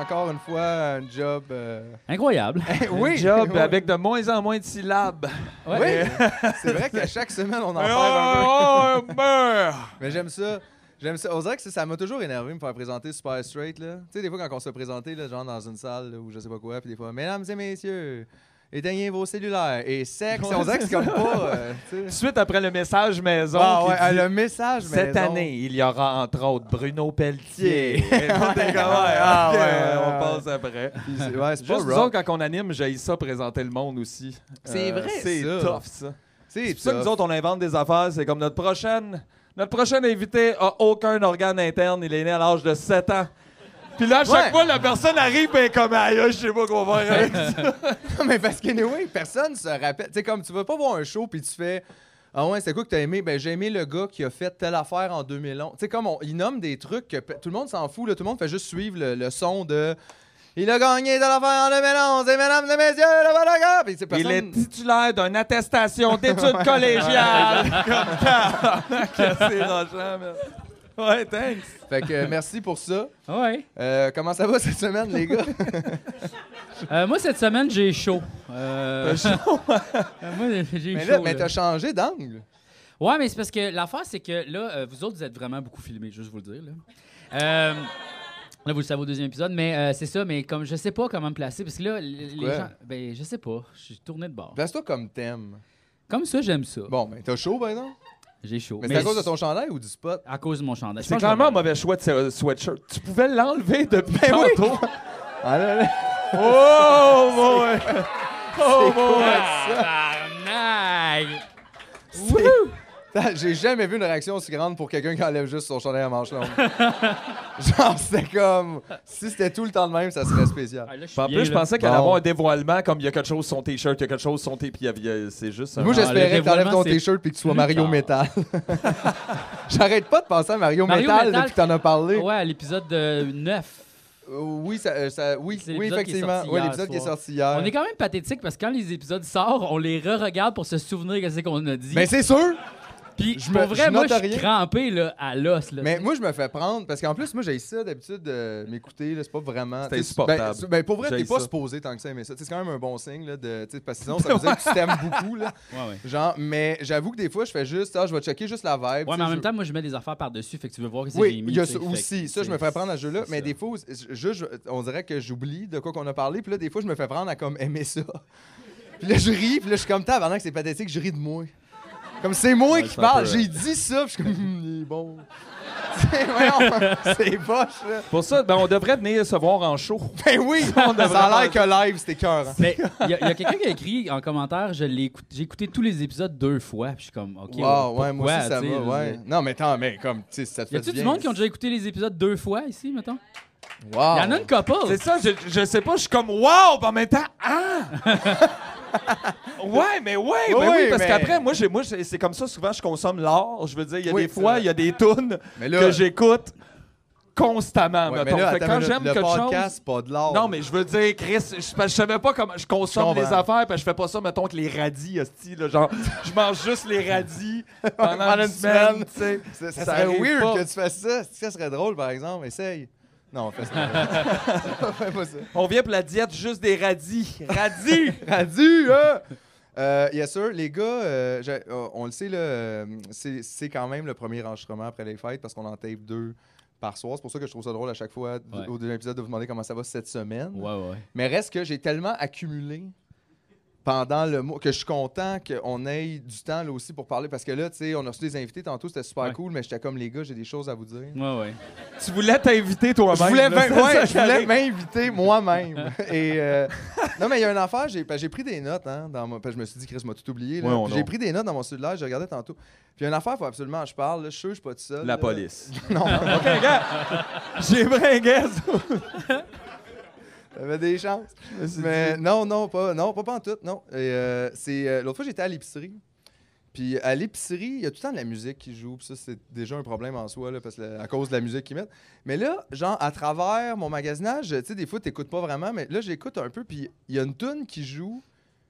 Encore une fois, un job... Incroyable. Oui, un job avec de moins en moins de syllabes. Ouais. Oui, c'est vrai qu'à chaque semaine, on en perd un peu. Mais j'aime ça. On dirait que ça m'a toujours énervé me faire présenter super straight. Là. Tu sais, des fois, quand on se fait présenter, là, genre dans une salle là, ou je sais pas quoi, puis des fois, mesdames et messieurs, éteignez vos cellulaires. Et sexe, on dirait que c'est comme pas... Suite après le message maison. Ah ouais, le message maison. Cette année, il y aura entre autres Bruno Pelletier. On passe après. C'est juste nous autres, quand on anime, j'ai ça présenter le monde aussi. C'est vrai, c'est ça. tough, ça. C'est pour ça que nous autres, on invente des affaires. C'est comme notre prochain invité a aucun organe interne. Il est né à l'âge de 7 ans. Puis là, à chaque fois, la personne arrive et est comme aïe, je sais pas quoi faire avec ça. Non, mais parce que, anyway, personne se rappelle. Tu sais, comme tu vas pas voir un show puis tu fais ah ouais, c'est quoi que t'as aimé? Ben, j'ai aimé le gars qui a fait telle affaire en 2011. Tu sais, comme il nomme des trucs que tout le monde s'en fout, là, tout le monde fait juste suivre le son de. Il a gagné telle affaire en 2011, et mesdames et messieurs, le voilà. Puis personne... Il est titulaire d'une attestation d'études collégiales. Comme c'est rochant, man. Ouais, thanks. Fait que merci pour ça. Ouais. Comment ça va cette semaine, les gars? Moi, cette semaine, j'ai chaud. Moi, j'ai chaud. Mais t'as changé d'angle. Ouais, mais c'est parce que l'affaire, c'est que là, vous autres, vous êtes vraiment beaucoup filmés, juste vous le dire. Là, là vous le savez au deuxième épisode, mais c'est ça, mais comme je sais pas comment me placer, parce que là, les gens... Ben, je sais pas. Je suis tourné de bord. Place-toi comme t'aimes. Comme ça, j'aime ça. Bon, ben, t'as chaud, par exemple? J'ai chaud. Mais c'est à cause de ton chandail ou du spot? À cause de mon chandail. C'est clairement un mauvais choix de sweatshirt. Tu pouvais l'enlever depuis tantôt. Oh, ouais. Oh, ouais. J'ai jamais vu une réaction aussi grande pour quelqu'un qui enlève juste son chandail à manches longues. Genre, c'était comme... Si c'était tout le temps de même, ça serait spécial. En plus, je pensais qu'il allait avoir un dévoilement, comme il y a quelque chose sur son T-shirt, il y a quelque chose sur son T-puis c'est juste... Moi, j'espérais que t'enlèves ton T-shirt puis que tu sois Mario Metal. J'arrête pas de penser à Mario Metal depuis que t'en as parlé. Ouais, à l'épisode 9. Oui, effectivement. Oui, l'épisode qui est sorti hier. On est quand même pathétique parce que quand les épisodes sortent, on les re-regarde pour se souvenir de ce qu'on a dit. Ben, c'est sûr! Puis, pour vrai, moi, je suis crampé là, à l'os. Là, mais moi, je me fais prendre, parce qu'en plus, moi, j'ai ça d'habitude de m'écouter. C'est pas vraiment... C'est insupportable. Ben, pour vrai, t'es pas supposé tant que ça aimer ça. C'est quand même un bon signe, là, parce que sinon, ça veut dire que tu t'aimes beaucoup. Là. Ouais. Genre, mais j'avoue que des fois, je fais juste, je vais checker juste la vibe. Ouais, mais en même temps, moi, je mets des affaires par-dessus, fait que tu veux voir que c'est oui, il y a aussi. Ça, je me fais prendre à ce jeu-là. Mais des fois, on dirait que j'oublie de quoi qu'on a parlé. Puis là, des fois, je me fais prendre à comme aimer ça. Puis là, je ris. Puis là, je suis comme tabarnak, c'est pathétique, je ris de moi. Comme c'est moi qui parle, j'ai dit ça, puis je suis comme, il est bon. C'est boche, là. Pour ça, ben, on devrait venir se voir en show. Ben oui, ça a l'air que live, c'était cœur. Mais il y a quelqu'un qui a écrit en commentaire, j'ai écouté tous les épisodes 2 fois, puis je suis comme, OK, ouais, moi aussi, ça va, ouais. Non, mais attends, mais comme, tu sais, ça te fait du monde qui ont déjà écouté les épisodes 2 fois, ici, mettons? Wow. Il y en a une couple. C'est ça, je sais pas, je suis comme, wow, puis en même temps, ouais, mais oui, parce qu'après, moi, c'est comme ça, souvent, je consomme l'art. Je veux dire, il y a des fois, il y a des tunes que j'écoute constamment, mettons. Là, fait quand j'aime quelque chose... Le podcast, pas de l'art. Non, mais je veux dire, Chris, je savais pas comment je consomme les affaires, puis je fais pas ça, mettons, que les radis, hostie, là, genre, je mange juste les radis pendant une semaine, tu sais. Ça serait weird que tu fasses ça. Ça serait drôle, par exemple. Essaye. Non, on fait ça. On fait pas ça. On vient pour la diète juste des radis. Radis! Radis, hein? Yes, sir. Les gars, on le sait, là, c'est quand même le premier enregistrement après les fêtes parce qu'on en tape 2 par soir. C'est pour ça que je trouve ça drôle à chaque fois au deuxième épisode de vous demander comment ça va cette semaine. Ouais. Mais reste que j'ai tellement accumulé pendant le mois, que je suis content qu'on ait du temps là aussi pour parler. Parce que là, tu sais, on a reçu des invités tantôt, c'était super cool, mais j'étais comme, les gars, j'ai des choses à vous dire. Ouais. Tu voulais t'inviter toi-même. Je voulais m'inviter moi-même. Et non, mais il y a une affaire, j'ai pris des notes, hein, parce que je me suis dit, Chris m'a tout oublié. Là. J'ai pris des notes dans mon cellulaire, j'ai regardé tantôt. Puis il y a une affaire, il faut absolument que je parle. Là, je suis sûr que je suis pas tout seul. La police. Non. OK, gars. J'ai pris un guess. T'avais des chances. Mais non, pas en tout, non. L'autre fois, j'étais à l'épicerie. Puis à l'épicerie, il y a tout le temps de la musique qui joue. Puis ça, c'est déjà un problème en soi, là, à cause de la musique qu'ils mettent. Mais là, genre, à travers mon magasinage, tu sais, des fois, t'écoutes pas vraiment, mais là, j'écoute un peu. Puis il y a une toune qui joue.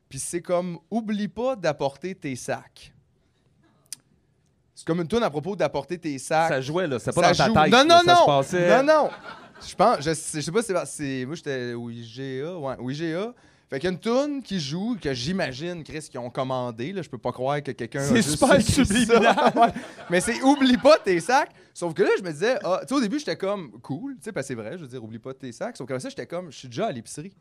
Puis c'est comme « Oublie pas d'apporter tes sacs ». C'est comme une toune à propos d'apporter tes sacs. Ça jouait, là. C'est pas dans ta tête. Non. Ça se passait... Non. Je sais pas si c'est. Moi, j'étais au IGA. Ouais, au IGA. Fait qu'il y a une toune qui joue, que j'imagine, Chris, qu'ils ont commandé. Là, je peux pas croire que quelqu'un. C'est super subliminal. Ouais. Mais c'est oublie pas tes sacs. Sauf que là, je me disais, tu sais, au début, j'étais comme cool. Tu sais, parce que c'est vrai, je veux dire, oublie pas tes sacs. Sauf que ça, j'étais comme, je suis déjà à l'épicerie.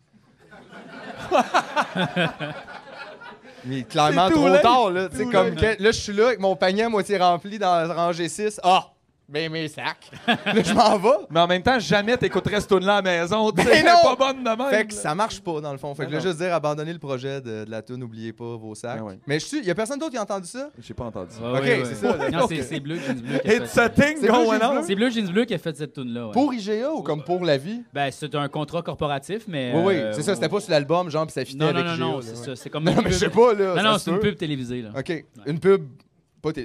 Mais clairement trop tard, là. Tu sais, comme là, je suis là avec mon panier à moitié rempli dans la rangée 6. Ben mes sacs. Là, je m'en vais. Mais en même temps, jamais t'écouterais ce tune-là à la maison. Ben C'est non! pas bonne de même. Fait que ça marche pas, dans le fond. Fait que Ben là, juste dire, abandonnez le projet de la tune, n'oubliez pas vos sacs. Ben ouais. Mais il y a personne d'autre qui a entendu ça? J'ai pas entendu. Ok, c'est ça. là. Non, c'est Bleu Jeans Bleu qui a It's fait a thing going on. C'est Bleu Jeans Bleu qui a fait cette tune-là. Ouais. Pour IGA ou comme pour la vie? Ben, c'est un contrat corporatif, mais. Oui, c'est ça. C'était pas sur l'album, genre, puis ça fitait avec IGA. Non, là, c'est ouais. ça. C'est comme. Non, mais je sais pas, là. Non, c'est une pub télévisée, là. OK. Une pub.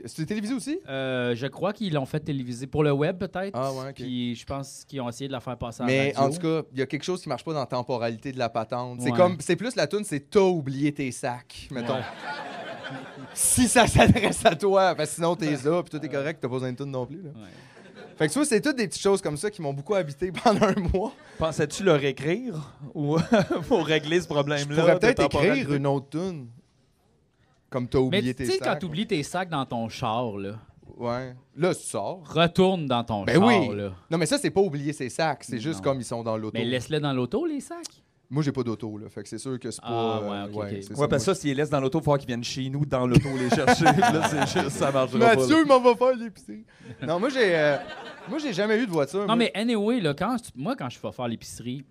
C'est télévisé aussi? Je crois qu'ils l'ont fait téléviser pour le web, peut-être. Ah, ouais, OK. Puis je pense qu'ils ont essayé de la faire passer à la Mais radio. en tout cas, il y a quelque chose qui marche pas dans la temporalité de la patente. C'est Ouais. comme, c'est plus la tune, c'est t'as oublié tes sacs, mettons. Si ça s'adresse à toi, parce que sinon t'es là, puis tout est correct, t'as pas besoin de tune non plus. Là. Ouais. Fait que tu vois, c'est toutes des petites choses comme ça qui m'ont beaucoup habité pendant un mois. Pensais-tu leur écrire ou pour régler ce problème-là? Je pourrais peut-être de temporalité? écrire une autre tune. Comme t'as oublié Mais tes tu sais, sacs. quand t'oublies tes sacs dans ton char, là, Ouais. Là, tu sors. retourne dans ton Ben char, oui. là. Non, mais ça, c'est pas oublier ses sacs. C'est juste Non. comme ils sont dans l'auto. Mais laisse-les dans l'auto, les sacs. Moi, j'ai pas d'auto, là. Fait que c'est sûr que c'est pas. Ah, ouais, ok. c'est Ouais, parce que ça, s'ils les laissent dans l'auto, il faut qu'ils viennent chez nous dans l'auto les chercher. Là, c'est juste, ça marchera pas. Mathieu, il m'en va faire l'épicerie. Non, moi, j'ai jamais eu de voiture. Non, moi. mais anyway, là, quand je vais faire l'épicerie,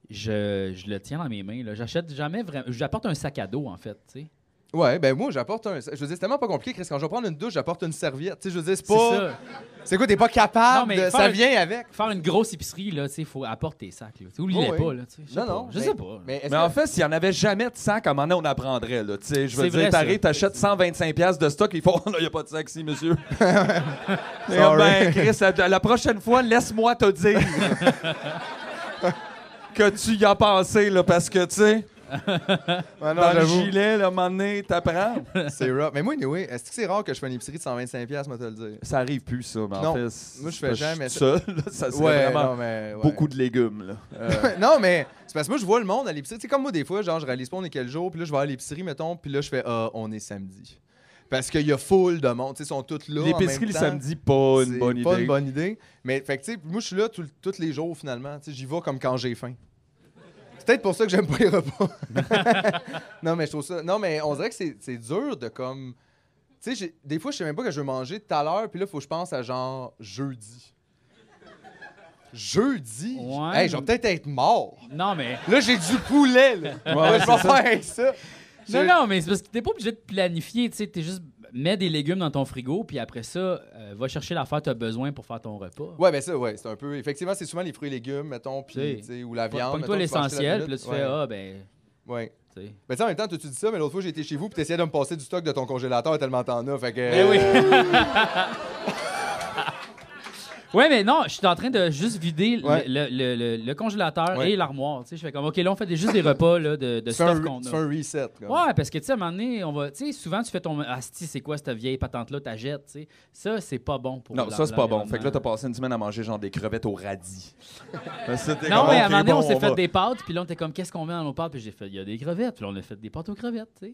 je le tiens dans mes mains. Là. J'achète jamais vraiment. J'apporte un sac à dos, en fait, tu sais. Ouais, ben moi, j'apporte un. Je veux dire, c'est tellement pas compliqué, Chris. Quand je vais prendre une douche, j'apporte une serviette. Tu sais, je veux dire, c'est C'est pas. ça. C'est quoi, t'es pas capable Non, mais de. faire Ça un- vient avec. Faire une grosse épicerie, là, tu sais, il faut apporter tes sacs. Là. Oublie-les Oh, oui. pas, là, tu sais. Non. Je sais pas. Mais, est-ce Mais en que- fait, s'il n'y en avait jamais de sac, à un moment donné, on apprendrait. Là. Tu sais, je veux C'est dire, vrai, t'arrives, ça. t'achètes 125$ de stock, ils font « il n'y a pas de sac ici, monsieur. » Et Sorry. ben, Chris, la prochaine fois, laisse-moi te dire que tu y as pensé, là, parce que, tu sais, Ouais, non, dans le j'avoue. gilet, là, à un moment donné, t'apprends. C'est rough. Mais moi, anyway, est-ce que c'est rare que je fais une épicerie de 125$, moi, te le dire? Ça arrive plus, ça. Mais Non. en fait, c'est Moi, je fais parce que jamais suis ça. seul, là, ça serait vraiment non, mais. ouais. beaucoup de légumes, là. Non, mais c'est parce que moi, je vois le monde à l'épicerie. Tu sais, comme moi, des fois, genre, je réalise pas on est quel jour, puis là, je vais à l'épicerie, mettons, puis là, je fais, on est samedi. Parce qu'il y a full de monde, tu sais, ils sont tous là. L'épicerie le le samedi, pas une bonne idée. Pas une bonne idée. Mais, fait que, tu sais, moi, je suis là tous les jours, finalement. Tu sais, j'y vais comme quand j'ai faim. C'est peut-être pour ça que j'aime pas les repas. Non, mais je trouve ça. Non, mais on dirait que c'est dur de comme. Tu sais, des fois, je sais même pas que je veux manger tout à l'heure, puis là, il faut que je pense à genre jeudi. Jeudi? Ouais. Hey, je vais peut-être être mort. Non, mais. Là, j'ai du poulet, là. Ouais, Je vais faire ça. Non, mais c'est parce que t'es pas obligé de planifier, tu sais. T'es juste. Mets des légumes dans ton frigo, puis après ça, va chercher l'affaire que tu as besoin pour faire ton repas. Ouais, ben ça, ouais, c'est un peu. Effectivement, c'est souvent les fruits et légumes, mettons, puis, Tu sais, tu sais, ou la viande. Pogne-toi mettons, tu peux acheter l'essentiel, la puis là, tu minute. fais, Ouais. ah, ben. Ouais. Tu sais. Ben, tu sais, en même temps, toi, tu dis ça, mais l'autre fois, j'ai été chez vous, puis t'essayais de me passer du stock de ton congélateur tellement t'en as. Fait que. Ben oui. Ouais, mais non, je suis en train de juste vider Ouais. le congélateur Ouais. et l'armoire. Tu sais, je fais comme, OK, là, on fait juste des repas là, de Tu stuff qu'on fais a. un reset. Comme. Ouais, parce que, tu sais, à un moment donné, on va. Tu sais, souvent, tu fais ton. Asti, c'est quoi cette vieille patente-là, t'as jette, tu sais. Ça, c'est pas bon pour Non, ça, c'est pas bon. l'environnement. Fait que là, t'as passé une semaine à manger genre des crevettes au radis. C'était Non, comme, mais à un OK, moment donné, bon, on s'est va. fait des pâtes, puis là, on était comme, qu'est-ce qu'on met dans nos pâtes? Puis j'ai fait, il y a des crevettes. Puis là, on a fait des pâtes aux crevettes, tu sais.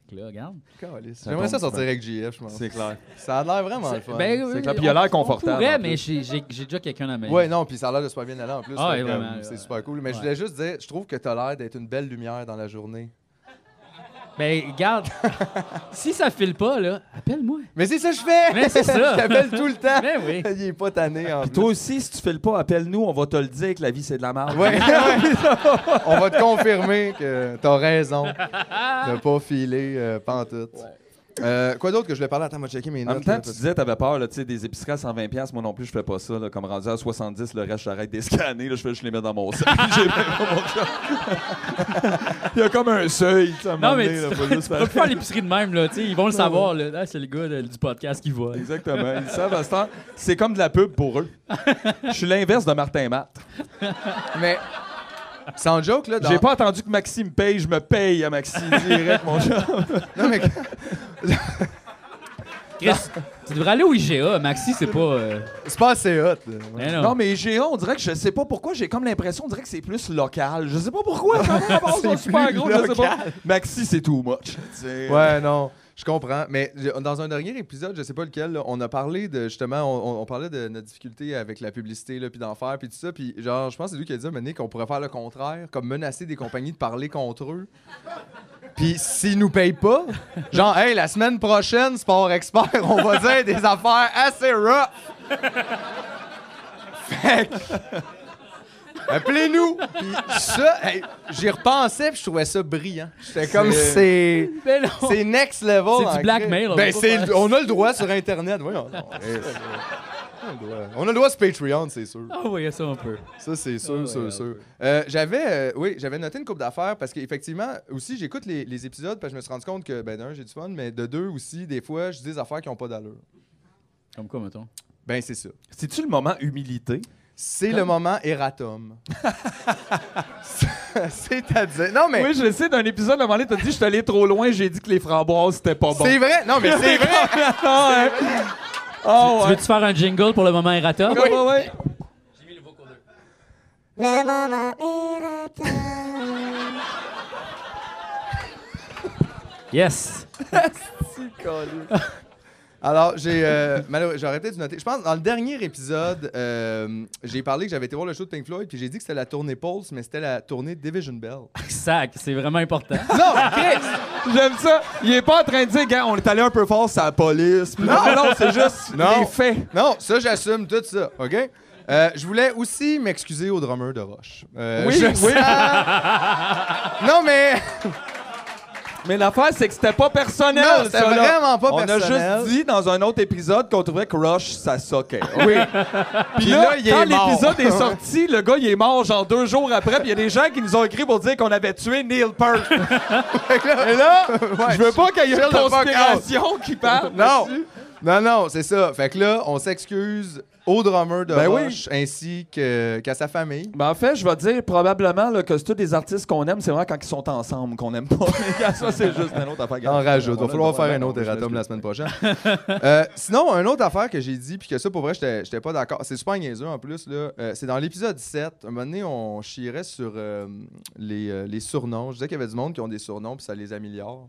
Fait que là, regarde. Calisse. Ça J'aimerais ça tombe, sortir ben. avec JF, je pense. C'est clair. Ça a l'air vraiment le fun. Ben, C'est clair, puis il a l'air confortable, On pourrait, en mais plus. j'ai déjà quelqu'un à la maison. Ouais, non, puis ça a l'air de super bien aller en plus. Ah, fait ouais, que, vraiment, c'est là. super cool. Mais je Ouais. voulais juste dire, je trouve que t'as l'air d'être une belle lumière dans la journée. Ben, regarde, si ça file pas, là, appelle-moi. Mais c'est ça que je fais! Mais c'est ça. Je t'appelle tout le temps. Ben oui. Il est pas tanné, en Puis plus. toi aussi, si tu files pas, appelle-nous, on va te le dire que la vie, c'est de la merde. Ouais. On va te confirmer que t'as raison de pas filer pantoute. Quoi d'autre que je voulais parler? Attends, moi, checker mes En notes. même temps, là, tu parce- disais, t'avais peur, là, tu sais, des épiceries à 120$. Moi non plus, je fais pas ça. Là, comme rendu à 70$, le reste, j'arrête de les scanner. Là, je les mets dans mon sac. J'ai même pas mon chat. Il y a comme un seuil. Tu sais, à un Non, moment mais donné, là, faut juste tu peux faire- faire l'épicerie de même, là. Tu sais, ils vont le savoir, là. Ah, c'est le gars du podcast qui voit. Exactement. Ils savent à ce temps. C'est comme de la pub pour eux. Je suis l'inverse de Martin Matt. Mais, sans joke, là, dans... J'ai pas attendu que Maxi me paye, je me paye à Maxi direct, mon chat. Non, mais... Chris, tu devrais aller au IGA. Maxi, c'est pas... C'est pas assez hot. Là. Mais non. Non, mais IGA, on dirait que je sais pas pourquoi, j'ai comme l'impression, on dirait que c'est plus local. Je sais pas pourquoi, vraiment, C'est super plus gros, je sais pas. local. Maxi, c'est too much. C'est- Ouais, non, je comprends. Mais dans un dernier épisode, je sais pas lequel, là, on a parlé de, justement, on parlait de notre difficulté avec la publicité, là, puis d'en faire, puis tout ça. Puis genre, je pense que c'est lui qui a dit à un moment donné qu'on pourrait faire le contraire, comme menacer des compagnies de parler contre eux. Puis s'ils nous payent pas, genre, hey, la semaine prochaine, Sport Expert, on va dire des affaires assez rough. Fait que... Appelez-nous! Puis ça, hey, j'y repensais puis je trouvais ça brillant. J'étais comme, c'est... Mais non. C'est next level. C'est du en blackmail, crime. on Ben, peut pas faire on a le droit sur Internet. Voyons. On a le droit sur Patreon, c'est sûr. Ah oui, ça un peu. Ça, c'est sûr, ouais, sûr, ouais. sûr. J'avais noté une couple d'affaires parce qu'effectivement, aussi, j'écoute les épisodes parce que je me suis rendu compte que, ben, d'un, j'ai du fun, mais de deux aussi, des fois, je dis des affaires qui n'ont pas d'allure. Comme quoi, mettons? Ben, c'est ça. C'est-tu le moment humilité? C'est le moment erratum. C'est-à-dire. Non, mais. Oui, je le sais, d'un épisode, à un moment donné, t'as dit, je suis allé trop loin, j'ai dit que les framboises, c'était pas bon. C'est vrai. Non, mais c'est vrai. Non, hein? Oh, Tu ouais. veux-tu faire un jingle pour le moment errata? Ouais, ouais, ouais. Yes! Alors, j'ai arrêté de noter. Je pense dans le dernier épisode, j'ai parlé que j'avais été voir le show de Pink Floyd, puis j'ai dit que c'était la tournée Pulse, mais c'était la tournée Division Bell. Sac, c'est vraiment important. Non, Chris! J'aime ça. Il est pas en train de dire, gars, on est allé un peu fort sur la police. Puis non, non, c'est juste Non. les faits. Non, ça, j'assume tout ça, OK? Je voulais aussi m'excuser au drummer de Roche. Oui, oui. Non, mais... Mais l'affaire, c'est que c'était pas personnel. Non, c'était ça, là. vraiment pas On personnel. a juste dit dans un autre épisode qu'on trouvait que Rush, ça soquait. Oui. Puis là, il quand est mort. l'épisode est sorti, le gars, il est mort genre 2 jours après. Puis il y a des gens qui nous ont écrit pour dire qu'on avait tué Neil Peart. Et là, Ouais, je veux pas qu'il y ait chill une the fuck conspiration qui parle. Non! Non, c'est ça. Fait que là, on s'excuse au drummer de Ben oui. Roche ainsi qu'à sa famille. Ben en fait, je vais dire probablement là, que c'est tous des artistes qu'on aime, c'est vraiment quand ils sont ensemble qu'on aime pas. Mais ça, c'est juste une autre affaire. En rajoute. Va falloir faire un Non, autre je erratum la m'excuse. semaine prochaine. Sinon, une autre affaire que j'ai dit, puis que ça, pour vrai, j'étais pas d'accord. C'est super niaiseux en plus. Là. C'est dans l'épisode 7. Un moment donné, on chierait sur les surnoms. Je disais qu'il y avait du monde qui ont des surnoms, puis ça les améliore.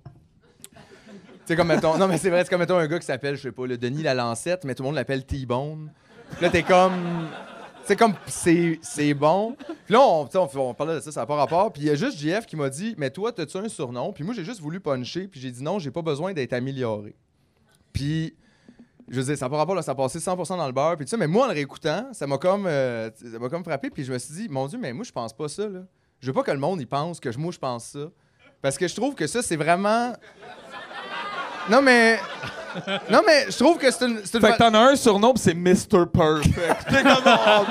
Tu sais, comme mettons. Non, mais c'est vrai, c'est comme mettons un gars qui s'appelle, je sais pas, le Denis la Lancette, mais tout le monde l'appelle T-Bone. Puis là, t'es comme. C'est bon. Puis là, on parlait de ça, ça n'a pas rapport. Puis il y a juste JF qui m'a dit, mais toi, t'as-tu un surnom? Puis moi, j'ai juste voulu puncher. Puis j'ai dit non, j'ai pas besoin d'être amélioré. Puis, je veux dire, ça n'a pas rapport, là, ça a passé 100% dans le beurre. Puis tout ça, mais moi, en le réécoutant, ça m'a comme frappé. Puis je me suis dit, mon Dieu, mais moi, je pense pas ça, là. Je veux pas que le monde, il pense que moi, je pense ça. Parce que je trouve que ça, c'est vraiment. Non, mais je trouve que c'est une. Fait que t'en as un surnom, pis c'est Mr. Perfect. T'es comme, oh,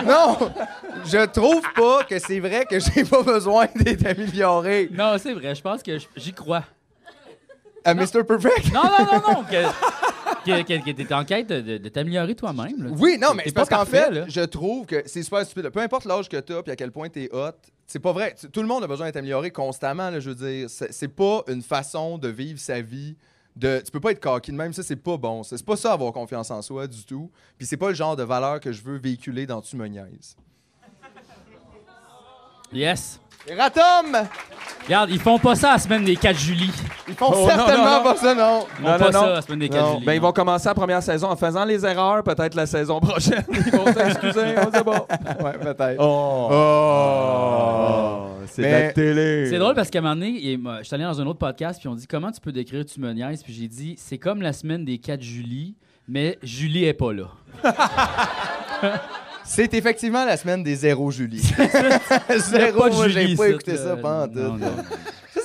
Non, je trouve pas que c'est vrai que j'ai pas besoin d'être amélioré. Non, c'est vrai, je pense que j'y crois. À Mr. Perfect? Non, que t'es en quête de t'améliorer toi-même. Là. Oui, non, mais T'es c'est parce pas qu'en parfait, fait, là. je trouve que c'est super stupide. Peu importe l'âge que t'as puis à quel point t'es hot, c'est pas vrai. Tout le monde a besoin d'être amélioré constamment, là, je veux dire. C'est pas une façon de vivre sa vie. Tu peux pas être cocky de même, ça, c'est pas bon. C'est pas ça, avoir confiance en soi du tout. Puis c'est pas le genre de valeur que je veux véhiculer dans Tu me niaises. Yes. Ratom! Regarde, ils font pas ça la semaine des 4 juillet. Ils font Oh, certainement non. pas ça, non. Ils font pas ça la semaine des 4 Non. juillet. Ben, ils vont commencer la première saison en faisant les erreurs, peut-être la saison prochaine. Ils vont s'excuser, on sait pas. Ouais, peut-être. Oh. Oh. C'est de la télé. C'est drôle parce qu'à un moment donné, je suis allé dans un autre podcast puis on dit comment tu peux décrire Tu me niaises, puis j'ai dit c'est comme la semaine des 4 Julie, mais Julie est pas là. C'est effectivement la semaine des 0 Julie. Zéro, pas de moi, j'ai Julie, pas ça, écouté ça pendant tout. non.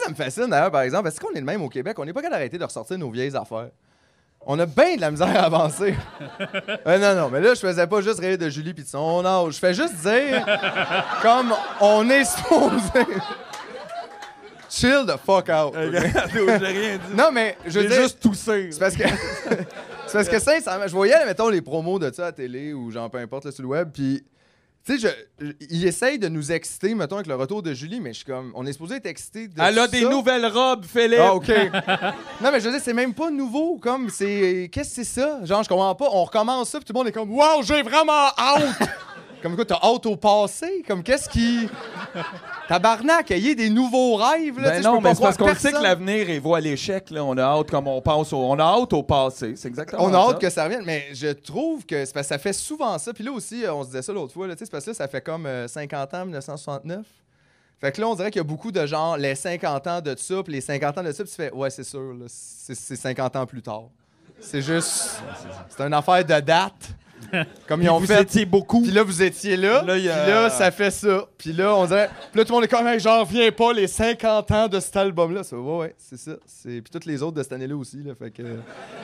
Ça me fascine d'ailleurs, par exemple, parce qu'on est le même au Québec. On n'est pas capable d'arrêter de ressortir nos vieilles affaires. On a bien de la misère à avancer. Non, mais là, je faisais pas juste rire de Julie pis de son âge. Je fais juste dire, comme on est supposé. Chill the fuck out. J'ai rien dit. Non, mais je veux J'ai dire, juste toussé. c'est parce que... c'est parce que sincèrement, je voyais, mettons, les promos de ça à la télé ou genre peu importe là, sur le web, puis tu sais, il essaye de nous exciter, mettons, avec le retour de Julie, mais je suis comme, on est supposé être excité de Elle a tout des ça. nouvelles robes, Philippe. Ah, OK. Non, mais je veux dire, c'est même pas nouveau, comme, c'est... Qu'est-ce que c'est ça? Genre, je comprends pas, on recommence ça, puis tout le monde est comme, wow, j'ai vraiment hâte! Comme quoi, t'as hâte au passé? Comme, qu'est-ce qui... Tabarnak, ayez des nouveaux rêves, là. Ben tu sais, je non, peux pas mais c'est parce croire qu'on sait que personne. l'avenir est voie à l'échec. Là. On a hâte comme on pense on a hâte au passé. C'est exactement On ça. a hâte que ça revienne, mais je trouve que c'est parce que ça fait souvent ça. Puis là aussi, on se disait ça l'autre fois, là, tu sais, c'est parce que là, ça fait comme 50 ans, 1969. Fait que là, on dirait qu'il y a beaucoup de genre, les 50 ans de ça, puis les 50 ans de ça, puis tu fais, ouais, c'est sûr, là, c'est 50 ans plus tard. C'est juste, c'est une affaire de date. Comme ils ont Vous fait. étiez beaucoup. Puis là, vous étiez là. Là, il y a- Puis là, ça fait ça. Puis là, on dirait. Puis là, tout le monde est comme, hey, j'en reviens pas, les 50 ans de cet album-là. Ça, ouais, c'est ça. Puis toutes les autres de cette année-là aussi. Là, fait que.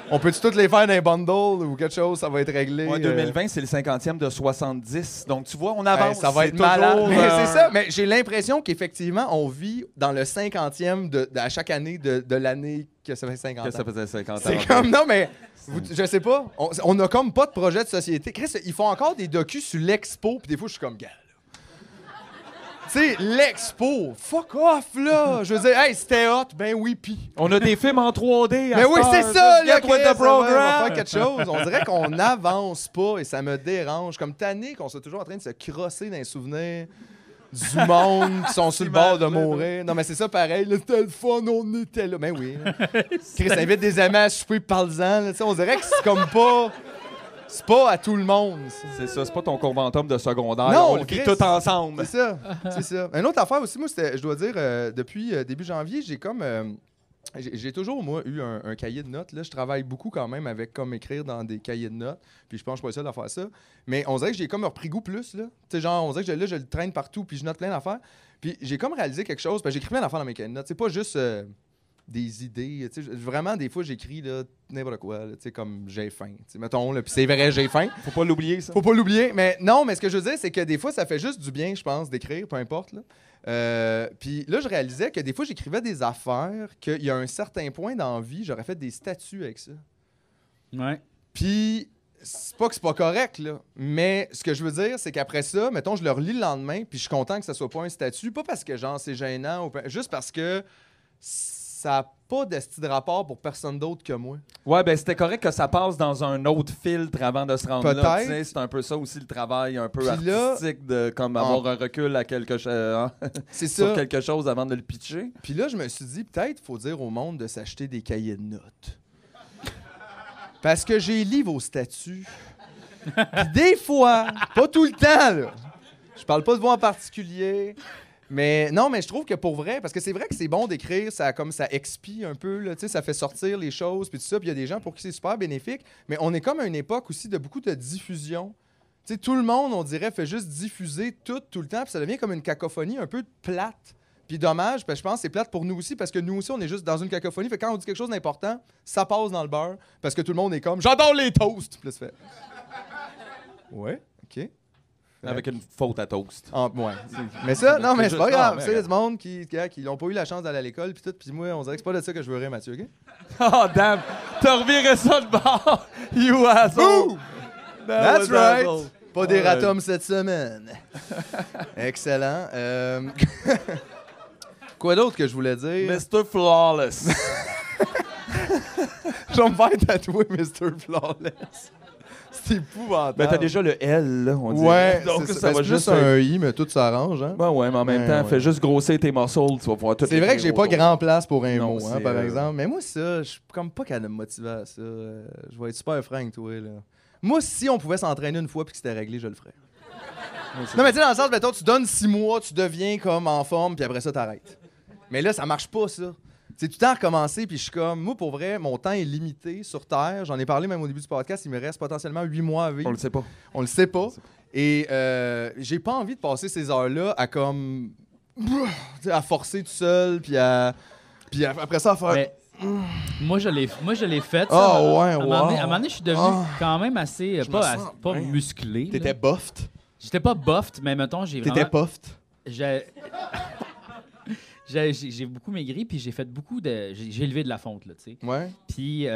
On peut-tu toutes les faire dans un bundle ou quelque chose, ça va être réglé. Ouais, 2020, c'est le 50e de 70. Donc, tu vois, on avance. Ça va C'est être malade. toujours, Mais c'est ça. Mais j'ai l'impression qu'effectivement, on vit dans le 50e à chaque année de l'année que ça fait 50 ans. Que ça faisait 50 ans. C'est comme, non, mais je sais pas, on a comme pas de projet de société. Chris, ils font encore des docus sur l'expo, puis des fois, je suis comme, gars, là. Tu sais, l'expo, fuck off, là. Je veux dire, hey, c'était hot, ben oui, pis. On a des films en 3D. Mais oui, c'est ça, là, Get with Chris, the on va program. faire quelque chose. On dirait qu'on n'avance pas et ça me dérange. Comme tanné qu'on soit toujours en train de se crosser dans les souvenirs du monde qui sont sur le bord de mourir. Non, mais c'est ça pareil. Là, c'était le fun, on était là. Ben oui. Chris invite des amis à souper, parle-en. là, tu sais, on dirait que c'est comme pas... C'est pas à tout le monde, ça. C'est ça, c'est pas ton conventum de secondaire. Non, on le vit Chris. tout ensemble. C'est ça, c'est ça. Une autre affaire aussi, moi, c'était, je dois dire, depuis début janvier, j'ai comme... j'ai toujours, moi, eu un cahier de notes. Là, je travaille beaucoup quand même avec comme écrire dans des cahiers de notes. Puis je pense que je suis pas le seul à faire ça. Mais on dirait que j'ai comme repris goût plus. Là. Tu sais, genre, on dirait que je le traîne partout. Puis je note plein d'affaires. Puis j'ai comme réalisé quelque chose. Parce que j'écris plein d'affaires dans mes cahiers de notes. C'est pas juste des idées. Tu sais, vraiment, des fois, j'écris là, n'importe quoi. Là, tu sais, comme j'ai faim. Tu sais, mettons, là, puis c'est vrai, j'ai faim. Faut pas l'oublier, ça. Faut pas l'oublier. Mais non, mais ce que je veux dire, c'est que des fois, ça fait juste du bien, je pense, d'écrire, peu importe. Là. Puis là, je réalisais que des fois, j'écrivais des affaires qu'il y a un certain point dans la vie, j'aurais fait des statuts avec ça. Ouais. Puis, c'est pas que c'est pas correct, là. Mais ce que je veux dire, c'est qu'après ça, mettons, je le relis le lendemain, puis je suis content que ça soit pas un statut. Pas parce que, genre, c'est gênant, ou juste parce que ça n'a pas de style de rapport pour personne d'autre que moi. Ouais, ben c'était correct que ça passe dans un autre filtre avant de se rendre là. Peut-être. Tu sais, c'est un peu ça aussi le travail un peu Puis là, artistique de comme avoir un recul à quelque chose C'est sur ça. quelque chose avant de le pitcher. Puis là, je me suis dit, peut-être faut dire au monde de s'acheter des cahiers de notes. Parce que j'ai lu vos statuts. Puis des fois, pas tout le temps, là. Je parle pas de vous en particulier. Mais non, mais je trouve que pour vrai, parce que c'est vrai que c'est bon d'écrire, ça comme ça expie un peu, là, tu sais, ça fait sortir les choses, puis tout ça, puis il y a des gens pour qui c'est super bénéfique, mais on est comme à une époque aussi de beaucoup de diffusion. Tu sais, tout le monde, on dirait, fait juste diffuser tout le temps, puis ça devient comme une cacophonie un peu plate. Puis dommage, parce que je pense que c'est plate pour nous aussi, parce que nous aussi, on est juste dans une cacophonie. Fait que quand on dit quelque chose d'important, ça passe dans le beurre, parce que tout le monde est comme « J'adore les toasts! » Puis là, ça fait « Ouais, OK. » Avec une faute à toast. Ouais. Mais ça, non, mais c'est pas juste- grave. non, mais C'est du monde qui n'ont pas eu la chance d'aller à l'école, puis tout. Puis moi, on dirait que c'est pas de ça que je veux rire, Mathieu, OK? Oh, damn! T'as reviré ça de bord! You asshole! Ooh! That's right! Asshole. Pas d'erratum cette semaine. Excellent. Quoi d'autre que je voulais dire? Mr. Flawless. Je vais me faire tatouer Mr. Flawless. C'est épouvantable. Ben, t'as déjà le L, là, on dit. Ouais, donc c'est ça va c'est juste plus un I, mais tout s'arrange. Hein? Ben ouais, mais en même Ouais, temps, ouais. fais juste grossir tes muscles, tu vas pouvoir tout C'est vrai que j'ai pas grand place pour un Non, mot, hein, c'est, par exemple. Mais moi, ça, je suis comme pas capable de me motiver à ça. Je vais être super franc avec toi, là. Moi, si on pouvait s'entraîner une fois puis que c'était réglé, je le ferais. Non, mais tu sais, dans le sens, mettons, tu donnes 6 mois, tu deviens comme en forme, puis après ça, t'arrêtes. Mais là, ça marche pas, ça. C'est tout le temps à recommencer, puis je suis comme, moi, pour vrai, mon temps est limité sur Terre. J'en ai parlé même au début du podcast, il me reste potentiellement 8 mois à vivre. On le sait pas. On le sait pas. Et j'ai pas envie de passer ces heures-là à comme. À forcer tout seul, puis après ça, à faire. Mais, moi, je l'ai fait. Ah, ouais, À un moment donné, je suis devenu quand même assez. Je me sens Pas bien. musclé. T'étais là. buffed. J'étais pas buffed, mais mettons, j'ai vraiment. T'étais puffed. J'ai beaucoup maigri, puis j'ai fait beaucoup de. J'ai élevé de la fonte, là, tu sais. Ouais. Puis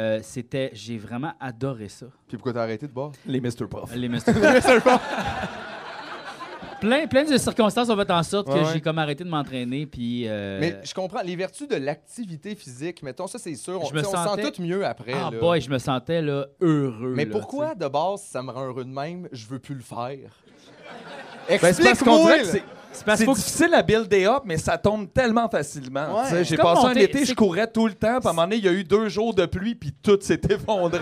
j'ai vraiment adoré ça. Puis pourquoi t'as arrêté de boire? Les Mr. Puff. Les Mr. plein de circonstances ont fait en sorte que j'ai comme arrêté de m'entraîner, puis. Mais je comprends. Les vertus de l'activité physique, mettons, ça, c'est sûr. Je me on se sentais- sent tout mieux après. Ah là. boy, je me sentais là, heureux. Mais là, pourquoi, de base, ça me rend heureux de même, je veux plus le faire? Ben, c'est parce qu'on Explique-moi! dirait que là. C'est parce c'est qu'il faut que difficile à builder up, mais ça tombe tellement facilement. Ouais. Tu sais, C'est j'ai comme passé un monter- été, je c'est- courais tout le temps, puis à un moment donné, il y a eu 2 jours de pluie, puis tout s'est effondré.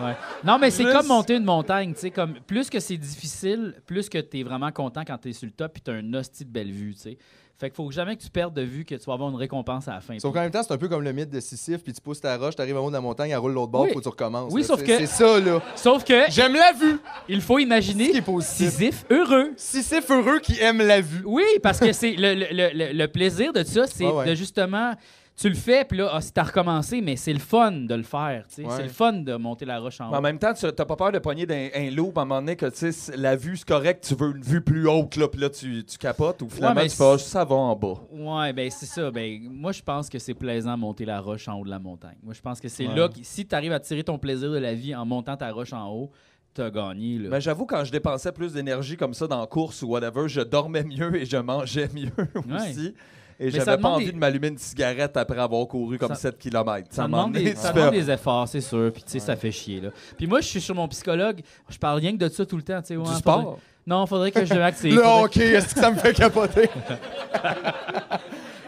Ouais. Non, mais c'est Juste- comme monter une montagne, tu sais, comme plus que c'est difficile, plus que t'es vraiment content quand t'es sur le top puis t'as un hostie de belle vue, tu sais. Fait qu'il faut jamais que tu perdes de vue que tu vas avoir une récompense à la fin. Sauf qu'en même temps, c'est un peu comme le mythe de Sisyphe, puis tu pousses ta roche, t'arrives en haut de la montagne, elle roule l'autre bord, Oui. faut que tu recommences. Oui, là. sauf C'est- que- C'est ça, là. Sauf que J'aime la vue! il faut C'est imaginer ce qui est positif. Sisyphe heureux. Sisyphe heureux qui aime la vue. Oui, parce que c'est le plaisir de ça, c'est Ouais. de justement tu le fais puis là c'est à recommencer, mais c'est le fun de le faire, tu sais. Ouais. C'est le fun de monter la roche en Mais en haut. même temps, tu n'as pas peur de pogner un loup à un moment donné que tu sais, la vue, c'est correct, tu veux une vue plus haute, là, puis là, tu capotes, ou finalement, mais tu fais, ça va en bas. Ouais, ben c'est ça. Ben moi je pense que c'est plaisant de monter la roche en haut de la montagne. Moi je pense que c'est Ouais. là que si tu arrives à tirer ton plaisir de la vie en montant ta roche en haut, t'as gagné là. Mais j'avoue, quand je dépensais plus d'énergie comme ça dans la course ou whatever, je dormais mieux et je mangeais mieux aussi. Et ça j'avais pas demande envie des- de m'allumer une cigarette après avoir couru comme Ça- 7 km. Ça demande des efforts, c'est sûr. Puis, tu sais, ça fait chier, là. Puis moi, je suis sur mon psychologue. Je parle rien que de ça tout le temps, tu sais. Du Ouais, sport. faudrait- Non, faudrait que je devienne actif. Le hockey, est-ce que ça me fait capoter?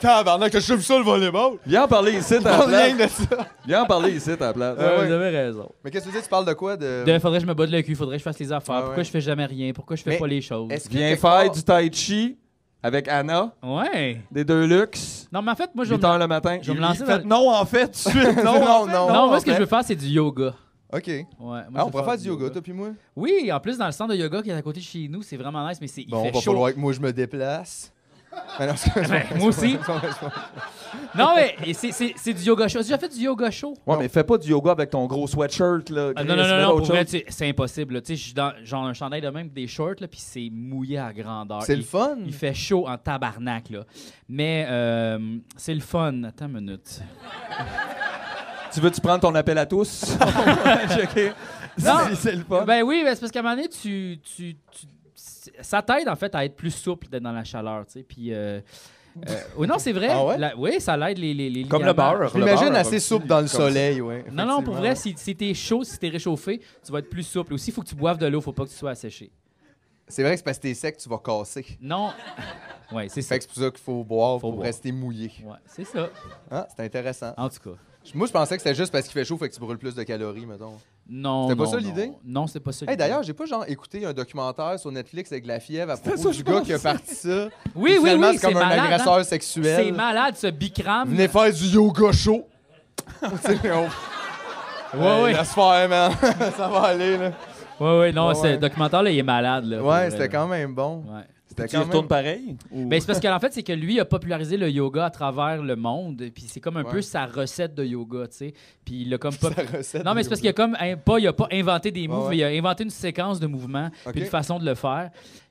Tabarnak, t'as vu ça le volleyball? Viens en parler ici, à la Parle rien place. de ça. Viens en parler ici, à la place. Ouais, ouais. vous avez raison. Mais qu'est-ce que tu dis? Tu parles de quoi? De... Faudrait que je me botte le cul, faudrait que je fasse les affaires. Ouais, Pourquoi ouais. je fais jamais rien? Pourquoi je fais Mais pas les choses? Est-ce que Viens quelque faire part- du tai chi avec Anna, Ouais. des Deluxe, Non, mais en fait, moi, je vais 8 me... heures le matin. je vais me lancer Faites dans- non, en fait, tout de suite. Non, Non, en fait, non. Non, moi, ce que en je fait. veux faire, c'est du yoga. OK. Ouais, moi, je Ah, on veux pourrait faire du yoga, toi puis moi? Oui, en plus, dans le centre de yoga qui est à côté de chez nous, c'est vraiment nice, mais il Bon, fait va chaud. falloir que moi je me déplace. Mais non, Moi aussi. Non, mais c'est du yoga chaud. J'ai déjà fait du yoga chaud. Ouais, mais fais pas du yoga avec ton gros sweatshirt, là. Ah, Chris, non, non, mets non, d'autres pour vrai, choses. tu sais, c'est impossible. là. Tu sais, je suis dans genre un chandail de même, des shorts, là, puis c'est mouillé à grandeur. C'est le fun. Il fait chaud en tabarnak, là. Mais c'est le fun. Attends une minute. Tu veux-tu prendre ton appel à tous? Ok. Non. C'est le fun. Ben oui, ben c'est parce qu'à un moment donné, ça t'aide, en fait, à être plus souple d'être dans la chaleur, tu sais. Puis... oui, non, c'est vrai. Ah ouais? Oui, ça l'aide les Comme le ligaments. beurre. Je m'imagine beurre, assez comme souple si- dans le comme soleil, ouais. Non, non, pour vrai, effectivement. si t'es chaud, si t'es réchauffé, tu vas être plus souple. Aussi, il faut que tu boives de l'eau, faut pas que tu sois asséché. C'est vrai que c'est parce que t'es sec, tu vas casser. Non. Ouais, c'est ça. Fait que c'est pour ça qu'il faut boire Faut pour boire. rester mouillé. Ouais, c'est ça. Ah, c'est intéressant. En tout cas. Moi, je pensais que c'était juste parce qu'il fait chaud, fait que tu brûles plus de calories, mettons. Non. C'était pas non, ça, non. l'idée? Non, c'était pas ça. Hey, l'idée. d'ailleurs, j'ai pas genre écouté un documentaire sur Netflix avec la fièvre à C'était propos ça, du je gars pense. qui a parti ça. Oui, Puis oui, finalement, oui, c'est c'est comme un malade. agresseur hein. sexuel. C'est malade, ce bicrame. Venez faire du yoga chaud. Tu sais, Ouais. Laisse faire, man. Ça va aller, là. Ouais, non, Ouais, ce ouais. documentaire-là, il est malade. Là, pour Ouais, vrai, c'était là. quand même bon. Ouais. C'était Tu y retournes pareil? Ou- Ben, c'est parce qu'en fait, c'est que lui a popularisé le yoga à travers le monde. Puis c'est comme un Ouais. peu sa recette de yoga, tu sais. Puis il a comme pas. Sa recette Non, mais de c'est parce qu'il a comme il a pas inventé des moves, Ouais, ouais. mais il a inventé une séquence de mouvements, Ok. puis une façon de le faire.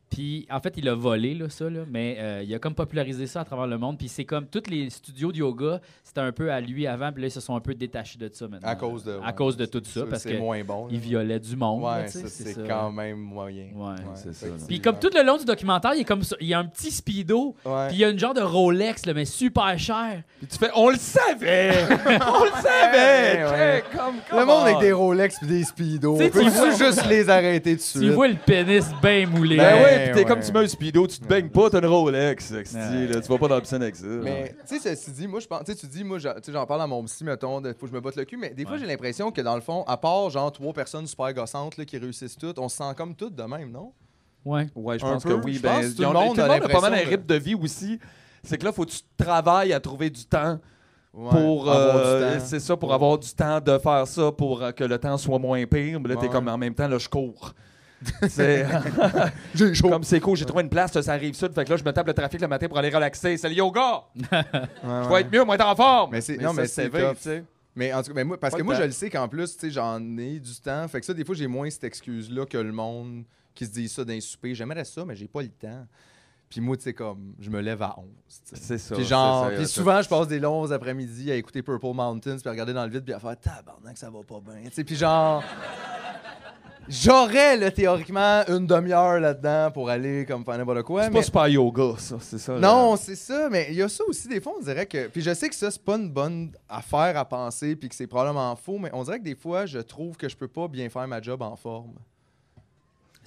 Puis en fait, il a volé là, ça, là, mais il a comme popularisé ça à travers le monde. Puis c'est comme tous les studios de yoga, c'était un peu à lui avant, puis là, ils se sont un peu détachés de ça maintenant. À cause de. À cause de tout ça, parce c'est que moins bon. là. il violait du monde. là, Ouais, tu sais, ça, c'est c'est ça. quand même moyen. Ouais. C'est ça, effectivement. Puis comme tout le long du documentaire, il est comme ça, il y a un petit speedo, Ouais. puis il y a une genre de Rolex, là, mais super cher. Puis tu fais, on le savait! On le savait! Ouais. Comme Le monde avec des Rolex pis des Speedo. Tu sais, tu Peux-tu vois- juste les arrêter tout de Tu suite? vois le pénis bien moulé. Ben Ouais, ouais, pis t'es ouais. comme tu mets un speedo, tu te baignes pas, t'as une Rolex. esti, Ouais. là, tu vas pas dans la piscine avec ça. Mais, tu sais, ceci dit, moi, je pense, tu sais, tu dis, moi, tu sais, j'en parle à mon psy, mettons, faut que je me botte le cul, mais des fois, Ouais. j'ai l'impression que dans le fond, à part, genre, 3 personnes super gossantes, là, qui réussissent toutes, on se sent comme toutes de même, non? Ouais. Ouais, je Un pense peu. que oui. Je pense que tout le tout monde le a monde a pas mal un l'impression rythme de vie aussi. C'est que là, faut que tu travailles à trouver du temps Ouais, pour avoir du temps. c'est ça, pour avoir du temps de faire ça, pour que le temps soit moins pire. Mais là, t'es Ouais. comme en même temps, là, je cours. C'est J'ai chaud. comme c'est cool, j'ai trouvé une place, ça arrive sud. Fait que là, je me tape le trafic le matin pour aller relaxer. C'est le yoga! Je vais être mieux, moi, être en forme! Mais c'est- non, non, mais mais c'est c'est vrai, tough. tu sais. Mais en tout cas, mais moi, parce Pas que le moi, temps. je le sais qu'en plus, tu sais, j'en ai du temps. Fait que ça, des fois, j'ai moins cette excuse-là que le monde qui se dit ça d'un souper. J'aimerais ça, mais j'ai pas le temps. Puis moi, tu sais, comme, je me lève à 11. tu sais. C'est ça. Puis genre, c'est ça, puis ça. souvent, je passe des longs après-midi à écouter Purple Mountains, puis à regarder dans le vide, puis à faire tabarnak, ça va pas bien. Tu sais, puis genre, j'aurais, là, théoriquement, une demi-heure là-dedans pour aller, comme, faire n'importe quoi. C'est mais... pas super yoga, ça. C'est ça. Non, c'est ça, mais il y a ça aussi, des fois, on dirait que... Puis je sais que ça, c'est pas une bonne affaire à penser, puis que c'est probablement faux, mais on dirait que des fois, je trouve que je peux pas bien faire ma job en forme.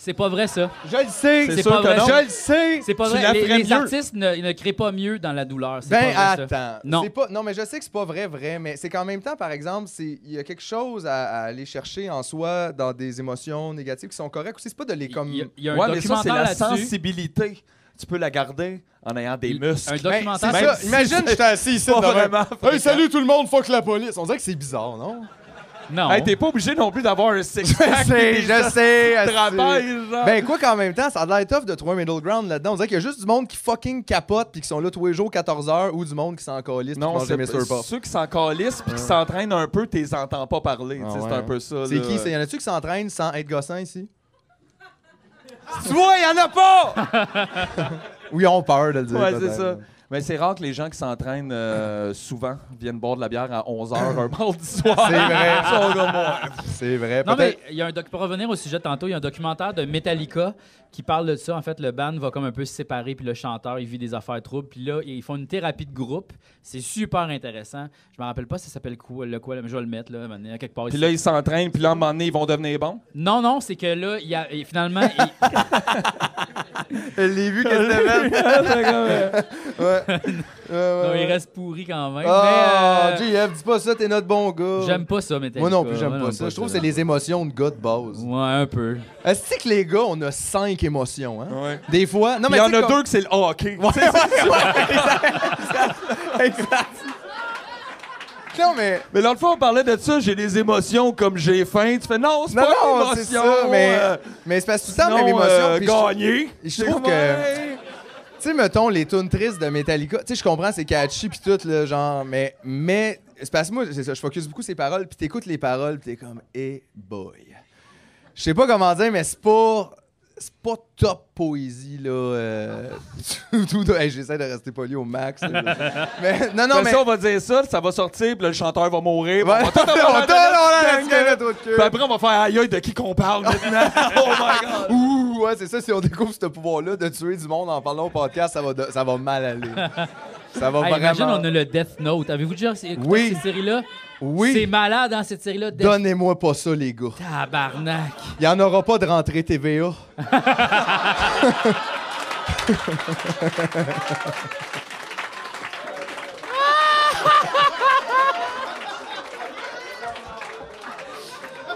C'est pas vrai, ça. Je le sais! C'est sûr pas que vrai. non. Je le sais! C'est pas Tu vrai. la Les ferais mieux. artistes ne créent pas mieux dans la douleur. C'est Ben, pas vrai, ça. attends. Non. C'est pas... Non, mais je sais que c'est pas vrai, mais c'est qu'en même temps, par exemple, il y a quelque chose à aller chercher en soi dans des émotions négatives qui sont correctes aussi. C'est pas de les comme... Il y a un Ouais, mais ça, c'est documentaire la là-dessus. sensibilité. Tu peux la garder en ayant des muscles. Un Ben, documentaire. c'est Même ça. si Imagine, c'est j'étais assis ici. pas de même. vraiment fréquent. Hey, salut tout le monde, fuck la police. On dirait que c'est bizarre, non? Non. Hey, t'es pas obligé non plus d'avoir un six-pack. Je sais. Travail, genre. Ben quoi qu'en même temps, ça a l'air tough de trouver un middle ground là-dedans. On dirait qu'il y a juste du monde qui fucking capote puis qui sont là tous les jours 14h ou du monde qui s'en calisse puis qui non, mange des c'est Mr. Puff. ceux qui s'en calissent puis qui s'entraînent un peu, t'es entends pas parler. Ah tu sais, ouais. C'est un peu ça. C'est là. qui? Y en a-tu qui s'entraînent sans être gossant ici? Tu vois, il y en a pas! Ou ils ont peur de le dire. Ouais, c'est peut-être. ça. Mais c'est rare que les gens qui s'entraînent souvent viennent boire de la bière à 11h un mardi soir. C'est vrai. Ils sont comme, ouais. C'est vrai. Non, mais Peut-être. il y a pour revenir au sujet tantôt, il y a un documentaire de Metallica qui parle de ça. En fait, le band va comme un peu se séparer, puis le chanteur, il vit des affaires troubles. Puis là, ils font une thérapie de groupe. C'est super intéressant. Je me rappelle pas si ça s'appelle quoi, mais je vais le mettre, là, à quelque part Puis ici. là, ils s'entraînent, puis là, à un moment donné, ils vont devenir bons. Non, c'est que là, et finalement, Je l'ai vu, qu'est-ce que c'était fait? Ouais. non, il reste pourri quand même. Ah, mais JF, dis pas ça, t'es notre bon gars. j'aime pas ça, Metallica. Moi non plus, j'aime pas ça. Je trouve que c'est les émotions de gars de base. Ouais, un peu. Est-ce que les gars, on a 5 émotions, hein? Ouais. Des fois. Non, Puis il y en tu sais, a comme- deux que c'est le hockey. Exact. Non, mais. Mais l'autre fois, on parlait de ça, j'ai des émotions comme j'ai faim. Tu fais non, c'est Non, pas une non, émotion. c'est ça, mais c'est parce que tout le temps, sinon, même émotion. puis gagner. je trouve que. Ouais. Tu sais, mettons, les tunes tristes de Metallica. Tu sais, je comprends, c'est catchy pis tout, là, genre. Mais c'est parce que moi, c'est ça, je focus beaucoup sur les paroles, puis t'écoutes les paroles, pis t'es comme, hey boy. Je sais pas comment dire, mais c'est pas top poésie, là. Hey, j'essaie de rester poli au max. là. Mais, non, Après mais. ça, on va dire ça va sortir, puis là, le chanteur va mourir. puis Ouais. on va tout avoir On la donne tête, la trop de queue. Puis après, on va faire aïe aïe de qui qu'on parle maintenant. Oh my god. Ouh, ouais, c'est ça. Si on découvre ce pouvoir-là de tuer du monde en parlant au podcast, ça va mal aller. Ça va Hey, vraiment. imagine, on a le Death Note. Avez-vous déjà écouté Oui. cette série-là? Oui. C'est malade dans cette série-là. Death... Donnez-moi pas ça, les gars. Tabarnak. Il y en aura pas de rentrée TVA.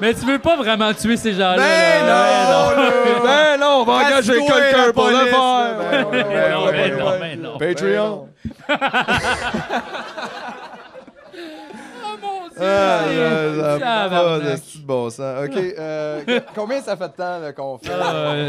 Mais tu veux pas vraiment tuer ces gens-là. Ben là. non! Ben non, on va engager Assis-toi, quelqu'un la pour le police, faire. là. Ben non, Ben non. Patreon. Oh mon Dieu. Ça a pas Tabarnak. de petit bon sens. OK. Combien ça fait de temps là, qu'on fait?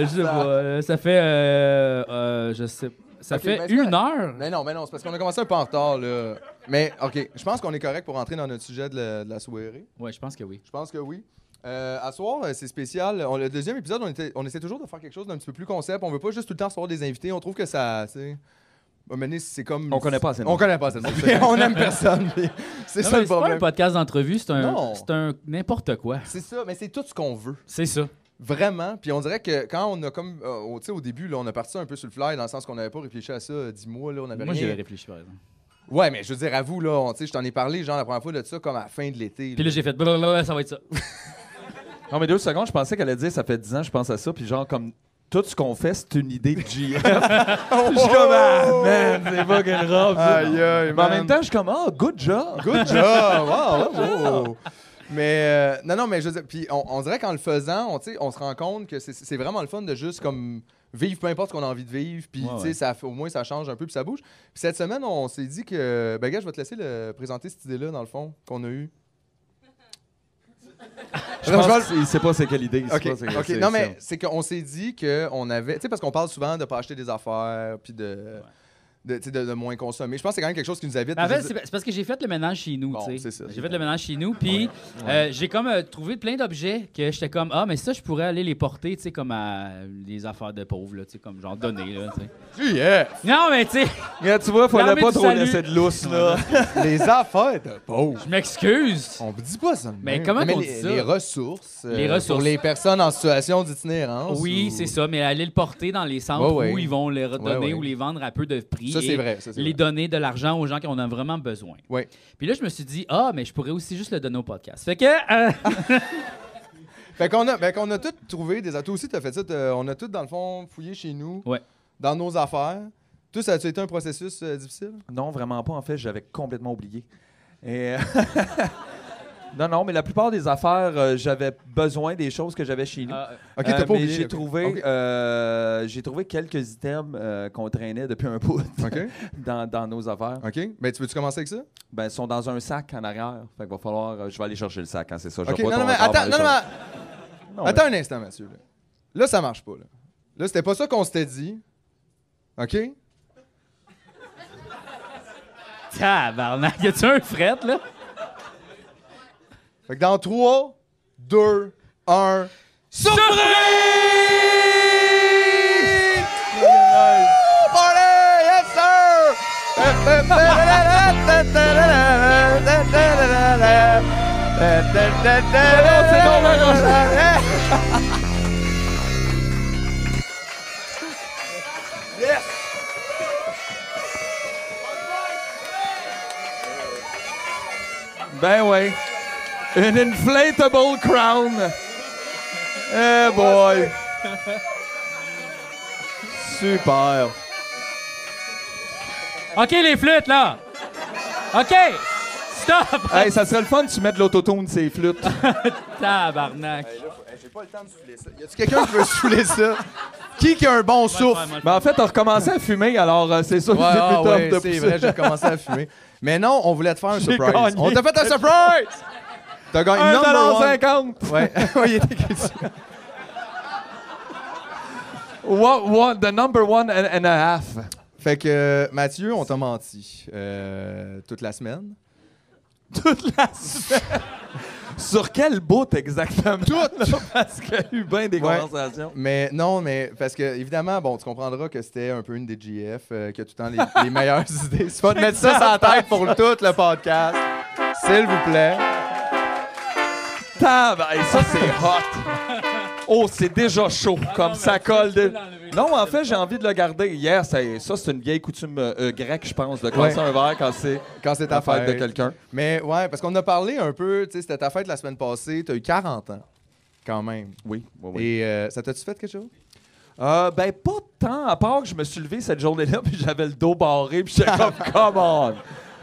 Je sais pas. Ça fait. Je sais. Ça Ok, fait ben, c'est 1 heure. Mais non, c'est parce qu'on a commencé un peu en retard, là. Mais, OK, je pense qu'on est correct pour rentrer dans notre sujet de la soirée. Ouais, je pense que oui. Je pense que oui. À soir, c'est spécial. Le deuxième épisode, on essaie toujours de faire quelque chose d'un petit peu plus concept. On veut pas juste tout le temps recevoir des invités. On trouve que ça, tu sais... c'est comme... On connaît pas assez de On monde. connaît pas assez de monde. On aime personne. Puis c'est Non, ça mais le c'est pas un problème. podcast d'entrevue, Non. c'est un n'importe quoi. C'est ça, mais c'est tout ce qu'on veut. C'est ça. Vraiment. Puis on dirait que quand on a comme... tu sais, au début, là, on a parti un peu sur le fly dans le sens qu'on n'avait pas réfléchi à ça 10 mois. Là, on avait Moi, rien... j'y avais réfléchi, par exemple. Ouais, mais je veux dire, à vous, là, tu sais, je t'en ai parlé, genre, la première fois de ça, comme à la fin de l'été. Puis là, j'ai fait blablabla, ça va être ça. Non, mais 2 secondes, je pensais qu'elle allait dire ça fait 10 ans, je pense à ça, puis genre, comme tout ce qu'on fait, c'est une idée de JF. Je suis comme, ah, man, c'est pas quelle robe. ça. Aïe, aïe, Mais en man. même temps, je suis comme, oh, good job. Good job! Wow! Mais non, mais je veux dire, puis on dirait qu'en le faisant, tu sais, on se rend compte que c'est vraiment le fun de juste comme vivre peu importe ce qu'on a envie de vivre. Puis, tu sais, au moins, ça change un peu, puis ça bouge. Puis cette semaine, on s'est dit que... Ben, gars, je vais te laisser présenter cette idée-là, dans le fond, qu'on a eue. Je pense qu'il sait pas c'est quelle idée. OK. Non, mais c'est qu'on s'est dit qu'on avait... Tu sais, parce qu'on parle souvent de ne pas acheter des affaires, puis de moins consommer. Je pense que c'est quand même quelque chose qui nous habite. En fait, c'est parce que j'ai fait le ménage chez nous. Bon, c'est ça. J'ai fait le ménage chez nous, puis j'ai comme trouvé plein d'objets que j'étais comme, ah, mais ça, je pourrais aller les porter, tu sais, comme à des affaires de pauvres, tu sais, comme genre donner, là, tu sais. Yeah. Non, mais tu sais... Tu vois, fallait pas trop laisser de lousse, là. Les affaires de pauvres. Je m'excuse. On dit pas ça. Mais comment on dit ça? Les ressources. Les ressources. Pour les personnes en situation d'itinérance. Oui, c'est ça, mais aller le porter dans les centres où ils vont les redonner ou les vendre à peu de prix. Ça, c'est vrai. Les donner de l'argent aux gens qui en ont vraiment besoin. Oui. Puis là, je me suis dit, mais je pourrais aussi juste le donner au podcast. Fait que... Fait qu'on a tout trouvé des... Toi aussi, tu as fait ça. On a tout, dans le fond, fouillé chez nous. Ouais. Dans nos affaires. Toi, ça a-tu été un processus difficile? Non, vraiment pas. En fait, j'avais complètement oublié. Et... Non, mais la plupart des affaires, j'avais besoin des choses que j'avais chez nous. OK, t'as pas oublié. J'ai trouvé quelques items qu'on traînait depuis un bout dans nos affaires. OK. Ben, tu veux-tu commencer avec ça? Ben, ils sont dans un sac en arrière. Fait qu'il va falloir... je vais aller chercher le sac, hein, c'est ça. OK, non, mais attends un instant, Mathieu. Là, ça marche pas. Là, c'était pas ça qu'on s'était dit. OK? Tabarnak, y a-tu un fret, là? Fait que dans 3, 2, 1... Surprise! Party! Yes, sir! Yes! Ben ouais. Une inflatable crown. Eh boy. Super. OK, les flûtes, là. OK. Stop. Hey, ça serait le fun si tu mets de l'autotune ces flûtes. Tabarnak. J'ai pas le temps de souffler ça. Y a-tu quelqu'un qui veut souffler ça? Qui a un bon souffle? Mais en fait, t'as recommencé à fumer, alors c'est sûr que c'est plus top de c'est vrai, j'ai commencé à fumer. Mais non, on voulait te faire un surprise. Gagné. On t'a fait un surprise! T'as gagné $1.50. Ouais, il était écrit dessus. The number one and a half. Fait que, Mathieu, on t'a menti toute la semaine. Toute la semaine? Sur quel bout exactement? Toute! Parce qu'il y a eu bien des conversations. Mais non, mais parce que, évidemment, bon, tu comprendras que c'était un peu une des GF qui a tout le temps les meilleures idées. C'est pas de mettre ça sur la tête pour tout le podcast. S'il vous plaît. Hey, ça, c'est hot! Oh, c'est déjà chaud, comme ça colle. Non, en fait, j'ai envie de le garder. Hier, ça c'est une vieille coutume grecque, je pense, de casser un verre quand c'est ta fête de quelqu'un. Mais ouais, parce qu'on a parlé un peu, tu sais, c'était ta fête la semaine passée, t'as eu 40 ans, quand même. Oui. Et ça t'a-tu fait quelque chose? Ben, pas tant, à part que je me suis levé cette journée-là, puis j'avais le dos barré, puis j'étais comme, come on!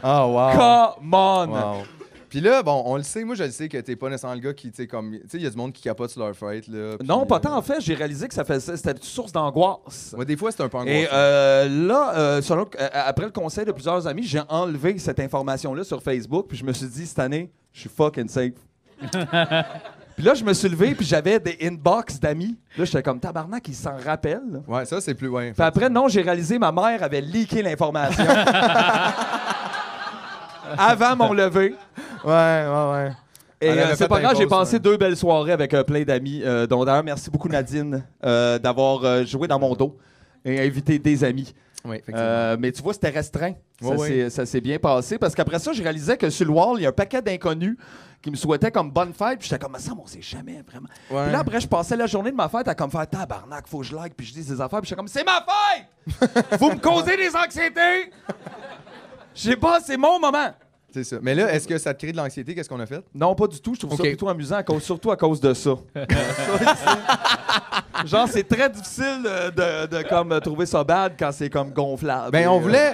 Oh, wow! Come on! Wow. Puis là, bon, on le sait, moi je le sais que t'es pas nécessairement le gars qui, tu sais, comme, tu sais, il y a du monde qui capote sur leur fête, là. Pis, non, pas tant, en fait, j'ai réalisé que c'était une source d'angoisse. Ouais, des fois, c'est un peu angoissant. Et là, après le conseil de plusieurs amis, j'ai enlevé cette information-là sur Facebook, puis je me suis dit, cette année, je suis fucking safe. Puis là, je me suis levé, puis j'avais des inbox d'amis. Là, j'étais comme, tabarnak, ils s'en rappellent. Ouais, ça, c'est plus, ouais. Puis après, non, j'ai réalisé, ma mère avait leaké l'information. Avant mon lever. Ouais. Et c'est pas grave, j'ai passé 2 belles soirées avec plein d'amis. Dont d'ailleurs, merci beaucoup Nadine d'avoir joué dans mon dos et invité des amis. Oui, effectivement. Mais tu vois, c'était restreint. Oui. Ça s'est bien passé parce qu'après ça, je réalisais que sur le wall, il y a un paquet d'inconnus qui me souhaitaient comme bonne fête. Puis j'étais comme, ça, on sait jamais vraiment. Ouais. Puis là, après, je passais la journée de ma fête à comme faire tabarnak, faut que je like, puis je dis des affaires. Puis j'étais comme, c'est ma fête! Vous me causez des anxiétés! Je sais pas, c'est mon moment. C'est ça. Mais là, est-ce que ça te crée de l'anxiété? Qu'est-ce qu'on a fait? Non, pas du tout. Je trouve ça plutôt amusant, surtout à cause de ça. Genre, c'est très difficile de comme trouver ça bad quand c'est comme gonflable. Ben, on voulait...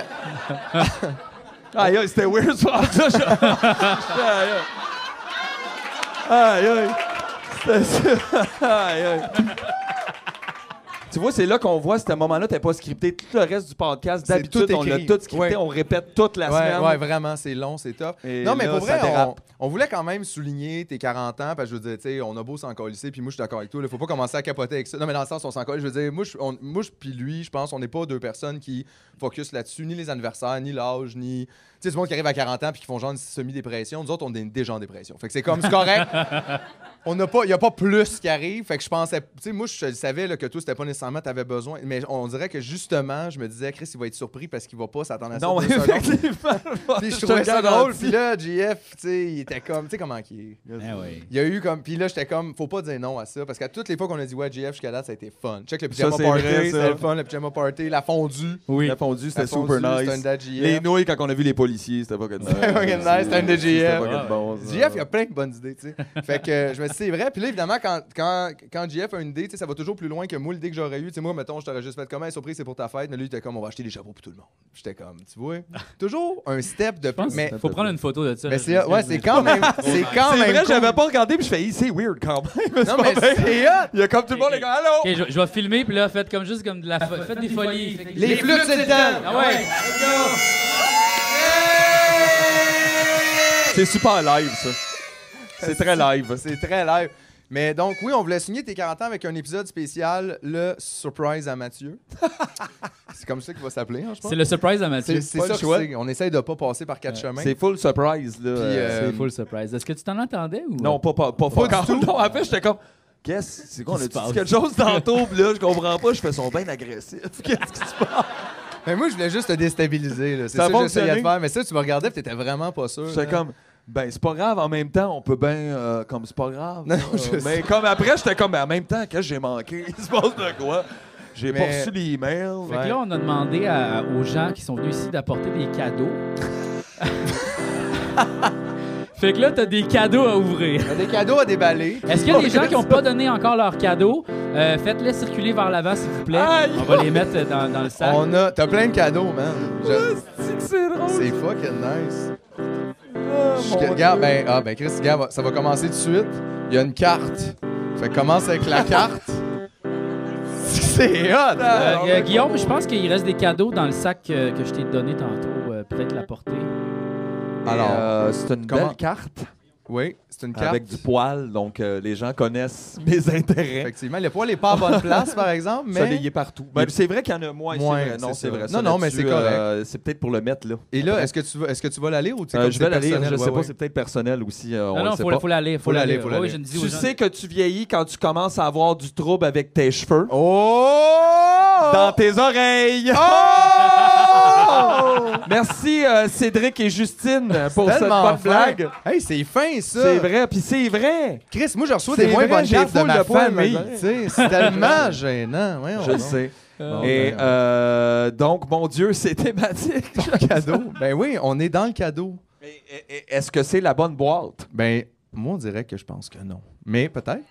Aïe, c'était weird, ça. Aïe. C'était ça. Aïe. Tu vois, c'est là qu'on voit, ce moment-là, t'es pas scripté. Tout le reste du podcast, C'est d'habitude, tout on l'a écrit. tout scripté, Ouais. on répète toute la semaine. Ouais, vraiment, c'est long, c'est top. Et Non, mais là, pour ça vrai, dérape. on voulait quand même souligner tes 40 ans, parce que je veux dire, tu sais, on a beau s'en colisser, puis moi, je suis d'accord avec toi, il faut pas commencer à capoter avec ça. Non, mais dans le sens, on s'en colisse. Je veux dire, moi, puis lui, je pense, on n'est pas deux personnes qui focus là-dessus, ni les anniversaires, ni l'âge, ni. Tu sais, du monde qui arrive à 40 ans puis qui font genre une semi-dépression. Nous autres, on est déjà en dépression. Fait que c'est comme, c'est correct. Il n'y a pas plus qui arrive. Fait que je pensais. Tu sais, moi, je savais là, que toi, c'était pas nécessairement tu avais besoin. Mais on dirait que justement, je me disais, Chris, il va être surpris parce qu'il va pas s'attendre à ça. Non, 2 secondes. effectivement. Puis je trouvais ça te drôle. garantis. Puis là, JF, tu sais, il était comme. Tu sais comment il est. Oui. Il y a eu comme. Puis là, j'étais comme, faut pas dire non à ça. Parce qu'à toutes les fois qu'on a dit ouais, JF jusqu'à là, ça a été fun. Check le pyjama c'est party, vrai, ça. c'était le fun. Le pyjama party, la fondue. Oui. La fondue, c'était La super fondue, c'était un nice. dad JF. Les nouilles, quand on a vu les policiers, c'était pas que nice. C'était fucking nice, c'était un de C'était JF. pas que bon, ça. JF, il y a plein de bonnes idées, tu sais. Fait que je me suis dit, c'est vrai. Puis là, évidemment, quand JF a une idée, tu sais, ça va toujours plus loin que moi, l'idée que j'aurais eue. Tu sais, moi, mettons, je t'aurais juste fait comme, hey, surprise, c'est pour ta fête. Mais lui, il était comme, on va acheter des chapeaux pour tout le monde. J'étais comme, tu vois, toujours un step de plus. Mais Faut prendre une photo de ça. mais là, c'est je me ouais, souviens. c'est quand même. C'est quand C'est même. vrai, cool. j'avais pas regardé, puis je fais, c'est weird quand même. Non, mais c'est hot. Il y a comme tout le monde, les gars, allô? Ok, je vais filmer, puis là, faites comme juste comme de la faites des folies. Les flûtes, c'est le temps. Ah ouais! C'est super live, ça. C'est très live. C'est très live. Mais donc, oui, on voulait signer tes 40 ans avec un épisode spécial, le Surprise à Mathieu. C'est comme ça qu'il va s'appeler, hein, je pense. C'est le surprise à Mathieu. C'est pas ça le que choix. c'est. On essaye de pas passer par 4 chemins. C'est full surprise, là. C'est full surprise. Est-ce que tu t'en entendais ou? Non, pas du tout. Non, en fait, j'étais comme, c'est quoi, on Qu'est-ce qui se a dit passe? quelque chose tantôt, puis là, je comprends pas, je fais son bien agressif. Qu'est-ce qui se passe? Mais moi, je voulais juste te déstabiliser. là. C'est Ça a ça que j'essayais de fonctionné. faire. Mais ça, tu me regardais et t'étais vraiment pas sûr. J'étais là. comme, c'est pas grave, en même temps, on peut bien, comme c'est pas grave. Non, non, je sais. Mais comme après, j'étais comme, en même temps, qu'est-ce que j'ai manqué? Il se passe de quoi? J'ai pas Mais- reçu l'email. Fait que là, on a demandé aux gens qui sont venus ici d'apporter des cadeaux. Fait que là, t'as des cadeaux à ouvrir. Il y a des cadeaux à déballer. Est-ce qu'il y a des gens qui n'ont pas donné encore leurs cadeaux? Faites-les circuler vers l'avant, s'il vous plaît. Aïe! On va les mettre dans le sac. T'as plein de cadeaux, man. C'est drôle. C'est fucking nice. mon Regarde, Dieu. ben Chris, regarde, ça va commencer tout de suite. Il y a une carte. Fait que commence avec la carte. C'est hot! Guillaume, je pense qu'il reste des cadeaux dans le sac que je t'ai donné tantôt. Peut-être l'apporter. Alors, c'est une comment- belle carte oui, c'est une carte. avec du poil, donc les gens connaissent mes intérêts. Effectivement, le poil n'est pas à bonne place, par exemple, Ça, mais... il est partout. Ben, c'est vrai qu'il y en a moins. Moins, c'est vrai. Non, c'est c'est ça. vrai. Non, non, mais là-dessus, c'est correct. c'est peut-être pour le mettre, là. Et là, est-ce que tu vas la lire ou tu sais, comme Je vais c'est la lire. personnel? Je sais Ouais, pas, ouais. c'est peut-être personnel aussi. on Non, le non, sait faut pas. la lire. Faut la lire, faut la Oui, lire. je ne dis aux Tu gens- sais que tu vieillis quand tu commences à avoir du trouble avec tes cheveux. Oh! Dans tes oreilles. Oh! Merci Cédric et Justine pour cette Tellement bonne fin. blague. Hey, c'est fin, ça! C'est vrai, puis c'est vrai. Chris, moi, je reçois C'est des moins vrai, bonnes j'ai cartes de full ma de poils, famille. mais- Tu sais, c'est tellement gênant. Voyons Je le donc. sais. Bon, Et ben, donc, mon Dieu, c'est thématique. cadeau. Ben oui, on est dans le cadeau. Est-ce que c'est la bonne boîte? Ben, moi, on dirait que je pense que non. Mais peut-être.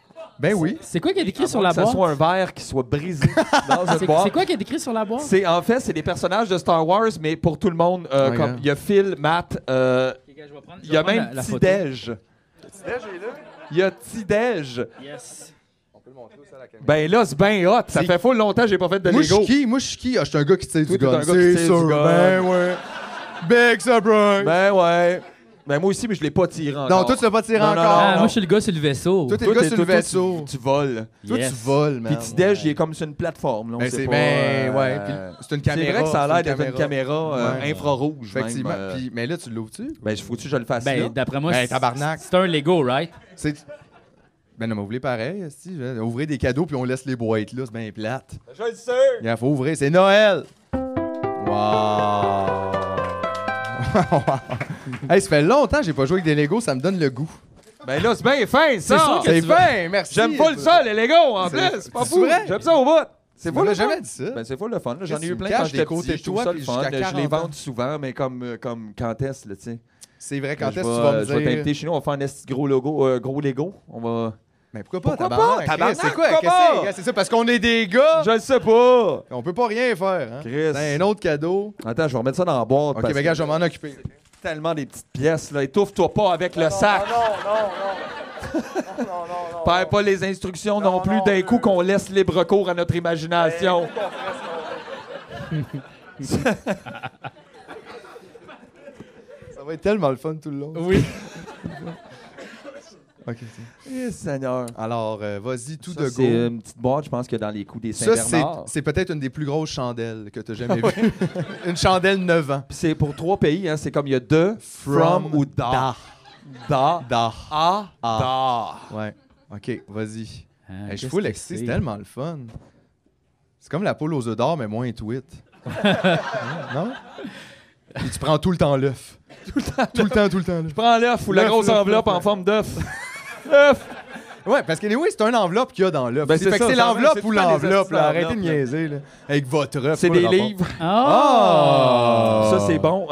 Ben oui. C'est quoi qui est écrit sur la Que ça boîte? soit un verre qui soit brisé dans une C'est boîte. quoi qui est écrit sur la boîte? En fait, c'est des personnages de Star Wars, mais pour tout le monde. Ouais, Comme il y a Phil, Matt, il y a même Tidej. Il y a Tidej. Yes. Ben là, c'est bien hot. Ça C'est- fait full longtemps que j'ai pas fait de Moi, je Lego. suis qui? Moi, je suis qui? Ah, je suis un gars qui tire Toi, du t'es un gun. gars qui C'est tire sûr. du gun. Ben ouais. Big surprise. Ben ouais. Ben moi aussi, mais je l'ai pas tiré encore. non, toi, tu l'as pas tiré Non, non, encore. Ah, moi, je suis le gars sur le vaisseau. Toi, t'es le gars sur le toi, vaisseau. Tu voles. Toi, Yes. tu voles, man. Puis Tidej, il est comme sur une plateforme. Là, on Ben, sait c'est pas, ben, ouais. Puis c'est une c'est caméra. vrai que ça a l'air c'est d'être une caméra Ouais. infrarouge. Effectivement. Même, Puis, mais là, tu l'ouvres-tu? ben, faut-tu que je le fasse Ben, là? d'après moi, Ben, tabarnak. c'est un Lego, right? C'est... Ben non, mais ouvrez pareil, esti. Ouvrez des cadeaux puis on laisse les boîtes là, c'est bien plate. Je le sais. Il faut ouvrir, c'est Noël! Wow! Hey, ça fait longtemps que j'ai pas joué avec des Legos, ça me donne le goût. Ben là, c'est bien fin, ça. C'est sûr que C'est tu vas- fin, merci! J'aime pas le ça, les Lego, en C'est- plus. C'est pas c'est fou. vrai? J'aime ça au bout. C'est Tu pas m'as le fun. jamais dit ça. Ben, c'est pas le fun. là. J'en ai Tu eu me plein caches quand des j'étais côtés petit. de Je trouve toi, ça puis le fun. jusqu'à Je les 40 ans. vends souvent, mais comme quand est-ce, là, tu sais. C'est vrai, quand Je est-ce que tu vas me je vais dire? t'inviter chez nous, on va faire un esti gros logo, gros Lego. On va... Mais pourquoi pas, Pourquoi tabarnak? pas? Tabarnak, C'est quoi? pourquoi Qu'est-ce que pas? c'est ça? Parce qu'on est des gars! Je le sais pas. On peut pas rien faire, hein? Chris. Ben, un autre cadeau. Attends, je vais remettre ça dans la boîte. Ok, parce mais gars, que je vais m'en occuper. tellement des petites pièces, là. Étouffe-toi pas avec le sac. perds pas les instructions non plus d'un coup qu'on laisse libre cours à notre imagination. Ça va être tellement le fun tout le long. Oui. OK. Eh, Seigneur. Alors, vas-y, tout Ça, de c'est go. une petite boîte, je pense, qu'il y a dans les coups des Ça, Saint-Bernard. c'est peut-être une des plus grosses chandelles que tu as jamais vues. Une chandelle 9 ans. Puis c'est pour 3 pays, hein. C'est comme il y a de, from ou da. Da. Da. A. Ah. Da. Ouais. OK, vas-y. Ah, Hey, je qu'est-ce suis full que excité, c'est tellement le fun. C'est comme la poule aux œufs d'or, mais moins tweet. Non? Et tu prends tout le temps l'œuf. Tout le temps. Je prends l'œuf ou la L'œuf, grosse l'œuf, enveloppe l'œuf. en forme d'œuf. œuf. Ouais, parce que oui, c'est un enveloppe qu'il y a dans l'œuf. Ben, c'est c'est fait que ça, c'est ça, l'enveloppe c'est ou tout le temps les l'enveloppe, là. hosties Arrêtez de d'enveloppes, niaiser, là. Avec votre œuf. C'est pas des le rapport. livres. Oh! Ça, c'est bon.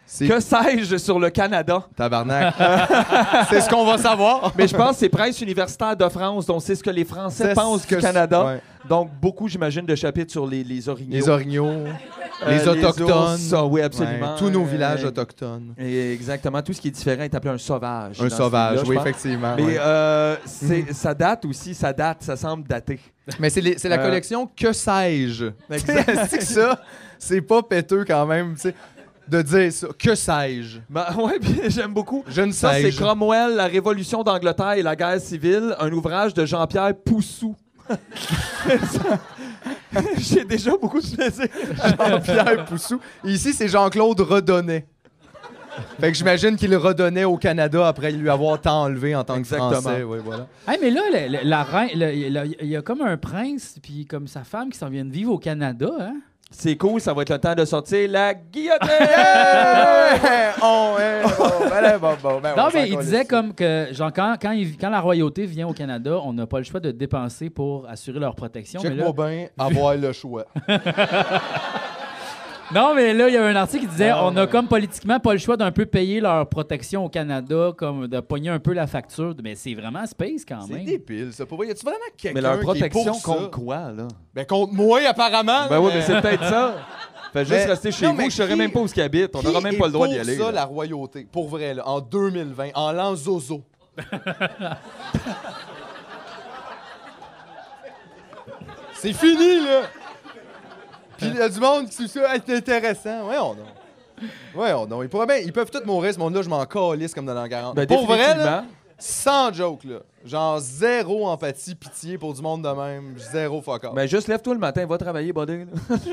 C'est Que sais-je sur le Canada? tabarnak. C'est ce qu'on va savoir. Mais je pense que c'est Presse universitaire de France, donc c'est ce que les Français pensent du Canada. Ouais. Donc, beaucoup, j'imagine, de chapitres sur les orignaux. Les orignaux, les autochtones. ours, ça, oui, absolument. Ouais, tous nos villages autochtones. Et exactement. Tout ce qui est différent est appelé un sauvage. Un dans ce sauvage, livre-là, je oui, pense. effectivement. Mais ouais. ça date aussi, ça semble dater. Mais c'est la collection Que sais-je? C'est que ça, c'est pas péteux quand même, tu sais, de dire ça. Que sais-je? Ben, ouais, puis j'aime beaucoup. Je ne Ça, c'est sais-je. Cromwell, la Révolution d'Angleterre et la guerre civile, un ouvrage de Jean-Pierre Poussou. J'ai déjà beaucoup de plaisir. Jean-Pierre Poussou. Et ici, c'est Jean-Claude Redonnet. Fait que j'imagine qu'il redonnait au Canada après lui avoir tant enlevé en tant Exactement. que Français. Oui, voilà. Hey, mais là, la reine, il y a comme un prince, puis comme sa femme qui s'en viennent vivre au Canada, hein? C'est cool, ça va être le temps de sortir la guillotine! Non, mais il disait comme que, genre, quand la royauté vient au Canada, on n'a pas le choix de dépenser pour assurer leur protection. Mais là, Check-moi bien, avoir le choix. non, mais là, il y a un article qui disait on a comme politiquement pas le choix d'un peu payer leur protection au Canada, comme de pogner un peu la facture. Mais c'est vraiment space quand C'est même. débile, ça. Pour vrai, y a-tu vraiment quelqu'un Mais leur qui est protection pour contre ça? quoi, là? Ben, contre moi, apparemment. Ben oui, mais c'est peut-être ça. Fait juste Mais- rester chez non, vous, mais je saurais qui- même pas où ils habitent. On Qui n'aura même est pas le droit d'y pour aller. ça, là. la royauté, pour vrai, là, en 2020, en l'an Zozo. C'est fini, là! Puis il y a du monde qui trouve ça être intéressant. Voyons donc. Voyons donc. Ils peuvent tous mourir, ce monde-là, je m'en calisse comme dans l'an 40. Ben, pour vrai, définitivement. là, sans joke, là. Genre zéro empathie, pitié pour du monde de même. Zéro fuck off. Ben juste lève-toi le matin, va travailler, buddy. là.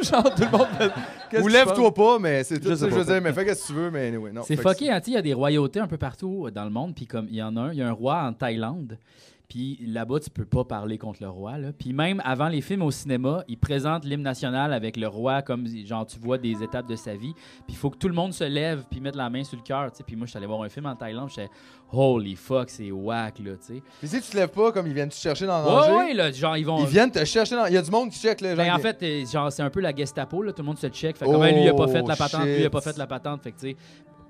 Genre, tout le monde fait... Qu'est-ce Ou que tu lève-toi pas, mais c'est tout Je ça sais que je veux pas. dire. Mais fais ce que tu veux, mais anyway, non. C'est Fait que fucké, hein, tu sais, il y a des royautés un peu partout dans le monde, puis comme il y en a un, il y a un roi en Thaïlande, puis là-bas, tu peux pas parler contre le roi, là. Puis même avant les films au cinéma, ils présentent l'hymne national avec le roi comme, genre, tu vois des étapes de sa vie, puis il faut que tout le monde se lève puis mette la main sur le cœur, tu sais. Puis moi, je suis allé voir un film en Thaïlande, j'étais holy fuck, c'est whack, là, tu sais. Puis si tu te lèves pas, comme ils viennent te chercher dans le danger, Ouais, là, genre, ils vont... ils viennent te chercher dans... Il y a du monde qui check, là. Ben, genre, en fait, genre, c'est un peu la Gestapo, là. Tout le monde se check. Fait comme, lui, il a pas fait la patente, lui, il a pas shit. fait la patente. Fait que, tu sais,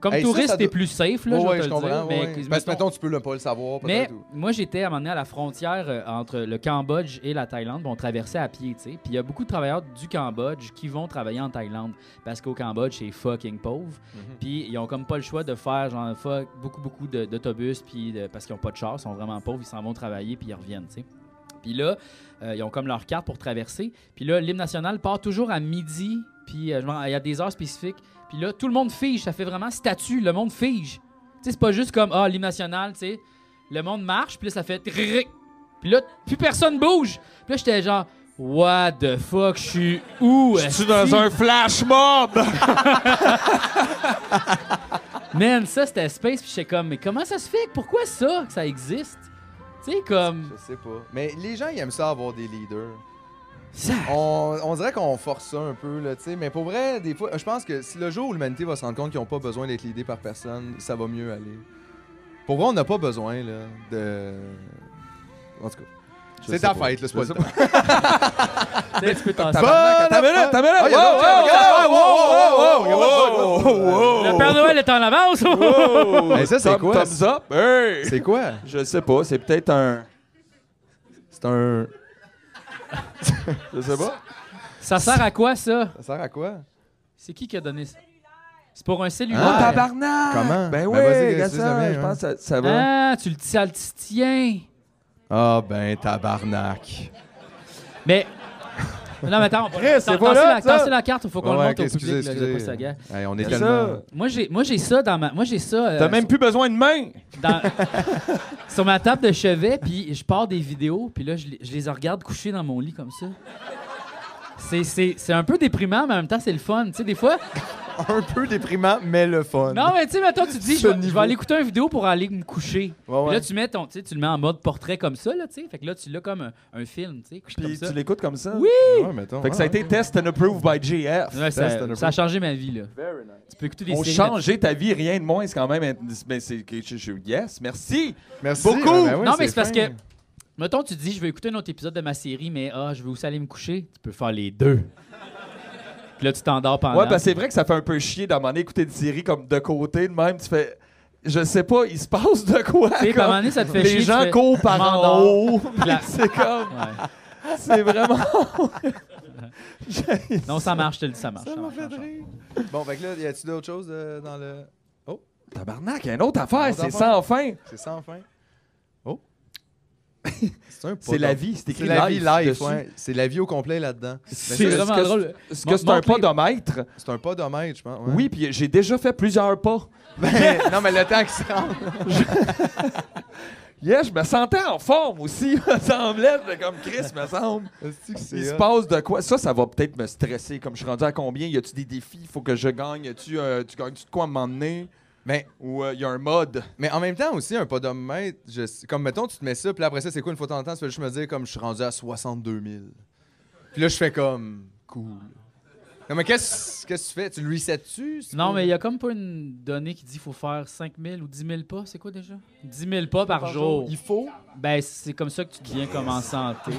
comme Hey, ça, touriste, ça t'es doit- plus safe, là, Ouais, je vais te je le comprends. dire. Mais, Ouais. Parce que, mettons, tu peux pas le savoir, mais peut-être. ou- moi, j'étais à un moment donné à la frontière entre le Cambodge et la Thaïlande. On traversait à pied, tu sais. Puis il y a beaucoup de travailleurs du Cambodge qui vont travailler en Thaïlande. Parce qu'au Cambodge, c'est fucking pauvre. Puis ils ont comme pas le choix de faire genre beaucoup d'autobus. Puis parce qu'ils ont pas de char, ils sont vraiment pauvres. Ils s'en vont travailler puis ils reviennent, tu sais. Puis là, ils ont comme leur carte pour traverser. Puis là, l'hymne national part toujours à midi. Puis il y a des heures spécifiques. Puis là, tout le monde fige. Ça fait vraiment statue. Le monde fige. Tu sais, c'est pas juste comme, l'hymne national, tu sais. Le monde marche, puis là, ça fait... trrrric. Puis là, plus personne bouge. Puis là, j'étais genre, what the fuck, je suis où? Je suis dans un flash mob! Man, ça, c'était space. Puis j'étais comme, mais comment ça se fait? Pourquoi ça, que ça existe? Tu sais, comme... Je sais pas. Mais les gens, ils aiment ça avoir des leaders. Ça... On dirait qu'on force ça un peu, là, tu sais. Mais pour vrai, des fois, je pense que si le jour où l'humanité va se rendre compte qu'ils n'ont pas besoin d'être leadés par personne, ça va mieux aller. Pour vrai, on n'a pas besoin, là, de... En tout cas. C'est ta fête, là, c'est pas le temps. Tu sais, tu peux t'en Bonne T'as minute! Ah, y a d'autres gens, regarde. Le Père Noël est en avance! Hey, ça, c'est quoi? Thumbs up! Hey! C'est quoi? Je sais pas, c'est peut-être un... C'est un... Je sais pas. Ça sert à quoi, ça? Ça sert à quoi? C'est qui a donné ça? C'est pour un cellulaire. Oh, Ah, tabarnak! comment? Ben Ben, oui, vas-y, regarde c'est ça, bien, je hein. pense que ça va. Ah, tu le tiens. Ah, ben, tabarnak. Mais. Non, mais attends, c'est pas là, ça. tassez la carte, il faut qu'on le montre au public, excusez. le post-gag. Hey, on est C'est tellement... ça. Moi, j'ai ça dans ma. Moi, j'ai ça. T'as même plus besoin de main. Sur ma table de chevet, puis je pars des vidéos, puis là, je les regarde couchés dans mon lit comme ça. C'est un peu déprimant, mais en même temps, c'est le fun. Tu sais, des fois. Un peu déprimant, mais le fun. Non, mais tu sais, mettons, tu te dis, Ce je vais niveau. aller écouter une vidéo pour aller me coucher. Ouais, ouais. Puis là, tu mets tu le mets en mode portrait comme ça, là, tu sais. Fait que là, tu l'as comme un film, tu sais, couché comme Puis ça. tu l'écoutes comme ça? Oui! Ouais, mettons. Fait que ça a été test and approved by GF. Ouais, Test and ça a changé ma vie, là. Tu peux écouter des On séries. changeait ta vie, rien de moins, c'est quand même... Ben, yes, merci! Merci. Beaucoup. Ben oui, Non, mais c'est parce fin. que, mettons, tu te dis, je vais écouter un autre épisode de ma série, mais je vais aussi aller me coucher. Tu peux faire les deux. Puis là, tu t'endors pendant. Ouais, parce que c'est vrai que ça fait un peu chier d'à un moment donné écouter une série comme de côté, de même, tu fais... Je sais pas, il se passe de quoi? Tu sais, puis à un moment donné, ça te fait Les chier. gens tu fais, courent je par en m'endors. haut. Puis là- C'est comme... Ouais. C'est vraiment... Non, ça marche, je te le dis, ça marche. Ça m'a marche, fait ça marche. rire. Bon, fait que là, y a-tu d'autres choses dans le... Tabarnak, il y a une autre affaire, Une autre c'est affaire. sans fin. C'est sans fin. Oh. C'est un C'est la vie, c'est écrit C'est la vie live, dessus. ouais. C'est la vie au complet là-dedans. C'est Est-ce vraiment que- drôle. Est-ce que c'est un Montre-les. podomètre? C'est un pas d'hommage, je pense. ouais. Oui, puis j'ai déjà fait plusieurs pas. Ben, non, mais le temps qui se rend. Yeah, je me sentais en forme aussi, me semblait. J'étais comme Chris, me semble. Est-ce que c'est Il se hot? passe de quoi? Ça va peut-être me stresser. Comme je suis rendu à combien? Y a-tu des défis? Il faut que je gagne? Tu gagnes-tu de quoi à un moment donné? Mais, Ou y a un mode? mais en même temps aussi, un podomètre, comme mettons, tu te mets ça, puis après ça, c'est quoi une fois de temps en temps? Tu fais juste me dire, comme je suis rendu à 62 000. Puis là, je fais comme, cool. Non, mais qu'est-ce que tu fais? Tu le resets-tu? Non, mais il y a comme pas une donnée qui dit qu'il faut faire 5 000 ou 10 000 pas. C'est quoi déjà? 10 000 pas par jour. Il faut. Ben, c'est comme ça que tu deviens comme en santé.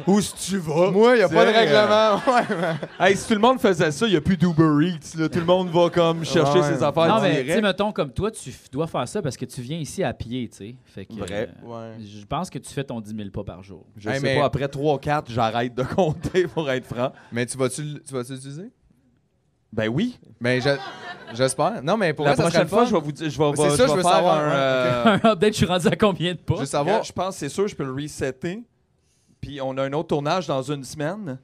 Où si tu vas? Moi, il n'y a pas de C'est, règlement. Ouais, Hey, si tout le monde faisait ça, il n'y a plus d'Uber Eats. Là. Tout le monde va comme chercher Ouais. ses affaires Non, mais tu sais, direct. mettons, comme toi, tu dois faire ça parce que tu viens ici à pied, tu sais. Fait que. Vrai. ouais. Je pense que tu fais ton 10 000 pas par jour. Je Hey, sais mais- pas, après 3-4, j'arrête de compter pour être franc. Mais tu vas-tu l'utiliser? Ben oui. Ben, j'espère. Non, mais pour La vrai, ça serait prochaine le fois, fun. je vais vous dire, je vais, C'est ça, je veux faire savoir, un... Un update, je suis rendu à combien de pas? Je veux savoir. Je pense que c'est sûr, je peux le resetter. Puis on a un autre tournage dans une semaine.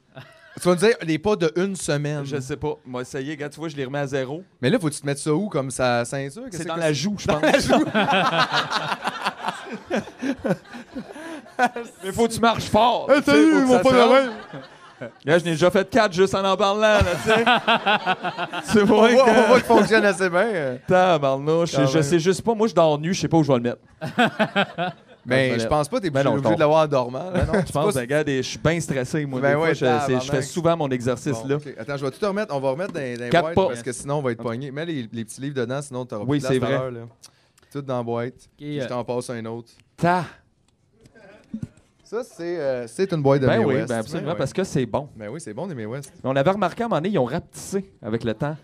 Tu vas me dire les pas de une semaine. Je sais pas. Moi, ça y est, gars, tu vois, je les remets à zéro. Mais là, faut que tu te mettes ça où, comme sa ceinture? Qu'est-ce C'est que dans la joue, je pense. Mais faut que tu marches fort. tu sais, faut que ça sorte. Là, je n'ai déjà fait 4 juste en parlant, là, tu sais. C'est On vrai voit que... qu'il fonctionne assez bien. Tabarnouche, Quand je même. sais juste pas. Moi, je dors nu, je sais pas où je vais le mettre. Ben, je pense pas que t'es Ben non, obligé de l'avoir en dormant. Ben non, je pense, ben, regarde, je suis bien stressé, moi. Ben des fois, ouais, je tabarnak. fais souvent mon exercice, Bon, là. ok. Attends, je vais tout te remettre. On va remettre dans les 4 boîtes pas. parce que sinon, on va être pogné. Mets les petits livres dedans, sinon, t'auras Oui, plus de c'est place tout à vrai. l'heure, là. Tout dans la boîte. Ok, Puis je t'en passe un autre. Ça, c'est une boîte de Ben Mae oui, West. ben absolument, Ouais. parce que c'est bon. Ben oui, c'est bon, des Mae West. On avait remarqué à un moment donné, ils ont rapetissé avec le temps.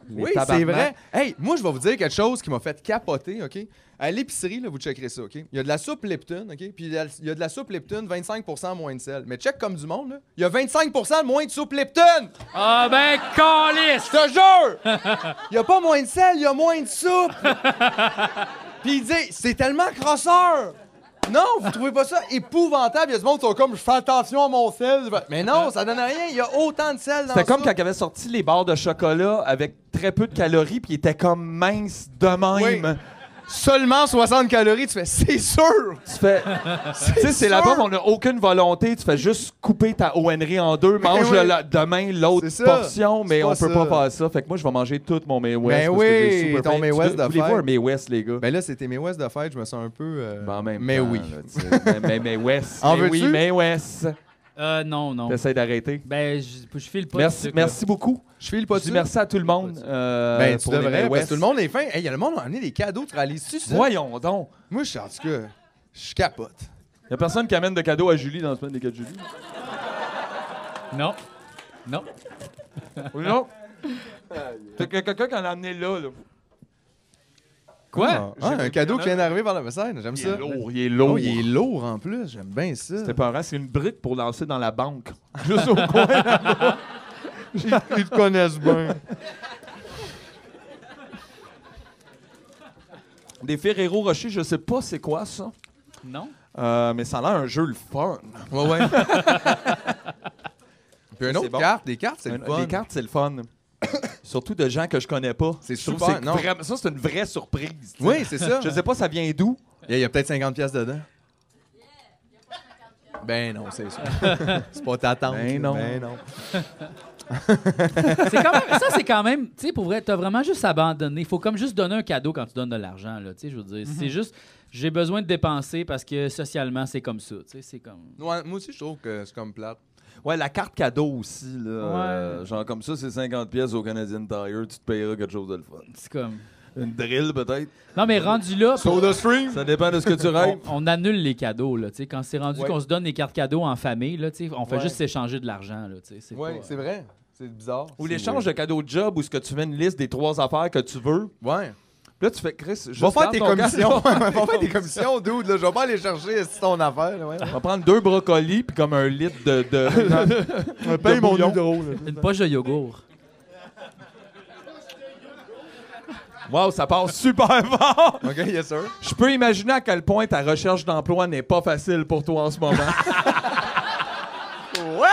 Les Oui, c'est tabarnak. vrai. Hey, moi, je vais vous dire quelque chose qui m'a fait capoter, OK? À l'épicerie, là, vous checkerez ça, OK? Il y a de la soupe Lipton, OK? Puis il y a de la soupe Lipton, 25% moins de sel. Mais check comme du monde, là. Il y a 25% de moins de soupe Lipton! Ah, ben, calice! Je te jure! Il y a pas moins de sel, il y a moins de soupe! Puis il dit, c'est tellement crosseur! Non, vous trouvez pas ça épouvantable? Il y a du monde qui sont comme, je fais attention à mon sel. Mais non, ça donne rien. Il y a autant de sel dans C'était comme ça. quand ils avaient sorti les barres de chocolat avec très peu de calories, puis ils étaient comme minces de même. Oui. Seulement 60 calories, tu fais, c'est sûr! Tu fais. Tu sais, c'est sûr. là-bas qu'on n'a aucune volonté. Tu fais juste couper ta ONerie en deux, mange oui. demain l'autre C'est ça. portion, mais C'est on pas peut ça. pas faire ça. Fait que moi, je vais manger tout mon Mae West. Ben parce que j'ai oui, super ton faim. Mae West de Voulez-vous fête. un Mae West, les gars? Ben là, c'était mes West de fête, je me sens un peu. Ben, en même mais temps, oui. là, tu sais. mais Mae West. En Mais oui, veux-tu? Mae West. Non. T'essayes d'arrêter. Ben, je file pas. Merci, merci beaucoup. Je file pas Je dis dessus. merci à tout le monde. Ben, tu pour les Mae devrais, parce West. que tout le monde est fin. Hey, il y a le monde qui a amené des cadeaux, tu réalises-tu ça? Voyons donc. Moi, je suis en tout cas, je capote. Y a personne qui amène de cadeaux à Julie dans la semaine des 4 Julie? Non. Non. Oui, non? Fait que quelqu'un qui en a amené là. Quoi? Ah, un cadeau qui vient d'arriver par la scène, j'aime Il ça. est lourd, il est lourd. Oh, il est lourd en plus, j'aime bien ça. C'était pas vrai, c'est une brique pour lancer dans la banque. Juste au coin. Ils te connaissent bien. Des Ferrero Rocher, je sais pas c'est quoi ça. Non? Mais ça a l'air un jeu le fun. Ouais. Puis une C'est autre bon. carte. Des cartes, c'est le fun. Les cartes, c'est le fun. Surtout de gens que je connais pas. C'est Je trouve super, que non. ça, c'est une vraie surprise. tu sais. Oui, c'est ça. Je sais pas ça vient d'où. Il y a peut-être 50$ dedans. Ben non, c'est ça. C'est pas ta tante. Ben non. Ben non. C'est quand même, tu sais, pour vrai, t'as vraiment juste abandonné. Il faut comme juste donner un cadeau quand tu donnes de l'argent, là, tu sais, je veux dire. C'est juste, j'ai besoin de dépenser parce que socialement, c'est comme ça, tu sais, c'est comme... Ouais, moi aussi, je trouve que c'est comme plate. Ouais, la carte cadeau aussi. Là, Ouais. genre comme ça, c'est 50$ pièces au Canadian Tire. Tu te payeras quelque chose de le fun. C'est comme... Une drill, peut-être. Non, mais rendu là, Soda Stream? Ça dépend de ce que tu rêves. on annule les cadeaux, là, tu sais. Quand c'est rendu Ouais. qu'on se donne des cartes cadeaux en famille, là, tu sais, on fait Ouais. juste s'échanger de l'argent, là, tu sais. C'est Oui, pas- c'est vrai. C'est bizarre. Ou C'est l'échange weird. de cadeaux de job où ce que tu fais une liste des 3 affaires que tu veux. Ouais. Puis là, tu fais, Chris, Va faire tes garde ton commissions. cadeau. Va faire tes commissions, dude. Là. Je vais pas aller chercher si ton affaire. Là, ouais. On va prendre 2 brocolis puis comme un litre de Paye mon bouillon. hydro. Une poche de yogourt. Wow, ça passe super fort! OK, yes, sir. Je peux imaginer à quel point ta recherche d'emploi n'est pas facile pour toi en ce moment. What?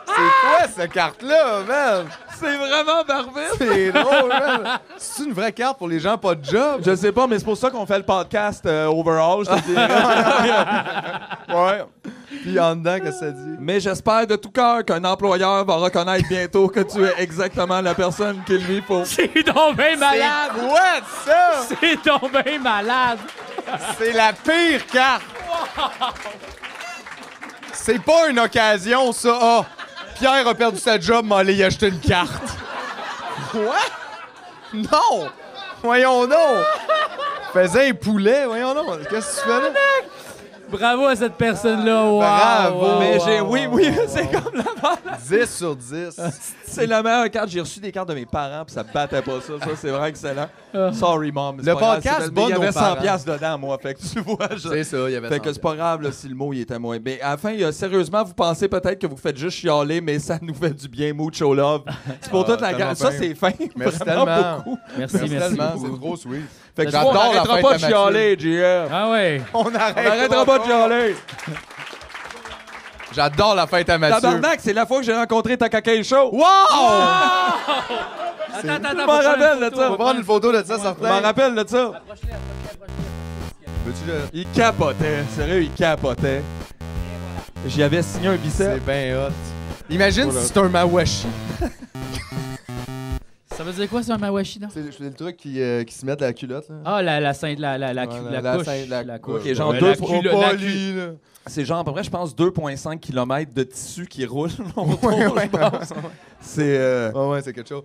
C'est quoi cette carte-là, man? C'est vraiment barbare! C'est drôle, man. C'est une vraie carte pour les gens pas de job? Je sais pas, mais c'est pour ça qu'on fait le podcast overall, je te dirais. Ouais. Puis en dedans, qu'est-ce que ça dit? Mais j'espère de tout cœur qu'un employeur va reconnaître bientôt que tu es exactement la personne qu'il lui faut. C'est donc bien malade! C'est quoi ça? C'est donc bien malade! C'est la pire carte! C'est pas une occasion, ça. Ah, Pierre a perdu sa job, mais allez y acheter une carte. Quoi? Non! Voyons donc! Faisais un poulet, voyons donc. Qu'est-ce que tu fais là? Bravo à cette personne-là! Wow, Bravo. wow, Mais wow, oui, wow. oui, c'est comme la 10 sur 10. C'est la meilleure carte. J'ai reçu des cartes de mes parents, puis ça battait pas ça. Ça, c'est vraiment excellent. Sorry, mom. c'est Le pas grave, podcast c'est- bat il y avait nos 100$ parents. piastres dedans, moi. Fait que tu vois, C'est ça, il y avait Fait que c'est pas grave là, si le mot il était moins. Mais à la fin, sérieusement, vous pensez peut-être que vous faites juste chialer, mais ça nous fait du bien, mucho love. C'est pour toute la tellement gamme. Ça, fin. c'est fin. Merci vraiment tellement. beaucoup. Merci, merci. Tellement, beaucoup. c'est trop sweet. Fait que J'adore on la n'arrêtera fête pas à de Mathieu. chialer, JF. Ah ouais! On On n'arrêtera pas de chialer. J'adore la fête à Mathieu. Tabarnak, c'est la fois que j'ai rencontré Takakei Show. Wow! Attends, attends, Je m'en rappelle de On ça. va prendre une photo de ça, Je m'en certain. rappelle de ça. Veux-tu le... Il capotait. Sérieux, il capotait. J'y avais signé un bicep. C'est bien hot. Imagine Voilà. si c'est un mawashi. Ça veut dire quoi, c'est un mawashi, non? C'est le truc qui se met de la culotte, là. Ah, la couche. la couche. Ok, genre Ouais, deux la fois- culo- la cu- là. C'est genre à peu près, je pense, 2,5 km de tissu qui roule autour, Ouais, je pense. C'est... Ouais, ouais, c'est quelque chose.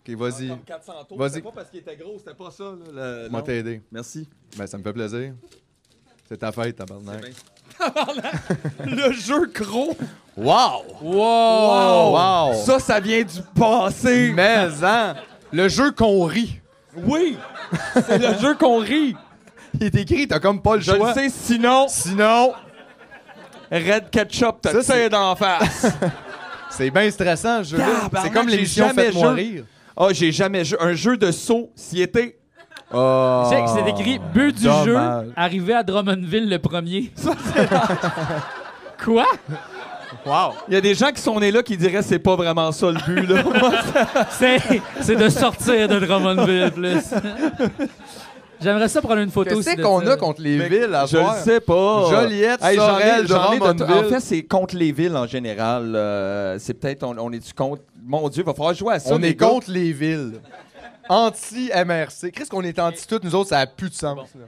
Ok, vas-y. Comme 400 tours. Vas-y. C'était pas parce qu'il était gros, c'était pas ça. Là, Moi non. t'aider. Merci. Ben, ça me fait plaisir. C'est ta fête, tabarnak. Le jeu gros. Wow! Wow! Wow! Ça vient du passé. Mais, hein! Le jeu qu'on rit. Oui, c'est le jeu qu'on rit. Il est écrit, t'as comme pas le Je choix. le sais, sinon, Sinon, Red Ketchup te Ça, c'est- tire d'en face. c'est bien stressant, ce jeu-là. Tabarnak, C'est comme j'ai l'émission jamais Faites-moi joué. rire. Oh, j'ai jamais joué. Un jeu de saut, s'y était. Oh. Tu sais que c'est écrit but du Dommage. jeu, arrivé à Drummondville le premier. Quoi? Wow! Il y a des gens qui sont nés là qui diraient c'est pas vraiment ça le but. Là. C'est de sortir de Drummondville plus. J'aimerais ça prendre une photo Qu'est-ce aussi de qu'on ça. a contre les villes à Je le soir? sais pas. Joliette, Hey, Sorel, j'en ai de tout. En Drummondville. fait, c'est contre les villes en général. C'est peut-être, on est-tu contre. Mon Dieu, il va falloir jouer à ça. On les est gars. contre les villes. Anti-MRC. Qu'est-ce qu'on est anti tout nous autres, ça a plus de sens. là.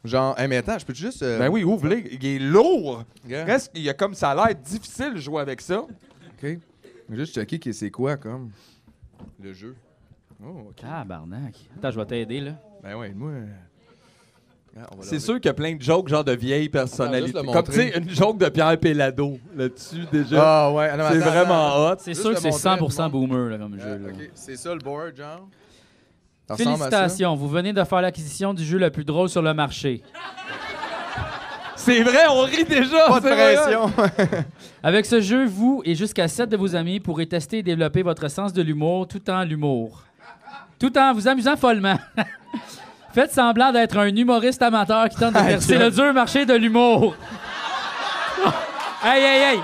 Genre, hey, mais attends, je peux juste. Ben oui, ouvre-les. Il est lourd. Regarde. Reste, il y a comme ça a l'air difficile de jouer avec ça. OK. Je vais juste checker que c'est quoi, comme. Le jeu. Oh, OK. Ah, barnac. Attends, je vais t'aider, là. Ben ouais, moi. On va C'est leur- sûr qu'il y a plein de jokes, genre de vieilles personnalités. juste le Comme, tu sais, montrer. une joke de Pierre Pellado là-dessus, déjà. Ah ouais, non, c'est attends, vraiment hot. C'est Juste sûr le que c'est montrer, 100% tout le boomer, là, comme jeu. là. OK, c'est ça le board, genre. Ça ressemble à ça? Félicitations, vous venez de faire l'acquisition du jeu le plus drôle sur le marché. C'est vrai, on rit déjà. Pas de c'est vrai. pression. Avec ce jeu, vous et jusqu'à 7 de vos amis pourrez tester et développer votre sens de l'humour tout en vous amusant follement. Faites semblant d'être un humoriste amateur qui tente de percer le dur marché de l'humour. Hey!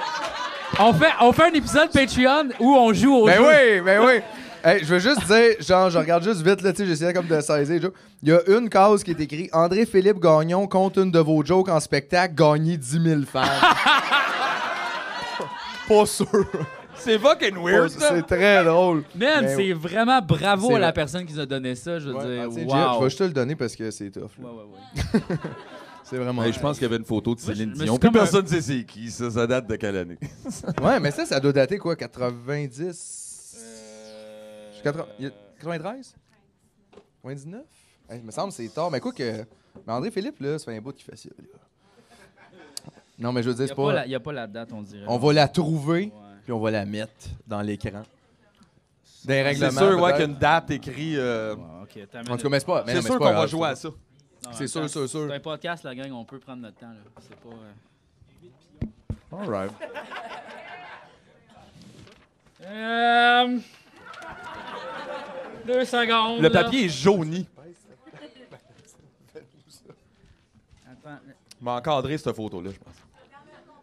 On fait un épisode Patreon où on joue au jeu. Ben oui! Hey, je veux juste dire, genre, je regarde juste vite, là, tu sais, j'essayais comme de saisir. Il y a une case qui est écrite « André-Philippe Gagnon compte une de vos jokes en spectacle, gagner 10 000 fans. » Pas sûr. C'est fucking weird, ça. C'est très drôle. Man, Mais- c'est vraiment bravo C'est à la vrai. personne qui nous a donné ça, je veux dire. Jeff, Wow. je vais juste te le donner parce que c'est tough. Là. Ouais. C'est vraiment. Hey, je pense qu'il y avait une photo de Moi, Céline je me Dion. suis Plus comme personne ne sait c'est qui. Ça date de quelle année? Ouais, mais ça doit dater quoi? 90? 93? 99? Hey, il me semble que c'est tard. Mais quoi que. Mais André-Philippe, là, ça fait un bout qu'il fait ça. Là. Non, mais je veux dire, c'est pas. Il n'y a pas la date, on dirait. On va la trouver, Ouais. puis on va la mettre dans l'écran. Des règlements. C'est sûr, ouais, peut-être. qu'il y a une date écrite. Ouais, OK, t'as En tout cas, mais c'est pas. mais C'est non, mais sûr pas qu'on va grave, jouer à ça. C'est sûr. C'est un podcast, la gang, on peut prendre notre temps. Là. C'est pas... All right. 2 secondes. Le papier est jauni. Attends. Il m'a encadré cette photo-là, je pense.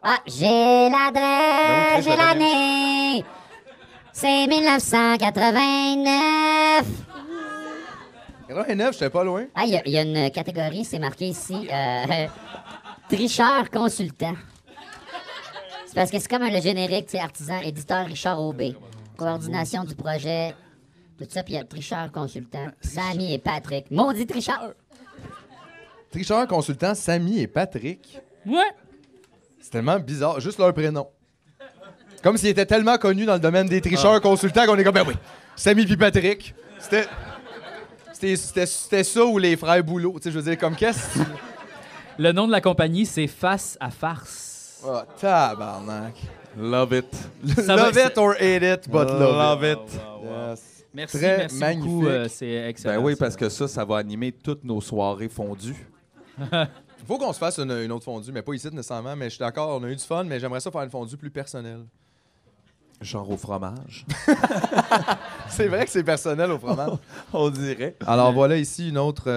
Ah, j'ai l'adresse, Ben oui, j'ai l'année. C'est 1989. 89, j'étais pas loin. Ah, il y a une catégorie, c'est marqué ici. Tricheur consultant. C'est parce que c'est comme le générique, tu sais, artisan, éditeur Richard Aubé. Coordination du projet, tout ça, puis il y a tricheur consultant. Samy et Patrick. Maudit tricheur! Tricheur consultant, Samy et Patrick. Ouais. C'est tellement bizarre. Juste leur prénom. Comme s'ils étaient tellement connus dans le domaine des tricheurs consultants qu'on est comme, ben oui, Samy puis Patrick. C'était ça ou les frères Boulot. Tu sais, je veux dire, comme qu'est-ce que... Le nom de la compagnie, c'est Face à Farce. Oh, tabarnak. Love it. Ça va, Love it or hate it, but love it. Yes. Merci, Très merci magnifique. beaucoup. C'est excellent. Ben oui, parce que ça va animer toutes nos soirées fondues. Faut qu'on se fasse une autre fondue, mais pas ici nécessairement. Mais je suis d'accord, on a eu du fun, mais j'aimerais ça faire une fondue plus personnelle. Genre au fromage. C'est vrai que c'est personnel au fromage. On dirait. Alors voilà ici un autre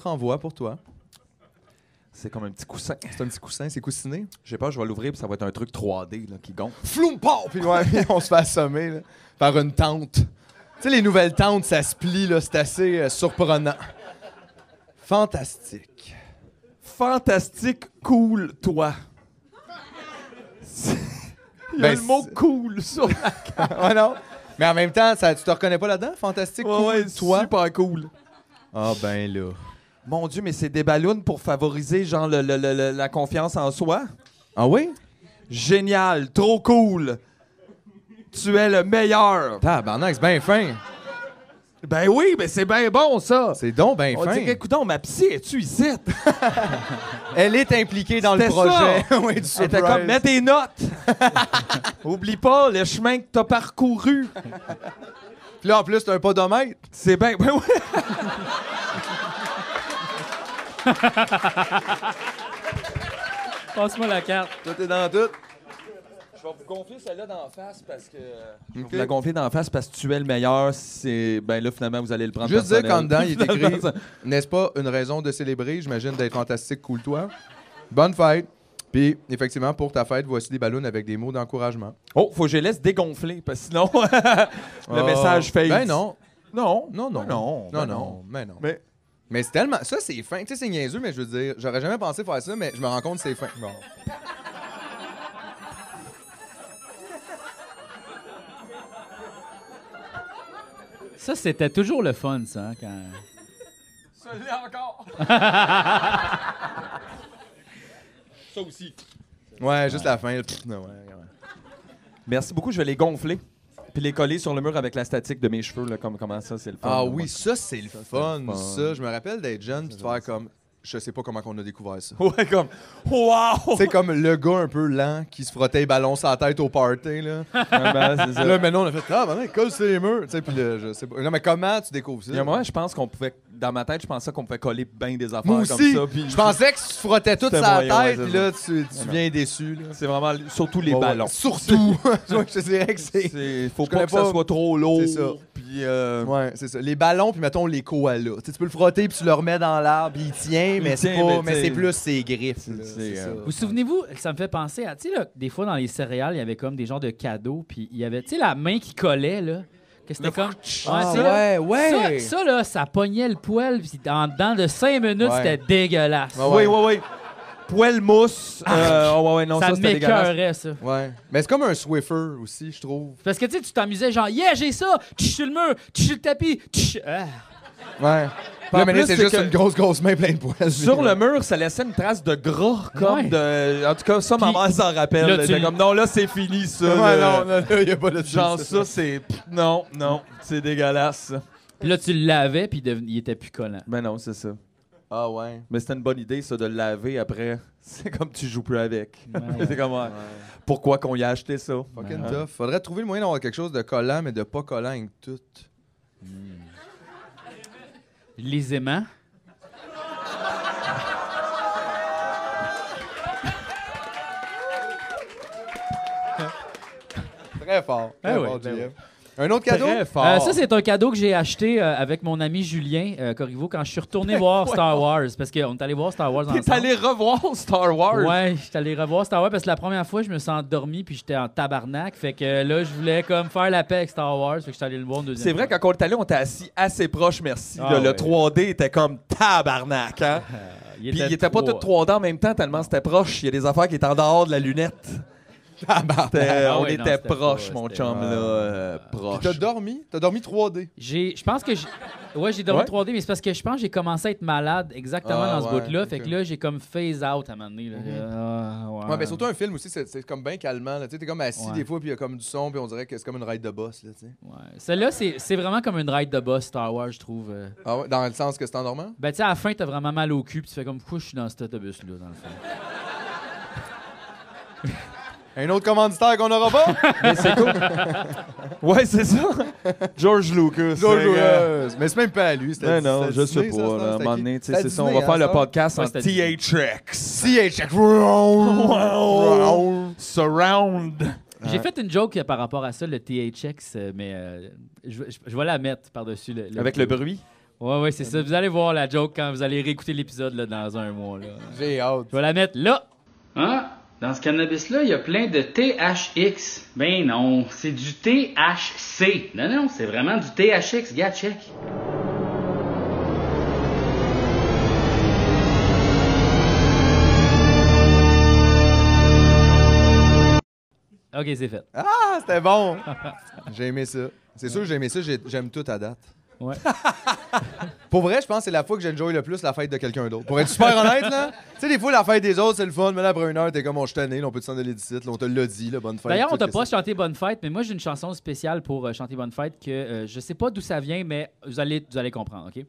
envoi pour toi. C'est comme un petit coussin. C'est un petit coussin, c'est coussiné. Je sais pas, je vais l'ouvrir puis ça va être un truc 3D là, qui gonfle. Floum, pow! Puis ouais, on se fait assommer là, par une tente. Tu sais, les nouvelles tentes, ça se plie, là, c'est assez surprenant. Fantastique. Fantastique, cool, toi. Il y a Ben, le mot c'est- cool sur la Ouais, non? Mais en même temps, tu te reconnais pas là-dedans? Fantastique, cool, toi? super cool. Ah ben là. Mon Dieu, mais c'est des ballons pour favoriser genre la confiance en soi. Ah oui? Génial, trop cool. Tu es le meilleur. Tabarnak, c'est bien fin. Ben oui, ben c'est bien bon ça. C'est donc bien On fin. dirait, coudonc, ma psy, es-tu ici? Elle est impliquée dans le C'était projet. ça. Oui, du Elle était surprise. comme, mets tes notes. Oublie pas le chemin que t'as parcouru. Puis là, en plus, t'as un podomètre. C'est bien, ben oui. Passe-moi la carte. Tout est dans tout. Je vais vous gonfler celle-là d'en face parce que... Je vais Ok. vous la gonfler d'en face parce que tu es le meilleur. C'est... Ben là, finalement, vous allez le prendre Juste dire personnel. qu'en dedans, il est écrit Finalement, « N'est-ce pas une raison de célébrer? J'imagine d'être fantastique, cool toi. Bonne fête. » Puis, effectivement, pour ta fête, voici des ballons avec des mots d'encouragement. Oh, faut que je les laisse dégonfler parce que sinon, le message fade. Ben non. Non. Non, non. Ben non. Non, ben non. Mais non. Mais Mais c'est tellement... Ça, c'est fin. Tu sais, c'est niaiseux, mais je veux dire, j'aurais jamais pensé faire ça, mais je me rends compte que c'est fin. Bon. Ça, c'était toujours le fun, ça, hein, quand... ça l'est encore. Ça aussi. Ouais, juste la fin. Là. Pff, non, ouais. Merci beaucoup. Je vais les gonfler puis les coller sur le mur avec la statique de mes cheveux là, comme comment ça c'est le fun. Ah là, oui, moi. ça, c'est le fun, fun. ça. Je me rappelle d'être jeune puis de faire comme... Je sais pas comment on a découvert ça. Ouais, comme wow. C'est comme le gars un peu lent qui se frottait les ballons sur la tête au party, là. Ben, c'est ça. Là, maintenant, on a fait « Ah, maintenant, il colle sur les murs. » Tu sais, puis là, je sais pas. Non, mais comment tu découvres ça? Il y a un moment, je pense qu'on pouvait dans ma tête, je pensais qu'on pouvait coller bien des affaires Moi comme aussi, ça. Puis je pensais que tu frottais toute C'était sa moyen, ouais, tête, c'est puis là, tu viens déçu. Là. c'est vraiment surtout les Ouais, ouais. ballons. Surtout. Ouais, je te dirais que c'est... Faut Je pas connais que ça pas- soit trop lourd. C'est ça. Puis Ouais, c'est ça. Les ballons, puis mettons les koalas. Tu sais, tu peux le frotter, puis tu le remets dans l'arbre, puis il tient, mais c'est tient, pas... mais Mais c'est t'sais- plus ses griffes. là, c'est, c'est ça. Vous souvenez-vous, ça me fait penser à, tu sais, là, des fois dans les céréales, il y avait comme des genres de cadeaux, puis il y avait, tu sais, la main qui collait, là, que c'était comme... Ah, tu sais, là, ouais. Ça, là, ça pognait le poil, puis en dedans de 5 minutes, Ouais. c'était dégueulasse. Ouais, oui. Poêle mousse. Non, ça c'était dégueulasse. m'écœurait, ça. Ouais. Mais c'est comme un Swiffer aussi, je trouve. Parce que, tu sais, tu t'amusais genre, yeah, j'ai ça, tch, sur le mur, tch, sur le tapis, tch. Ah. Ouais. En Là, mais là, plus, c'est c'est juste que- une grosse main pleine de poils. Sur le mur, ça laissait une trace de gras, comme Ouais. de. En tout cas, ça, ma Puis, mère s'en rappelle. là, Elle tu- était comme, non, là, c'est fini, ça. Ouais, là. non, il n'y a pas de Genre, ça, c'est. Non, c'est dégueulasse, ça. Puis là, tu le lavais, puis il était plus collant. Ben non, c'est ça. Ah ouais. Mais c'était une bonne idée, ça, de le laver après. C'est comme tu joues plus avec. Ouais. C'est comme, ouais. Pourquoi qu'on y a acheté ça? Fucking tough. Faudrait trouver le moyen d'avoir quelque chose de collant, mais de pas collant avec tout. Les aimants. Très fort. Très Ah ouais, fort, ben JF. Un autre cadeau? Très fort. Ça, c'est un cadeau que j'ai acheté avec mon ami Julien Corriveau quand je suis retourné voir Star Wars. Parce qu'on est allé voir Star Wars ensemble. T'es allé revoir Star Wars? Ouais, j'étais allé revoir Star Wars parce que la première fois, je me suis endormi puis j'étais en tabarnak. Fait que là, je voulais comme faire la paix avec Star Wars. Fait que j'étais allé le voir une deuxième C'est vrai, fois. quand on est allé, on était assis assez proche, merci. Ah là. Le ouais. 3D était comme tabarnak, hein? Puis il était pas tout 3D en même temps, tellement c'était proche. Il y a des affaires qui étaient en dehors de la lunette. Ah On ouais, non, était c'était proche, pas- mon c'était- chum, là. Puis Proche. t'as dormi? T'as dormi 3D? Je pense que j'ai dormi Ouais. 3D, mais c'est parce que je pense que j'ai commencé à être malade exactement Ah, dans ce ouais, bout-là. ok. Fait que là, j'ai comme phase out à un moment donné. Là. Ouais, mais surtout un film aussi, c'est comme bien calmant. là. Tu sais, t'es comme assis Ouais. des fois, puis il y a comme du son, puis on dirait que c'est comme une ride de boss. Là, tu sais. Ouais. Celle-là, c'est vraiment comme une ride de boss Star Wars, je trouve. Ah ouais, dans le sens que c'est endormant? Ben, tu sais, à la fin, t'as vraiment mal au cul, puis tu fais comme, pourquoi je suis dans cet autobus-là, dans le fond? Un autre commanditaire qu'on n'aura pas? Mais c'est cool. Ouais, c'est ça. George Lucas. George c'est, Lucas. Mais c'est même pas à lui. C'était Mais non, c'était je sais Disney, pas. ça, là, à un c'était moment qui? donné, tu sais, C'était c'est ça. On Disney, va faire hein, le ça? podcast Ouais, en c'était Disney. THX. CHX. Surround. J'ai fait une joke par rapport à ça, le THX, mais je vais la mettre par-dessus le Avec le bruit. Ouais, c'est ça. Vous allez voir la joke quand vous allez réécouter l'épisode là, dans un mois. Là. J'ai hâte. Je vais la mettre là. Hein? Dans ce cannabis-là, il y a plein de THX. Ben non, c'est du THC. Non, c'est vraiment du THX. Gars, check. OK, c'est fait. Ah, c'était bon. J'ai aimé ça. C'est sûr que j'ai aimé ça. J'aime tout à date. Ouais. Pour vrai, je pense que c'est la fois que j'enjoy le plus la fête de quelqu'un d'autre. Pour être super honnête, là. Tu sais, des fois, la fête des autres, c'est le fun, mais là, après une heure, t'es comme, on je tanné, là, on peut te s'en aller d'ici, là, on te l'a dit, là, bonne fête. D'ailleurs, on tout t'a que pas ça. chanté Bonne Fête, mais moi, j'ai une chanson spéciale pour chanter Bonne Fête que je sais pas d'où ça vient, mais vous allez comprendre, OK?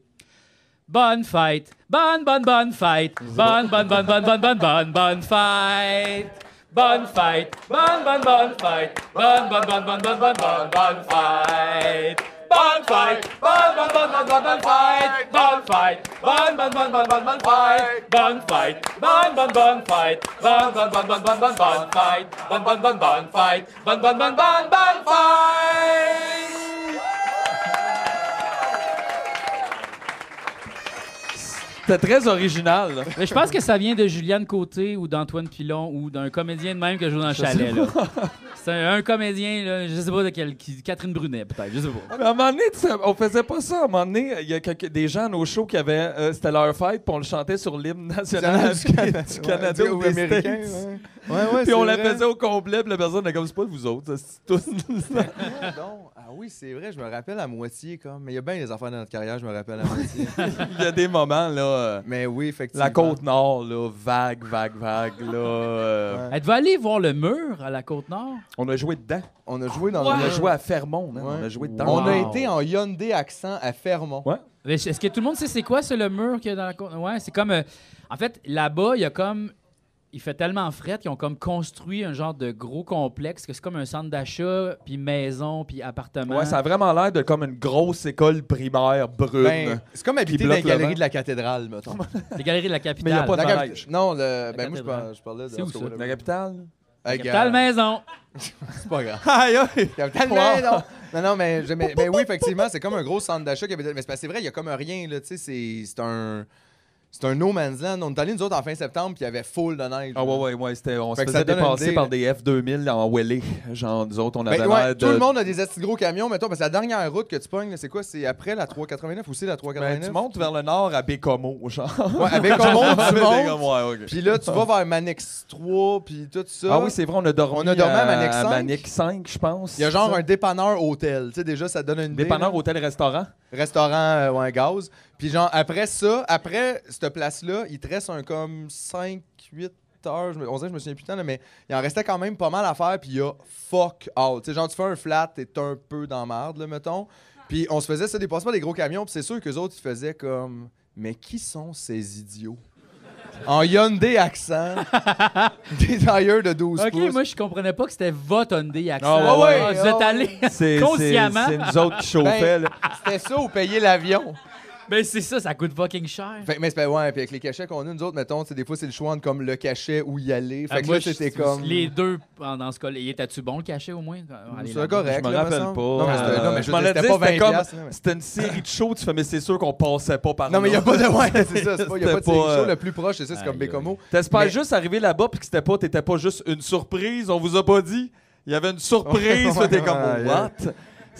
Bonne fête, bonne fête, bonne fête, bonne fête, bonne fête, bonne fête, bonne fête, bonne fête, bonne fête, bonne fête, bonne fête, bonne fête, bonne fête, bonne fête, bonne fête, bonne fête, bonne fête. C'était très original. Là. Mais je pense que ça vient de Juliane Côté ou d'Antoine Pilon ou d'un comédien de même que joue dans le chalet. Là. C'est un comédien, là, je sais pas de quel, Catherine Brunet peut-être, je sais pas. Mais à un moment donné, on faisait pas ça. À un moment donné, il y a des gens à nos shows qui avaient. C'était leur fête, puis on le chantait sur l'hymne national du Canada ou ou des américain. States. Ouais, Puis on la vrai. faisait au complet, puis la personne était comme, c'est pas vous autres, ça, c'est tout. Non. Ah oui, c'est vrai, je me rappelle à moitié, comme. Mais il y a bien des affaires dans notre carrière, je me rappelle à moitié. Il y a des moments, là. Mais oui, effectivement. La Côte-Nord, là, vague, là. Ouais. Êtes-vous allé voir le mur à la Côte-Nord? On a joué dedans. On a joué dans On le. a joué à Fermont, hein. Ouais. On a joué dedans. On a Wow. été en Hyundai accent à Fermont. Ouais. Mais est-ce que tout le monde sait c'est quoi, ça, le mur qu'il y a dans la Côte? Ouais, c'est comme... en fait, là-bas, il y a comme il fait tellement fret qu'ils ont comme construit un genre de gros complexe que c'est comme un centre d'achat, puis maison, puis appartement. Ouais, ça a vraiment l'air de comme une grosse école primaire brune. Ben, c'est comme habiter dans bloque les le galeries vent. de la cathédrale, mettons. Les galeries de la Mais il y capitale. a pas de La malaise. Non, cathédrale. ben moi, je parlais de... C'est où ça? La capitale? Hey, Capitale gars, maison. c'est pas grave. Aïe, aïe! Capitale Wow. maison. Non, mais oui, effectivement, c'est comme un gros centre d'achat. Mais c'est vrai, il y a comme rien, là, tu sais, c'est un no man's land. On est allés, nous autres, en fin septembre, puis il y avait full de neige. Ah ouais, on se Fait que ça faisait donne une dépasser idée, par là. des F2000 en Welly. Genre, nous autres, on avait Ben, l'air ouais, de... tout le monde a des astis de gros camions, mettons, parce que la dernière route que tu pognes, là, c'est quoi? C'est après la 389 ou c'est la Ben, 389? tu montes vers le nord à Bécomo, genre. Ouais, avec un monde, tu montes. Ouais, ok. Puis là, tu vas vers Manix 3, puis tout ça. Ah oui, c'est vrai, on a dormi à Manic 5. Manic 5, je pense. Il y a genre Ça. un dépanneur hôtel. Tu sais, déjà, ça donne une idée. Dépanneur, là. hôtel-restaurant. Restaurant ou un gaz. Puis genre, après ça, après cette place-là, il te reste un comme 5-8 heures. On dirait que je me souviens plus tant, là, mais il en restait quand même pas mal à faire. Puis il y a fuck all. Tu sais, genre, tu fais un flat, t'es un peu dans marde, là, mettons. Puis on se faisait ça dépasser par des gros camions. Puis c'est sûr qu'eux autres, ils faisaient comme... Mais qui sont ces idiots? En Hyundai accent, des tailleurs de 12 OK, pouces. moi, je comprenais pas que c'était votre Hyundai accent. Ah ouais, ouais, Vous êtes ouais. allé C'est consciemment. c'est nous autres qui chauffaient, là. C'était ça ou payer l'avion. Ben, c'est ça coûte fucking cher. Fait, mais c'est pas ouais, puis avec les cachets qu'on a, nous autres, mettons, des fois, c'est le choix entre comme le cachet ou y aller. Fait que moi, là, c'était comme. Les deux, dans ce cas-là. Était-tu bon, le cachet, au moins? Allez, C'est là-bas. correct. Je me là, rappelle me semble. pas. Non, mais c'était, non, mais Je m'en ai c'était dit, pas 20 c'était comme... piastres, là, mais- C'était une série de shows, tu fais, mais c'est sûr qu'on passait pas par là. Non, mais il n'y a pas de. Ouais, c'est ça. Il n'y a pas de C'était pas, série show. Le plus proche, c'est ça, c'est comme aïe, Bécomo. T'espères Mais- juste arriver là-bas puis que t'étais pas juste une surprise, on vous a pas dit. Il y avait une surprise, Ouais, t'es comme ouais, what?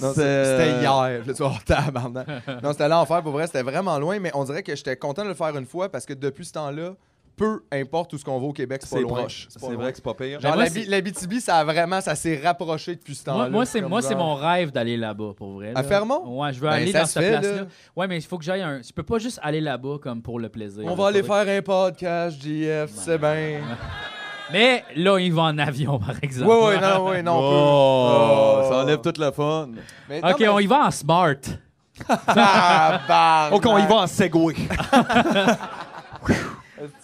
Non, c'était hier. Là, tu vas voir, tabarnak. Non, c'était l'enfer. Pour vrai, c'était vraiment loin, mais on dirait que j'étais content de le faire une fois parce que depuis ce temps-là, peu importe où ce qu'on va au Québec, c'est pas C'est loin. proche. pas C'est loin. vrai que c'est pas pire. Genre, moi, l'Abitibi, ça s'est rapproché depuis ce temps-là. Moi, c'est Comme genre- mon rêve d'aller là-bas, pour vrai. À là. Fermont? Ouais, je veux Ben, aller ça dans se cette fait, place-là. là. Ouais, mais il faut que j'aille un... Tu peux pas juste aller là-bas comme pour le plaisir. On là. va aller Faudrait- faire un podcast, JF, c'est bien. Mais là, il va en avion, par exemple. Oui, non, on peut. Oh, ça enlève tout le fun. Mais OK, on y va en smart. OK, on y va en Segway.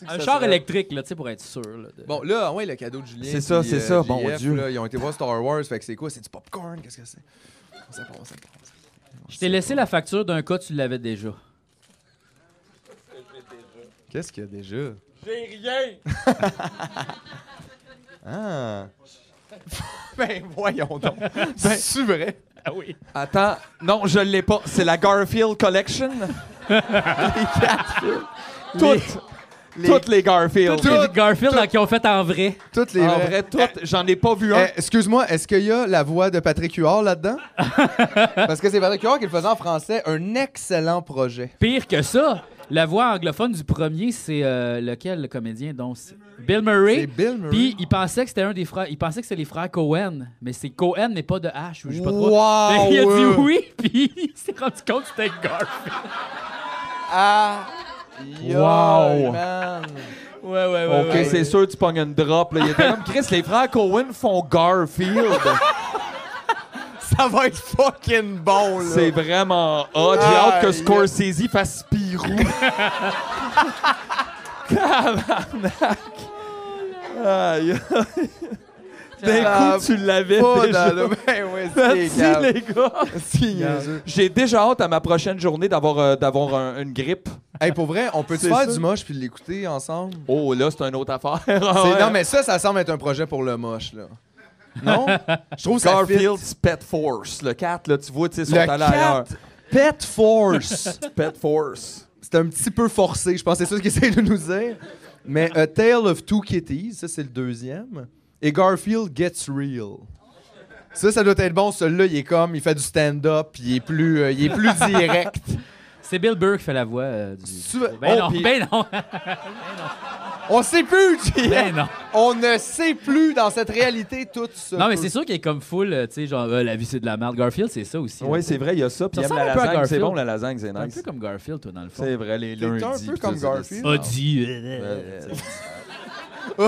Un char électrique, là, tu sais, pour être sûr. Là, de- Bon, là, ouais, le cadeau de Julien. C'est ça, puis, c'est ça, JF, bon Dieu. là, ils ont été voir Star Wars, fait que c'est quoi? C'est du popcorn? Qu'est-ce que c'est? Ça passe. Je t'ai laissé la facture d'un cas, tu l'avais déjà. Qu'est-ce qu'il y a déjà? J'ai rien. Ah! Ben, voyons donc. C'est vrai? Ah oui. Attends, non, je l'ai pas. C'est la Garfield Collection. Toutes les Garfield. Toutes les Garfield là, qui ont fait en vrai. Toutes les En vrais. vrai, toutes. J'en ai pas vu un. Excuse-moi, est-ce qu'il y a la voix de Patrick Huard là-dedans? Parce que c'est Patrick Huard qui le faisait en français. Un excellent projet. Pire que ça, la voix anglophone du premier, c'est lequel, le comédien? Donc, c'est Bill Murray. C'est Bill Murray. Puis il pensait que c'était un des frères. Il pensait que c'était les frères Cohen, mais c'est Cohen, mais pas de H. Ou je sais pas trop. Wow! Mais il a dit oui, puis il s'est rendu compte que c'était Garfield. Ah! Wow! Man. Ouais. OK, c'est sûr, tu pognes une drop. Là. Il était comme Chris, les frères Cohen font Garfield. Ça va être fucking bon, là. C'est vraiment hot. J'ai hâte que Aïe. Scorsese fasse Spirou. Tabarnak. Aïe. D'un coup, tu l'avais Pas déjà. dans le... Ben ouais, Merci, c'est calme. les gars. Si, niaiseux. J'ai déjà hâte à ma prochaine journée d'avoir une grippe. Hey, pour vrai, on peut-tu C'est faire ça. du moche puis l'écouter ensemble? Oh, là, c'est une autre affaire. Non, mais ça semble être un projet pour le moche, là. Non? Je trouve ça fit. Garfield's Pet Force. Le 4, là, tu vois, tu sais, sont Le allés ailleurs. 4 Pet Force. Pet Force. C'est un petit peu forcé, je pense que c'est ça qu'il essaie de nous dire. Mais A Tale of Two Kitties, ça c'est le deuxième. Et Garfield Gets Real. Ça doit être bon. Celui-là, il fait du stand-up, puis il est plus direct. C'est Bill Burr qui fait la voix du. Oh, non, puis- ben non. On sait plus, JF. Ben non. On ne sait plus dans cette réalité tout ça. Non, mais c'est sûr qu'il est comme full, tu sais, genre, la vie c'est de la merde. Garfield, c'est ça aussi. Oui, là. c'est vrai, il y a ça. Puis Ça il aime la ressemble un peu à lasagne. C'est Garfield. bon, la lasagne, c'est T'es un nice. peu comme Garfield, toi, dans le fond. C'est vrai, les T'es un lundis. peu puis comme ça, c'est- Garfield. Audi.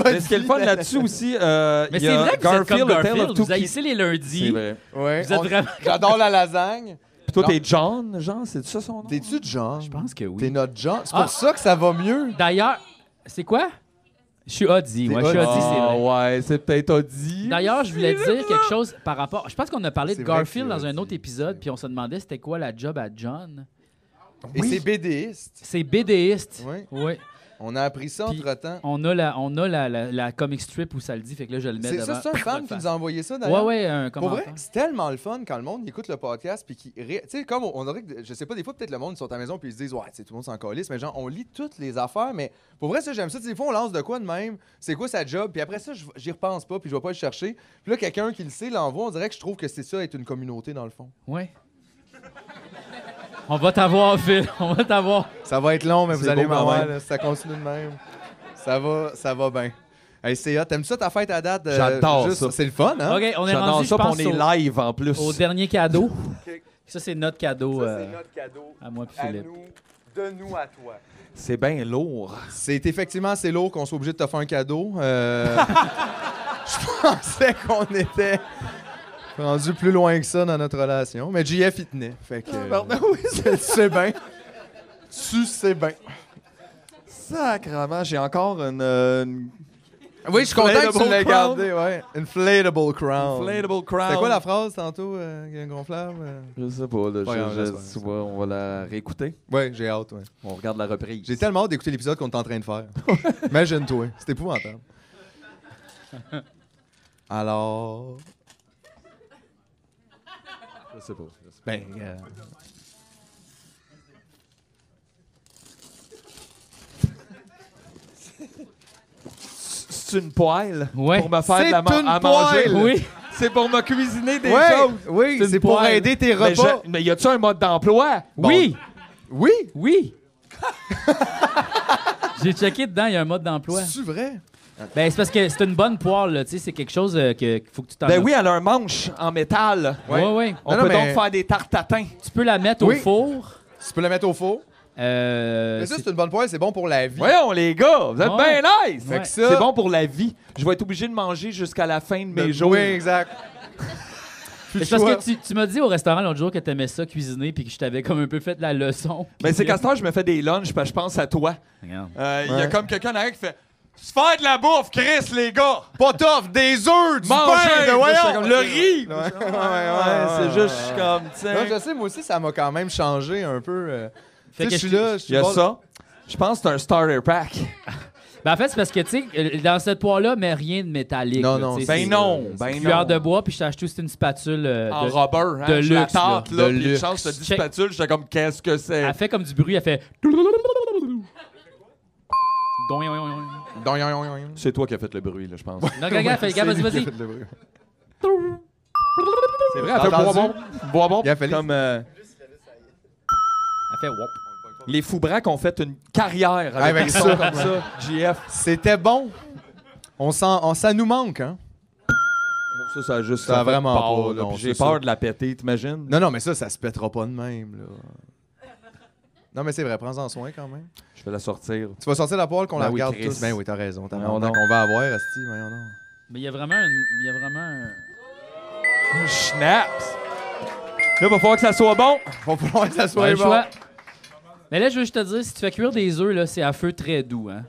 Mais ce qui est le fun là-dessus aussi, Mais il y c'est a vrai que vous êtes comme Garfield, A Tale of Garfield. Two Vous haïssez les lundis. C'est vrai. Ouais, Vous êtes vraiment- J'adore la lasagne. Puis toi, Non. t'es John, genre, c'est ça son nom? T'es-tu John? Je pense que T'es oui. notre John. C'est Ah. pour ça que ça va mieux. D'ailleurs, c'est quoi? Je suis Audi. Ouais, je suis Audi, c'est vrai. Ouais, c'est peut-être Audi. D'ailleurs, je voulais dire quelque chose par rapport... Je pense qu'on a parlé de C'est vrai Garfield que dans un c'est autre épisode, puis on se demandait c'était quoi la job à John. Et c'est BDiste. C'est BDiste. Oui. Oui. On a appris ça Puis, entre-temps. On a la comic strip où ça le dit, fait que là, je le mets C'est devant. ça, c'est un fan qui nous a envoyé ça, Ouais, d'ailleurs. ouais, un Pour vrai, commentaire. c'est tellement le fun quand le monde écoute le podcast puis qui tu sais comme on dirait que je sais pas des fois peut-être le monde ils sont à la maison puis ils se disent ouais, tu sais tout le monde s'en calisse mais genre on lit toutes les affaires mais pour vrai ça j'aime ça. Tu sais, des fois on lance de quoi de même, c'est quoi sa job puis après ça j'y repense pas puis je vais pas le chercher. Puis là quelqu'un qui le sait l'envoie, on dirait que je trouve que c'est ça être une communauté dans le fond. Ouais. On va t'avoir, Phil. On va t'avoir. Ça va être long mais vous C'est allez beau quand m'avoir même. là, ça continue de même. Ça va bien. Hey, c'est hot. T'aimes ça ta fête à date? J'adore juste- ça. C'est le fun, hein? OK, on est J'adore rendu, je ça, puis on pense, est live en plus. au dernier cadeau. Ça, c'est notre cadeau notre cadeau à moi et Philippe. de nous à toi. C'est bien lourd. C'est effectivement assez lourd qu'on soit obligé de te faire un cadeau. Je pensais qu'on était rendu plus loin que ça dans notre relation. Mais JF, il tenait. Fait que. oui, tu sais bien. Tu sais bien. sacrément, j'ai encore une Oui, je suis content que tu Inflatable l'aies crown. gardé. Ouais. Inflatable crown. inflatable crown. C'est quoi la phrase tantôt, gonflable? Je sais pas, là, Pas grave, laisse tu vois, on va la réécouter. Ouais, j'ai hâte. Ouais. On regarde la reprise. J'ai tellement hâte d'écouter l'épisode qu'on est en train de faire. Imagine-toi. C'est épouvantable. Alors. Je sais pas. Ben. C'est une poêle Ouais. pour me faire C'est de la une à manger. poêle. Oui. C'est pour me cuisiner des Ouais, choses. oui, C'est c'est une pour poêle. aider tes Mais, repas. mais y a-tu un mode d'emploi? Oui. Oui, Oui. J'ai checké dedans, il y a un mode d'emploi. c'est vrai. Ben, c'est parce que c'est une bonne poêle, là. Tu sais, c'est quelque chose qu'il faut que tu t'en Ben oui, elle a un manche en métal. Ouais, ouais. On Non, peut non, mais- donc faire des tartatins. Tu peux la mettre Oui. au four. Tu peux la mettre au four. Mais ça, C'est- c'est une bonne poêle, c'est bon pour la vie. Voyons, les gars, vous êtes Ouais. bien nice. Fait que ça- C'est bon pour la vie. Je vais être obligé de manger jusqu'à la fin de mes jours. Oui, exact. c'est parce que tu m'as dit au restaurant l'autre jour que t'aimais ça cuisiner puis que je t'avais comme un peu fait la leçon. Mais c'est qu'à ce temps, je me fais des lunchs parce que je pense à toi. Regarde. Il y a Ouais. comme quelqu'un derrière qui fait se faire de la bouffe, Chris, les gars! Pas tough, des œufs, du Manger! pain, de Je voyons. fais comme le riz! Ouais, c'est juste, je suis comme, tiens. Non, je sais, moi aussi, ça m'a quand même changé un peu. Fait Tu sais, que je suis là, je suis Il y a bon- ça. Je pense que c'est un starter pack. Ben, en fait, c'est parce que, tu sais, dans cette poêle-là, mais rien de métallique. Non, là, non, tu sais, Ben c'est- non, c'est ben une cuillère non. de bois, puis je t'ai acheté aussi une spatule En de... rubber, hein? de Je la luxe, tente, là. là, De puis une luxe. chance, t'as dit Check. spatule, j'étais comme, qu'est-ce que c'est? Elle fait comme du bruit, elle fait... C'est toi qui as fait le bruit, là, je pense. Non, regarde, fais, regarde, vas-y, vas-y. C'est vrai, elle fait T'as entendu? bois-bon, Il a fallu- comme Elle fait wop. les Foubraques ont fait une carrière avec, Avec des ça. sons comme ça. JF. C'était bon. Ça nous manque, hein? Ça a juste Ça a fait vraiment peur, pas, là, non, puis j'ai c'est peur ça. de la péter, t'imagines? Non, mais ça se pètera pas de même, là. Non, mais c'est vrai, prends-en soin quand même. Je vais la sortir. Tu vas sortir la poêle qu'on Ben la oui, regarde Chris. tous. Ben oui, t'as raison. T'as Voyons raison. donc. On va avoir, Asti, voyons donc. Mais il y a vraiment un... Schnaps! Là, va falloir que ça soit bon. Va falloir que ça Ouais, soit le bon. choix. Mais là, je veux juste te dire, si tu fais cuire des œufs, là, c'est à feu très doux, hein.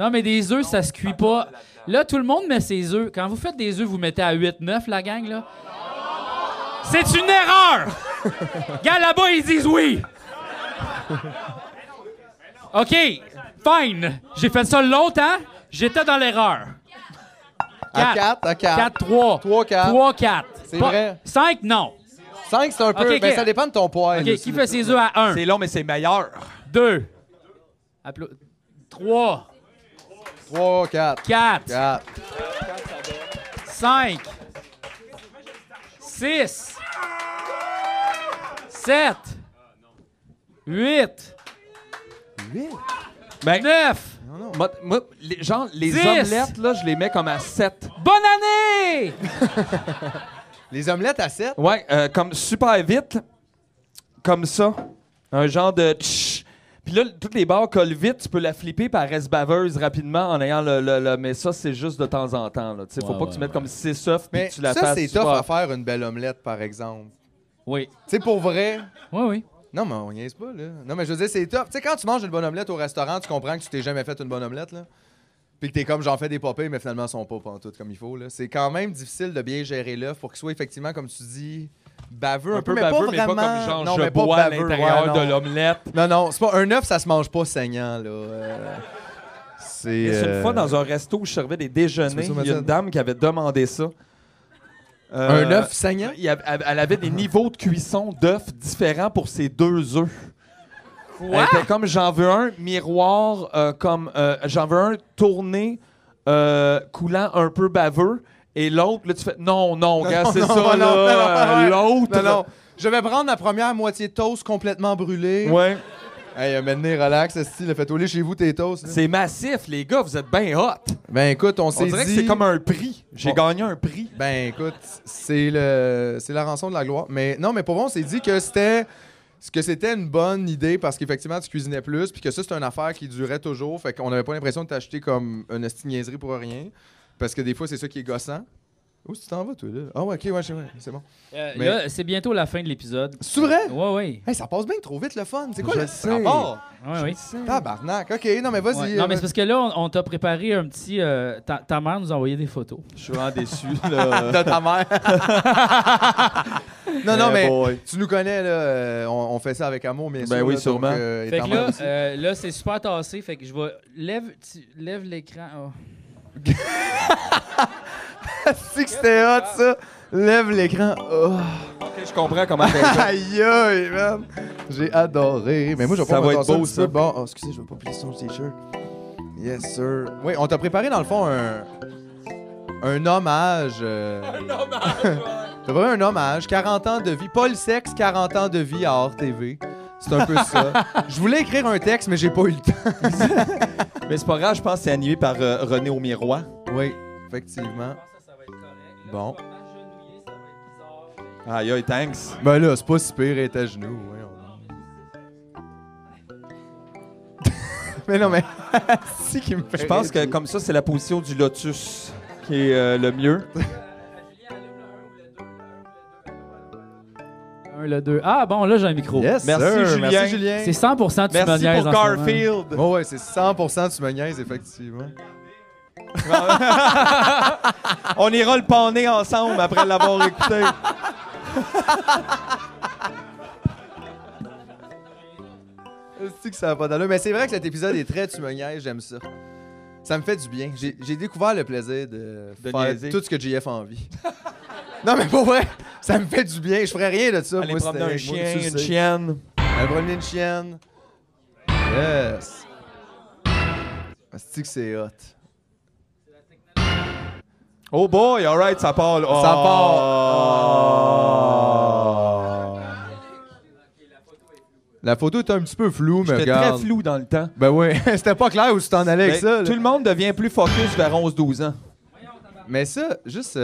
Non, mais des œufs, ça se cuit pas. Là, tout le monde met ses œufs. Quand vous faites des œufs, vous mettez à 8-9, la gang, là. C'est une erreur! Gars, là-bas, ils disent oui! OK, fine. J'ai fait ça longtemps. J'étais dans l'erreur. À 4, à 4. 4, 3. 3, 4. 3, 4. C'est vrai. 5, non. 5, c'est un peu. Ok, Ben, ok. ça dépend de ton poil. OK, aussi, qui là. fait ses œufs à 1? C'est long, mais c'est meilleur. 2. 3. 3, 4. 4. 4. 5. 6. 7. 8. 8. Ben, 9. moi, les 10. omelettes, là, je les mets comme à 7. Bonne année! Les omelettes à 7. Ouais, comme super vite. Comme ça. Un genre de tch. Puis là, toutes les barres collent vite. Tu peux la flipper puis elle reste baveuse rapidement en ayant le mais ça, c'est juste de temps en temps. Là. Tu sais, faut Ouais, pas ouais, que tu mettes ouais. comme 6 œufs puis Mais que tu la ça, fasses. c'est super- tough à faire une belle omelette, par exemple. Oui. Tu sais, pour vrai. Oui, oui. Non, mais on niaise pas, là. Non, mais je veux dire, c'est tough. Tu sais, quand tu manges une bonne omelette au restaurant, tu comprends que tu t'es jamais fait une bonne omelette, là. Puis que t'es comme, j'en fais des popées, mais finalement, ils sont pas pantoute comme il faut. Là. C'est quand même difficile de bien gérer l'œuf pour qu'il soit effectivement, comme tu dis, baveux. Un peu mais baveux, pas mais pas vraiment. comme genre non, je mais pas bois à baveux, l'intérieur ouais, de non. l'omelette. Non, c'est pas un œuf, ça se mange pas saignant, là. Et une fois, dans un resto où je servais des déjeuners, il y a une dame qui avait demandé ça. Un œuf saignant? Elle avait des niveaux de cuisson d'œufs différents pour ses 2 œufs. Quoi? Elle était comme, j'en veux un miroir, j'en veux un tourné, coulant un peu baveux. Et l'autre, là, tu fais, non, regarde, c'est ça, là. L'autre. Non. Je vais prendre la première moitié de toast complètement brûlée. Ouais. Hey, maintenant, relax, style, faites au lit chez vous tes toasts. Là. C'est massif, les gars, vous êtes bien hot. Ben écoute, on s'est On dirait dit... que c'est comme un prix. J'ai gagné un prix. Ben écoute, c'est la rançon de la gloire. Mais non, mais pour moi, on s'est dit que c'était une bonne idée parce qu'effectivement, tu cuisinais plus puis que ça, c'était une affaire qui durait toujours. Fait qu'on n'avait pas l'impression de t'acheter comme une esti niaiserie pour rien. Parce que des fois, c'est ça qui est gossant. Où tu t'en vas, toi, là? Ah ouais, OK, ouais, c'est bon. Mais- Là, c'est bientôt la fin de l'épisode. C'est vrai? Ouais. Hey, ça passe bien trop vite, le fun. C'est quoi Je le sais. rapport? Oui. Tabarnak. OK, non, mais vas-y. Ouais. Non, mais c'est parce que là, on t'a préparé un petit... ta mère nous a envoyé des photos. Je suis vraiment déçu, là. de ta mère. non, Eh mais boy. tu nous connais, là. On fait ça avec amour, bien sûr. Ben oui, là, sûrement. donc, Fait étant que mère aussi. là, c'est super tassé. Fait que je vais... Lève l'écran. Oh. C'est que c'était hot, ça. Lève l'écran. Oh. OK, je comprends comment t'es fait. Aïe, aïe, man. J'ai adoré. Mais moi, je vais Ça pas va me être tasser un beau, petit ça. peu. Bon, oh, excusez, je vais pas plier son t-shirt. Yes, sir. Oui, on t'a préparé, dans le fond, un hommage. Un hommage, T'as vraiment un hommage. 40 ans de vie. Paul Sexe, 40 ans de vie à Hors TV. C'est un peu ça. Je voulais écrire un texte, mais j'ai pas eu le temps. Mais c'est pas grave, je pense que c'est animé par René Aumirois. Oui, effectivement. Ça va être correct. Bon. Aïe, aïe, thanks. Ben là, c'est pas si pire être à genoux. Mais non, mais. si qui me fait. Je pense que comme ça, c'est la position du lotus qui est le mieux. Le 2. Ah, bon, là, j'ai un micro. Yes, Merci, sir. Julien. Merci, Julien. C'est 100% tu me Merci niaises pour en ce moment. Garfield. Oh, ouais, c'est 100% tu me niaises, effectivement. On ira le panner ensemble après l'avoir écouté. C'est que ça va pas d'allure. Mais c'est vrai que cet épisode est très tu me niaises, j'aime ça. Ça me fait du bien. J'ai découvert le plaisir de faire niaiser. tout ce que JF a envie. Non, mais pour vrai, ça me fait du bien. Je ferais rien de ça. Aller moi, promener c'était- un chien, moi, tu le une sais. chienne. Aller promener une chienne. Yes. C'est que c'est hot. Oh boy, alright, ça part. là. Ça Oh. La photo est un petit peu floue, mais J'étais regarde. très flou dans le temps. Ben oui, c'était pas clair où tu t'en allais avec Mais ça. là. tout le monde devient plus focus vers 11-12 ans. Mais ça, juste...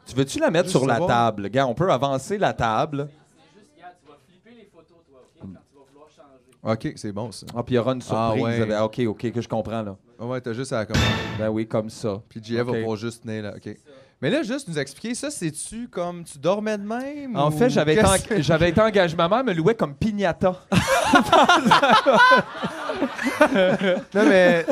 Tu veux-tu la mettre Juste sur la savoir. table? Gars, on peut avancer la table. Tu vas flipper les photos, toi, OK? Quand tu vas vouloir changer. OK, c'est bon, ça. Ah, puis il y aura une surprise. Ah, ouais. OK, que je comprends, là. Ah ouais, t'as juste à la commande. Ben oui, comme ça. Puis JF OK. va pouvoir juste tenir là, OK. Mais là, juste nous expliquer, ça, c'est-tu comme... Tu dormais de même? En ou fait, j'avais qu'est-ce- été engagé. Ma mère me louait comme pignata. Non, mais...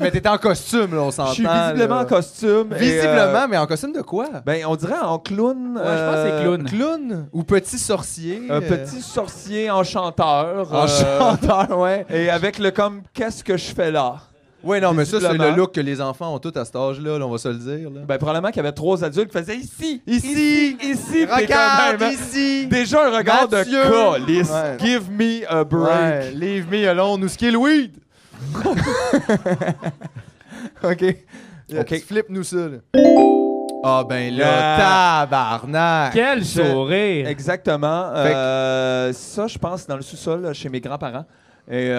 mais t'étais en costume, là, on s'entend. Je suis visiblement là. en costume. et, Visiblement, mais en costume de quoi? ben, on dirait en clown. Ouais, je pense que c'est clown. Clown ou petit sorcier? Un petit sorcier enchanteur. Enchanteur, ouais. Et avec le comme, qu'est-ce que je fais là? Ouais, non, mais ça, c'est le Visiblement. look que les enfants ont tous à cet âge-là, là, on va se le dire. Là. Ben, probablement qu'il y avait 3 adultes qui faisaient ici. Ici! Regarde, T'étais ici! déjà un regard Mathieu. de calice. Ouais. Give me a break. Ouais, leave me alone ou skill weed! OK. OK. Tu flippes-nous ça, là. Ah, ben là, Yeah. tabarnak! Quel Je- sourire! Exactement. Fait Ça, je pense, dans le sous-sol, là, chez mes grands-parents. Et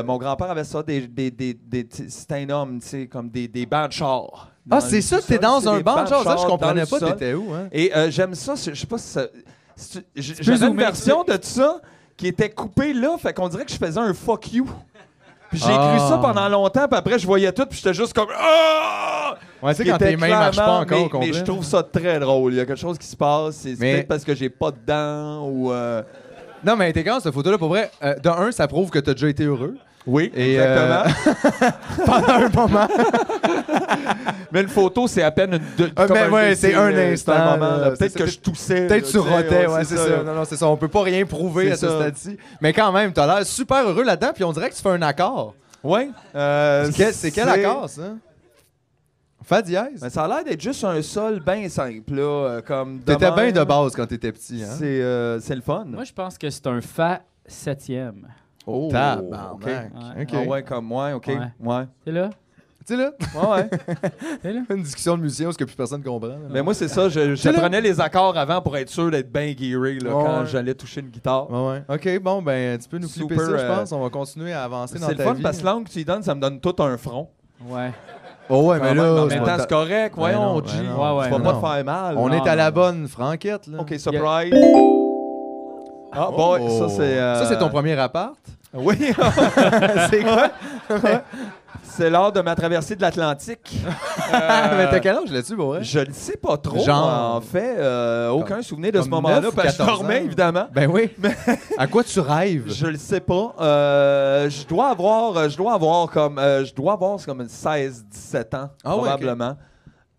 mon grand-père avait ça, c'était un homme, tu sais, comme des bancs de char. Ah, Dans c'est le ça, sous-sol, t'es dans c'est un des banc de bancs char. Ça, je dans comprenais le pas, sous-sol. t'étais où, hein? Et j'aime ça, je sais pas si ça... peux J'avais une zoomer, version de ça qui était coupée là, fait qu'on dirait que je faisais un fuck you. Puis j'ai Ah. écrit ça pendant longtemps, puis après je voyais tout, puis j'étais juste comme ah! Ouais, tu sais, Qui quand était tes mains marchent pas clairement- encore au mais complet. je trouve ça très drôle. Il y a quelque chose qui se passe. C'est Mais- peut-être parce que j'ai pas de dents ou. Non, mais intelligent, cette photo-là, pour vrai, de un, ça prouve que t'as déjà été heureux. Oui, Et, exactement. pendant un moment. Mais une photo, c'est à peine comme mais ouais, c'est un c'est instant. un moment, là. là. Peut-être que je toussais. Peut-être là, tu tu sais, rotais, ouais, c'est ça. là. Non, c'est ça. On peut pas rien prouver C'est à ce ça. stade-ci. Mais quand même, t'as l'air super heureux là-dedans, puis on dirait que tu fais un accord. Oui. C'est quel accord, ça? Fa dièse? Ben, ça a l'air d'être juste un sol bien simple, là, comme T'étais demain, bien de base quand t'étais petit, hein? C'est le fun. Moi, je pense que c'est un Fa 7e. Oh, Tabarnak. OK. Ouais. OK. Ah ouais, comme moi, OK. Ouais. Ouais. C'est là? Tu sais, là, Ouais. C'est là? une discussion de musicien parce que plus personne comprend. là. Mais moi, c'est ça. J'apprenais les accords avant pour être sûr d'être bien gearé là, Ouais, quand ouais. j'allais toucher une guitare. Ouais, ouais. OK, bon, ben, tu peux nous flipper Super, ça, je pense. On va continuer à avancer dans C'est le ta fun vie. parce que l'angle que tu lui donnes, ça me donne tout un front. Ouais. Oh, ouais, Quand mais même, là, en c'est même pas temps, ta- c'est correct. Voyons, non, G. ben non. Ouais, ouais, Tu vas non. pas te faire mal. On Non, est à la non. bonne franquette, là. OK, surprise. Ah, Oh. boy, ça, c'est... Ça, c'est ton premier appart? Oui. C'est quoi? C'est lors de ma traversée de l'Atlantique. Mais t'as quel âge là-dessus, pour vrai? Je ne sais pas trop. Genre- En fait, aucun souvenir de ce comme moment-là, 9 ou parce que je 14 dormais, ans. évidemment. Ben oui. À quoi tu rêves? Je le sais pas. Je dois avoir comme 16-17 ans, Ah ouais, probablement.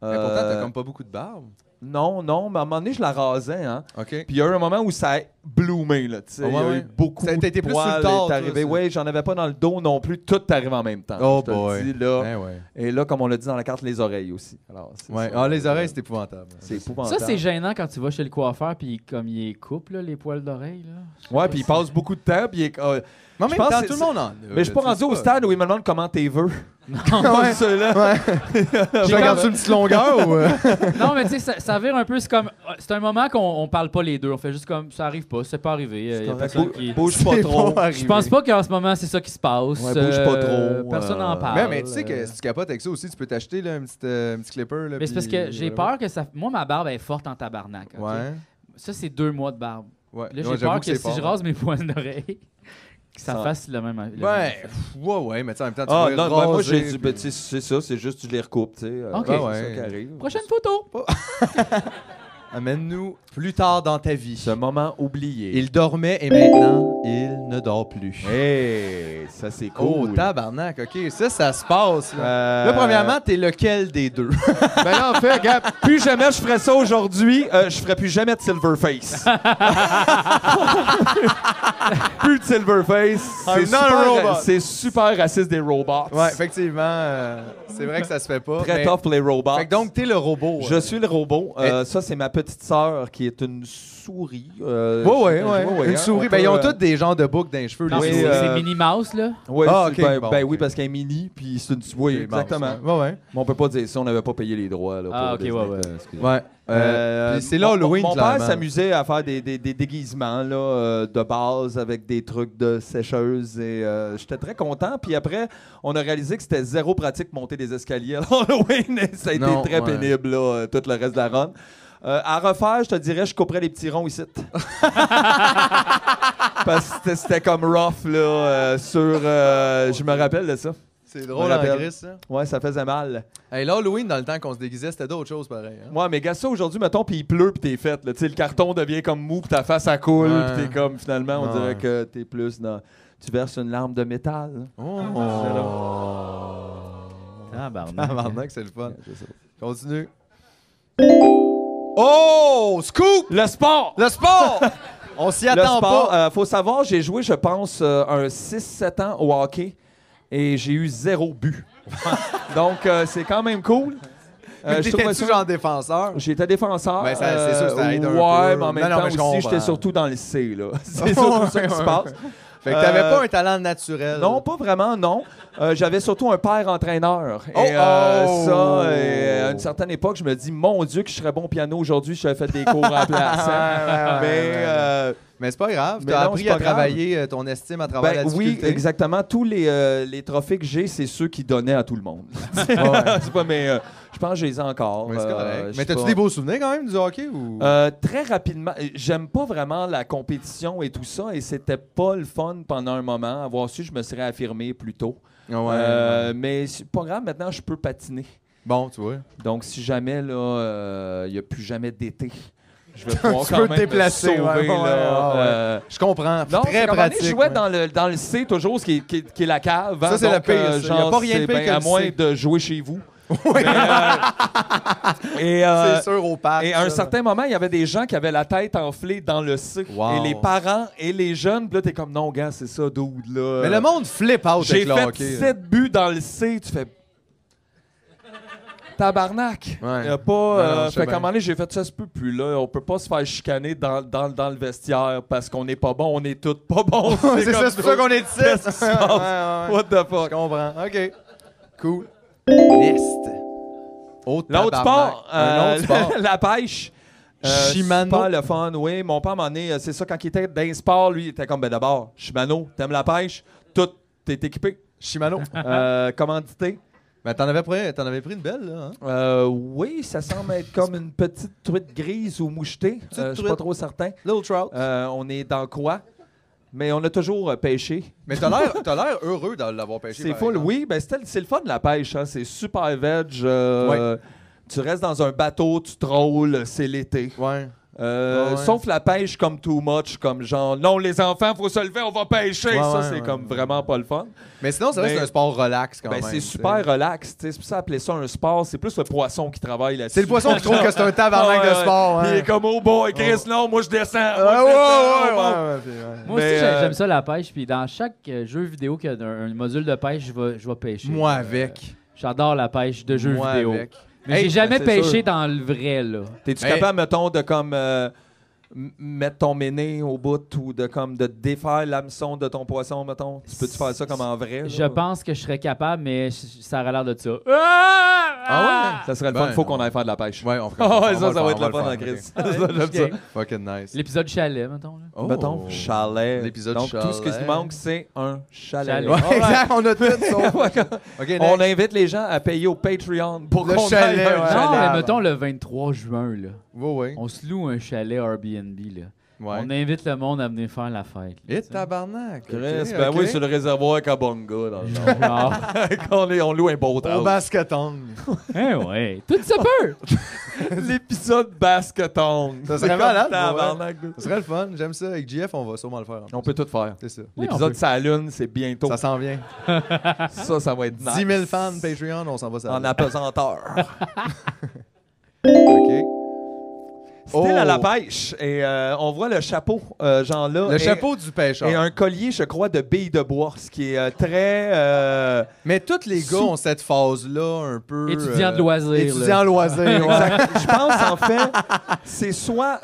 Mais pourtant, t'as comme pas beaucoup de barbe. Non, mais à un moment donné, je la rasais, hein. OK. Puis il y a eu un moment où ça a bloomé, là, tu sais. Ah ouais, Il y a eu ouais. beaucoup Ça a été de plus sur le poils tard, est toi, arrivé. ça. Oui, j'en avais pas dans le dos non plus. Tout arrive en même temps. Oh je te le boy. dis, là. Ben ouais. Et là, comme on l'a dit dans la carte, les oreilles aussi. Alors, c'est Ouais. ça. Ah, les oreilles, c'est épouvantable. C'est épouvantable. Ça, c'est gênant quand tu vas chez le coiffeur puis comme il coupe là, les poils d'oreille. Là. Ouais, puis il passe beaucoup de temps, puis il est... Mais en Je même pense temps, que tout le c'est- monde en a. Mais je suis pas rendu au stade où il me demande comment tes vœux. Ouais. Ceux-là. Ouais. Je regarde sur une petite longueur ou. Non, mais tu sais, ça vire un peu. C'est comme. C'est un moment qu'on parle pas les deux. On fait juste comme. Ça arrive pas, c'est pas arrivé. Y a personne qui... Bouge pas trop. Je pense pas qu'en ce moment, c'est ça qui se passe. Ouais, bouge pas trop, Personne n'en parle. Mais tu sais que si tu capotes avec ça aussi, tu peux t'acheter là, un petit clipper. Là, Mais c'est parce puis- que j'ai peur que ça. Moi, ma barbe est forte en tabarnak. ok? Ouais. Ça, c'est 2 mois de barbe. Ouais. Là, Ouais, j'ai j'avoue peur que c'est si fort. je rase mes poils d'oreille, que ça Ça- fasse le même. le même Ouais, effet. ouais, mais tu sais, en même temps, tu Ah vas non, ben, moi, raser, j'ai dit, ben, tu sais, c'est ça, c'est juste je les recoupe, tu sais. Ok. C'est Ouais. ça qui arrive. Prochaine photo. Amène-nous plus tard dans ta vie. Ce moment oublié. Il dormait et maintenant, il ne dort plus. Hey, ça c'est Oh, cool. tabarnak, OK. Ça se passe. Là, Euh, Là, premièrement, t'es lequel des deux? Ben là, en fait, regarde, plus jamais je ferais ça aujourd'hui, je ferais plus jamais de Silverface. Plus de Silverface. I'm not a robot. C'est super raciste des robots. Ouais, effectivement, c'est vrai que ça se fait pas. Très mais- tough pour les robots. Fait que donc, t'es le robot. Je suis le robot. Ça, c'est ma petite sœur qui est une souris. Ouais. Une hein, souris. on Ben, peut, ils ont tous des genres de boucles dans les cheveux. Non, les Oui, c'est souris. c'est Minnie Mouse, là. Ouais, Ah, c'est- ok, ben, bon, ben ok. oui, parce qu'elle est mini, puis c'est une... Oui, C'est exactement. mouse, ouais. Mais on peut pas dire ça, on n'avait pas payé les droits. Là, Ah, pour ok, Disney, ouais. excusez. Ouais. Puis c'est là mon- Halloween, Mon père clairement. s'amusait à faire des déguisements là, de base avec des trucs de sécheuse et j'étais très content. Puis après, on a réalisé que c'était zéro pratique monter des escaliers à Halloween et ça a été Non, très ouais. pénible là, tout le reste de la run. À refaire, je te dirais, je couperais les petits ronds ici. Parce que c'était comme rough là, sur... je me rappelle de ça. C'est Je drôle, me la rappelle. grise, ça. Ouais, ça faisait mal. Hey, là, Halloween, dans le temps qu'on se déguisait, c'était d'autres choses pareil. Hein? Ouais, mais gars, ça aujourd'hui, mettons, puis il pleut, puis t'es fait. Là. Tu sais, le carton devient comme mou, puis ta face à coule, Ouais. puis t'es comme, finalement, on Ouais. dirait que t'es plus dans... Tu verses une larme de métal. Oh! Tabarnak, c'est le fun. Je sais pas. Continue. Oh! Scoop! Le sport! Le sport! On s'y Le attend sport, pas. faut savoir, j'ai joué, je pense, un 6-7 ans au hockey, et j'ai eu 0 but. Donc, c'est quand même cool. Je trouvais T'étais-tu ça- genre défenseur? J'étais défenseur. Ben, c'est sûr, ça aide un peu. Ouais, mais en même Non, non, temps mais je aussi, comprends. j'étais surtout dans le C, là. C'est surtout ça qui se passe. Fait que t'avais pas un talent naturel. Non, pas vraiment, non. J'avais surtout un père entraîneur. Oh, Et oh! ça, et à une certaine époque, je me dis, mon Dieu, que je serais bon au piano aujourd'hui, j'avais fait des cours en place. hein. Mais c'est pas grave. Mais T'as non, appris c'est à pas grave. travailler ton estime à travers la Oui, difficulté. exactement. Tous les trophées que j'ai, c'est ceux qui donnaient à tout le monde. C'est pas, mais je pense que je les ai encore. Ouais, c'est correct. je Mais sais t'as-tu pas. des beaux souvenirs quand même du hockey ou? Très rapidement, j'aime pas vraiment la compétition et tout ça, et c'était pas le fun pendant un moment. Avoir su, je me serais affirmé plus tôt. Ouais. Mais c'est pas grave, maintenant je peux patiner. Bon, tu vois. Donc si jamais là, il n'y a plus jamais d'été, Je vais pouvoir Tu quand peux te même me déplacer, sauver, ouais, là. ouais. Je comprends. Non, Très c'est comme à un moment donné, pratique. je jouais ouais. dans le C toujours, ce qui est la cave. Ça, hein, c'est le donc, pire, ça. Y a genre, pas rien de c'est pire ben, que à le moins C. de jouer chez vous. Oui. Et, C'est sûr, au parc. et à un ça. certain moment, il y avait des gens qui avaient la tête enflée dans le C. Wow. Et les parents et les jeunes, puis là, t'es comme, non, gars, c'est ça, dude, là. Mais le monde flip out J'ai avec le fait hockey. 7 buts dans le C, tu fais... Tabarnak! Ouais. Y a pas, Non, je sais fait qu'à un bien. moment donné, j'ai fait ça se peut plus, là. On peut pas se faire chicaner dans le vestiaire parce qu'on n'est pas bon, on est tous pas bons. Ouais, c'est ça, c'est pour ça qu'on est ici. Qu'est-ce qui se passe? Ouais, ouais. What the Je fuck? comprends. OK. Cool. Liste. Oh, L'autre tabarnak. sport, Un autre sport. la pêche. Shimano. Super le fun, oui. Mon père, à un moment donné, c'est ça, quand il était dans les sports, lui, il était comme, ben d'abord, Shimano, t'aimes la pêche? Tout, t'es équipé. Shimano. Commandité. Mais t'en avais pris une belle, là. Hein? Oui, ça semble être comme une petite truite grise ou mouchetée. Je suis truite. pas trop certain. Little Trout. On est dans quoi? Mais on a toujours pêché. Mais t'as l'air heureux de l'avoir pêché. C'est par full, exemple. oui. Ben, c'est le fun de la pêche. Hein. C'est super veg. Ouais. Tu restes dans un bateau, tu trolls, c'est l'été. Ouais. Ouais. Sauf la pêche comme too much, comme genre, non, les enfants, faut se lever, on va pêcher. Ouais, ça, ouais, c'est ouais. comme vraiment pas le fun. Mais sinon, c'est vrai que Mais- c'est un sport relax quand Ben, même. c'est tu super sais. relax. tu sais. C'est pour ça appeler ça un sport. C'est plus le poisson qui travaille là-dessus. C'est le poisson qui trouve que c'est un tabarnak Ah, ouais, de sport. ouais. Ouais. Il est comme, oh boy, Chris, Ouais. non, moi je descends. Ouais, Moi, je ouais, descends, ouais, oh, ouais, puis, ouais. Moi Mais, aussi, j'aime ça la pêche. Puis dans chaque jeu vidéo qui a un module de pêche, je vais pêcher. Moi avec. J'adore la pêche de jeux Moi vidéo. avec. Mais Hey, j'ai jamais c'est pêché sûr. dans le vrai, là. T'es-tu Hey. capable, mettons, de comme mettre ton méné au bout ou de comme de défaire l'hameçon de ton poisson, mettons? Tu peux-tu faire ça comme en vrai? là? Je pense que je serais capable, mais ça aurait l'air de ça. Ah Ça serait le Ben, fun, faut qu'on non. aille faire de la pêche. Ouais, on Ah ouais, on ça le va faire, être on le fun faire, en crise. ok. Ça, j'aime ça. Fucking nice. L'épisode chalet, mettons. Là. Oh. Mettons, chalet. L'épisode Donc, tout ce qui chalet. se manque, c'est un chalet. Chalet. Ouais, Alright. exact, on a tout sauf. OK, On next. invite les gens à payer au Patreon pour Le qu'on chalet, aille à un ouais. Non, chalet. mais mettons le 23 juin, là. Oui, oui. On se loue un chalet Airbnb, là. Ouais. On invite le monde à venir faire la fête. là, Et tu sais. tabarnak. Chris, ok, ben ok. oui, sur le réservoir Kabonga, dans le genre. Genre, on loue un beau Au house. basketon. hein, ouais. Tout se peut. L'épisode basketon. Ça serait C'est malade, comme tabarnak. Ce serait le fun. J'aime ça. Avec JF, on va sûrement le faire. On peut tout faire. C'est ça. on L'épisode peut. sur la Lune, c'est bientôt. Ça s'en vient. Ça va être nice. 10 000 fans Patreon, on s'en va ça. En apesanteur. OK. Style Oh. à la pêche. Et on voit le chapeau, genre là. Le et- chapeau du pêcheur. Et un collier, je crois, de billes de bois, ce qui est très... Mais tous les gars ont cette phase-là un peu... Étudiant de loisirs, Étudiant là. loisir, ouais. Exact. Je pense, en fait, c'est soit...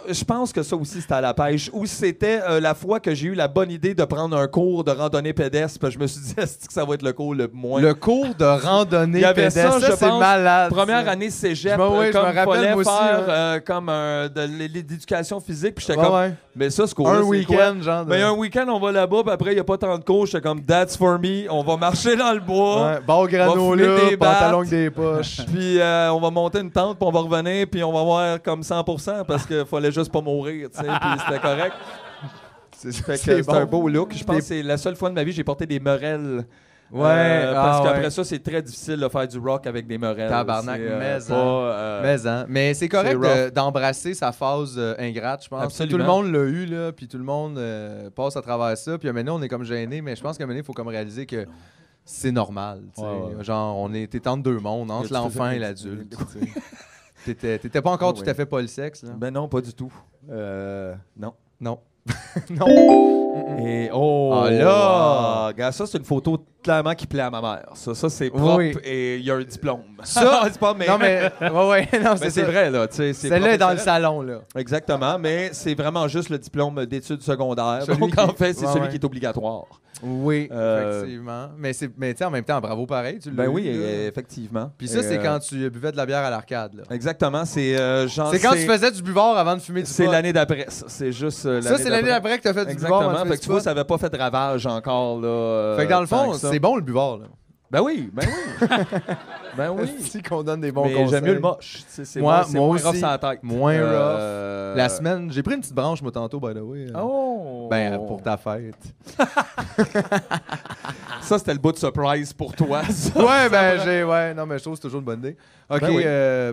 je pense que ça aussi, c'était à la pêche, ou c'était la fois que j'ai eu la bonne idée de prendre un cours de randonnée pédestre, parce que je me suis dit, est-ce que ça va être le cours le moins... Le cours de randonnée Il y avait pédestre, ça, je c'est pense, malade. Première ça. année cégep, Ouais, je me comme rappelle, fallait moi aussi, faire hein. comme de l'éducation physique, puis j'étais Ouais, comme... ouais. Mais ça, ce cours-là, Un c'est quoi? week-end, genre. De... Mais un week-end, on va là-bas, puis après, il n'y a pas tant de cours. J'étais comme, that's for me. On va marcher dans le bois. Ouais, bar fumer granola, des pantalon battes. avec des poches. Puis on va monter une tente, puis on va revenir, puis on va voir comme 100% parce qu'il fallait juste pas mourir, tu sais, puis c'était correct. Fait que c'est un beau look. Je pense que c'est la seule fois de ma vie que j'ai porté des merelles. Ouais, parce ah, qu'après ouais. ça, c'est très difficile de faire du rock avec des merelles. Tabarnak, C'est, mais, pas, Mais c'est correct c'est rough. d'embrasser sa phase ingrate, je pense. Absolument. Tout le monde l'a eu, là, puis tout le monde passe à travers ça. Puis maintenant, on est comme gêné, mais je pense qu'à un moment donné, il faut comme réaliser que c'est normal. Tu sais. Ouais, ouais. Genre, t'es entre deux mondes, entre Tu l'enfant faisais- et l'adulte. tu sais. T'étais pas encore Ouais, tout à fait polysexe. Là. Ben non, pas du tout. Non. Non. non. Et oh Ah, là! ah, regarde, ça c'est une photo clairement qui plaît à ma mère. Ça c'est propre Oui. et il y a un diplôme. Ça- c'est pas mais, Non, mais. Ouais, non, mais c'est ça. vrai là, tu sais, c'est Celle-là est dans le professionnel. salon, là. Exactement, mais c'est vraiment juste le diplôme d'études secondaires. Celui Donc qui- en fait, c'est ouais, celui ouais. qui est obligatoire. Oui, Euh, effectivement. Mais tu sais, en même temps, bravo pareil. Tu l'as Ben eu, oui, là. effectivement. Puis ça, Et, c'est quand tu buvais de la bière à l'arcade, là. Exactement, c'est genre C'est quand tu faisais du buvard avant de fumer du c'est pot. l'année d'après. Ça, c'est juste Ça, c'est l'année d'après que t'as fait du buvard avant Exactement. de fumer Fait que du tu vois, pot. ça avait pas fait de ravage encore là. Fait que dans le tant fond, que ça. c'est bon le buvard, là. Ben oui. Ben oui. Si qu'on donne des bons Mais conseils. j'aime mieux le moche. C'est Moi moins aussi, rough sur la tête. moins rough. La semaine, j'ai pris une petite branche, moi, tantôt, by the way. Oh! Ben, pour ta fête. Ça, c'était le bout de surprise pour toi. Ça. Ouais, non, mais je trouve que c'est toujours une bonne idée. OK, Ben oui.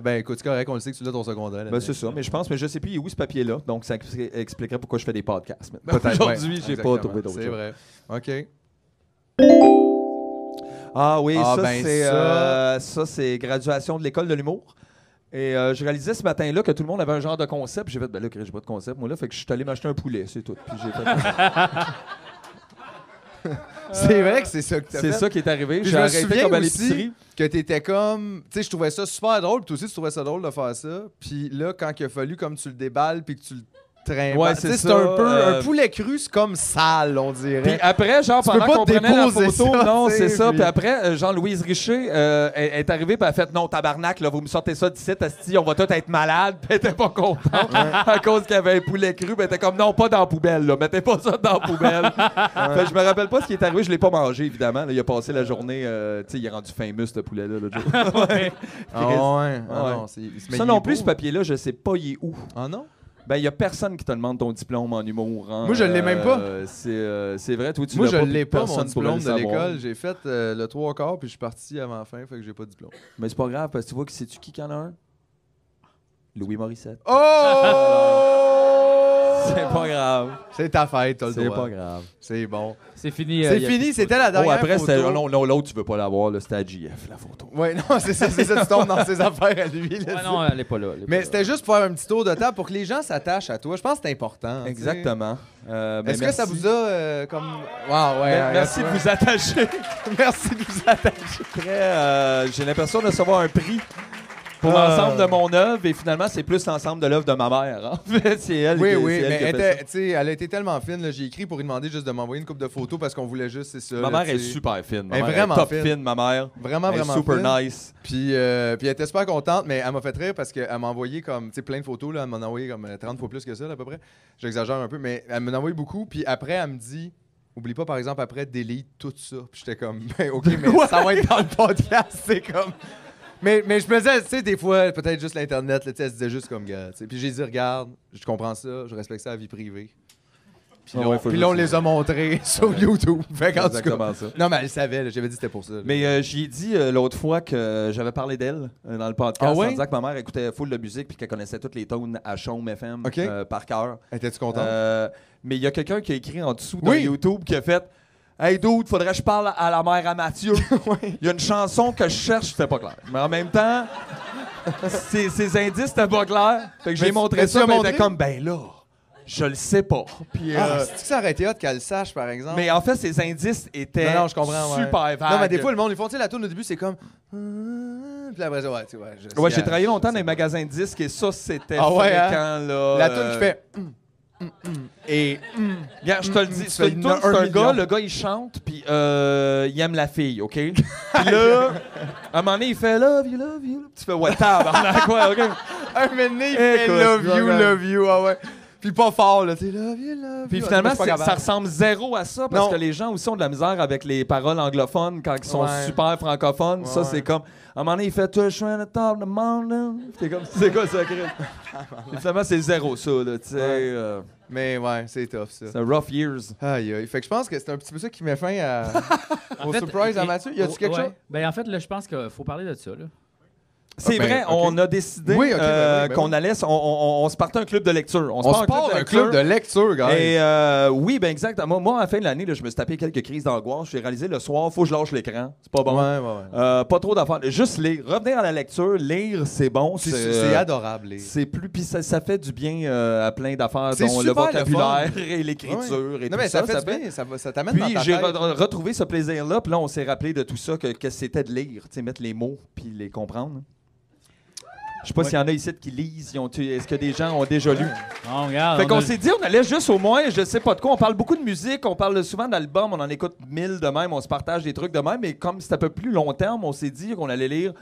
ben écoute, c'est correct, on le sait que tu l'as ton secondaire. Ben, c'est ça, mais je sais plus il est où ce papier-là, donc ça expliquerait pourquoi je fais des podcasts. Mais Peut-être, aujourd'hui, ouais, j'ai pas exactement, trouvé d'autre C'est chose. vrai. OK. Ah oui, Ah, ça, ben c'est ça. ça, c'est graduation de l'école de l'humour. Et je réalisais ce matin-là que tout le monde avait un genre de concept. J'ai fait, ben là, j'ai pas de concept, moi là, fait que je suis allé m'acheter un poulet, c'est tout. Puis j'ai fait C'est vrai que c'est ça que t'as fait. C'est ça qui est arrivé. Puis J'ai je me arrêté souviens comme à aussi l'épicerie. que t'étais comme... Tu sais, je trouvais ça super drôle, puis toi aussi, tu trouvais ça drôle de faire ça. Puis là, quand il a fallu comme tu le déballes, puis que tu le trimbales... Ouais, tu sais, c'est c'est ça, un peu... euh, Un poulet cru, c'est comme sale, on dirait. Puis après, genre, Tu peux pendant pas qu'on te prenait la déposer photo, ça, non, tu sais, c'est ça. puis- Puis après, Jean-Louise Richer est arrivée, puis elle a fait, non, tabarnak, là, vous me sortez ça d'ici, asti, on va tous être malades. Puis elle était pas contente à cause qu'il y avait un poulet cru. Puis elle était comme, non, pas dans la poubelle, là, mettez pas ça dans la poubelle. Fait que je me rappelle pas ce qui est arrivé, je l'ai pas mangé, évidemment. Là, il a passé la journée, tu sais, il est rendu fameux, ce poulet-là, l'autre jour. Ah ouais. Ah Ouais. non, mais Ça il non est plus, beau. ce papier-là, je sais pas, il est où. Ah non? Ben, il y a personne qui te demande ton diplôme en humour. Hein. Moi, je l'ai même pas. C'est vrai, toi, tu Moi, l'as je pas, l'ai puis pas, mon personne pourrait diplôme le de savoir. l'école. J'ai fait le 3/4, puis je suis parti avant la fin, fait que j'ai pas de diplôme. Mais c'est pas grave, parce que tu vois que c'est-tu qui en a un? Louis Morissette. Oh! C'est pas grave. C'est ta fête, t'as le C'est droit. pas grave. C'est bon. C'est fini. C'est y a fini, plus de c'était la Oh, dernière après, photo. c'était. Non, l'autre, tu veux pas l'avoir, là, c'était à JF, la photo. Ouais, non, c'est ça, tu tombes dans ses affaires à lui. Là, Ouais, tu non, sais. elle est pas là. Mais c'était juste pour faire un petit tour de table pour que les gens s'attachent à toi. Je pense que c'est important. tu sais. Exactement. Ben, Est-ce que ça merci. vous a comme. Wow, ouais. Ben, merci de vous attacher. Merci de vous attacher. Après, j'ai l'impression de recevoir un prix pour l'ensemble de mon œuvre, et finalement, c'est plus l'ensemble de l'œuvre de ma mère. En fait, c'est elle Oui, qui oui, c'est elle mais qui a elle, fait était- tu sais, elle a été tellement fine. là, J'ai écrit pour lui demander juste de m'envoyer une coupe de photos parce qu'on voulait juste, c'est ça. ça. Ma là, mère est tu sais. super fine. Ma Elle est mère vraiment top fine. fine, ma mère. Vraiment, Elle est vraiment super fine. nice. Puis elle était super contente, mais elle m'a fait rire parce qu'elle m'a envoyé comme, tu sais, plein de photos. Là, elle m'en a envoyé comme 30 fois plus que ça, là, à peu près. J'exagère un peu, mais elle m'en a envoyé beaucoup. Puis après, elle me dit, oublie pas, par exemple, après, delete tout ça. Puis j'étais comme, ben OK, mais ça va être dans le podcast. C'est comme. Mais je me disais, tu sais, des fois, peut-être juste l'Internet, là, tu sais, elle se disait juste comme gars. Tu sais. Puis j'ai dit, regarde, je comprends ça, je respecte ça à la vie privée. Puis là, Ah ouais, on- faut puis là, on juste- les a montrés sur YouTube. Fait qu'en tout cas. Exactement ça. Non, mais elle savait, là, j'avais dit que c'était pour ça. là. Mais j'y ai dit l'autre fois que j'avais parlé d'elle dans le podcast Ah ouais? en disant que ma mère écoutait full de musique puis qu'elle connaissait toutes les tones à Chaume FM OK. par cœur. Étais-tu content? Mais il y a quelqu'un qui a écrit en dessous Oui. de YouTube qui a fait Hey dude, faudrait que je parle à la mère à Mathieu. Il y a une chanson que je cherche, c'était pas clair. Mais en même temps, ces indices c'était pas clair. Fait que j'ai Mais montré tu ça, l'as mais elle montré? était comme ben là, je le sais pas. Puis, C'est-tu que ça aurait été hot qu'elle le sache, par exemple? mais en fait, ces indices étaient Non, je comprends, ouais. super vagues. Non, mais des fois, le monde, ils font, tu sais, la tune au début, c'est comme. Puis après ça, ouais, tu sais, ouais. Ouais, j'ai travaillé longtemps dans les magasins de disques et ça, c'était Ah ouais, hein? fréquent, là. La tune qui fait. Et, regarde, je te le dis, tu c'est fais une une- tune, c'est un un million. gars, le gars, il chante, puis il aime la fille, OK? Puis là, à un moment donné, il fait Love you, love you. Tu fais, ouais, tabarnak, quoi, OK? Un moment donné, il fait Écoute, love you, ah ouais. Puis pas fort, là, tu sais, love you. Puis Ouais, finalement, moi, je suis pas ça capable. ressemble zéro à ça, parce Non. que les gens aussi ont de la misère avec les paroles anglophones quand ils sont Ouais. super francophones. Ouais, Ça, ouais. c'est comme, à un moment donné, il fait Touch on the top of the mountain. C'est comme, c'est quoi ça, Chris? Puis finalement, c'est zéro, ça, là, tu sais. Ouais. Mais ouais, c'est tough, ça. C'est rough years. Aïe, aïe. Fait que je pense que c'est un petit peu ça qui met fin au fait, surprise à et- Mathieu. Y a-tu quelque ouais. chose? Ben, en fait, là, je pense qu'il faut parler de ça, là. C'est ben, vrai, ok. on a décidé Oui, ok, ben oui. qu'on allait, on se partait un club de lecture. On se part un club de lecture, gars. Et oui, ben exact. Moi, à la fin de l'année, là, je me suis tapé quelques crises d'angoisse. J'ai réalisé le soir, faut que je lâche l'écran. C'est pas bon. Ouais, ouais. Pas trop d'affaires. Juste lire. Revenir à la lecture, lire, c'est bon. C'est adorable, les. C'est plus. Puis ça fait du bien à plein d'affaires, C'est dont le super le vocabulaire et l'écriture Ouais. et Non, tout mais ça. ça fait du bien, ça t'amène dans Puis ta j'ai tête. retrouvé ce plaisir-là. Puis là, on s'est rappelé de tout ça, que c'était de lire. Tu sais, mettre les mots puis les comprendre. Je sais pas s'il y en a ici qui lisent. Est-ce que des gens ont déjà lu? Non, regarde. Fait on qu'on a- s'est dit, on allait juste au moins, je sais pas de quoi. On parle beaucoup de musique, on parle souvent d'albums, on en écoute 1000 de même, on se partage des trucs de même. Mais comme c'est un peu plus long terme, on s'est dit qu'on allait lire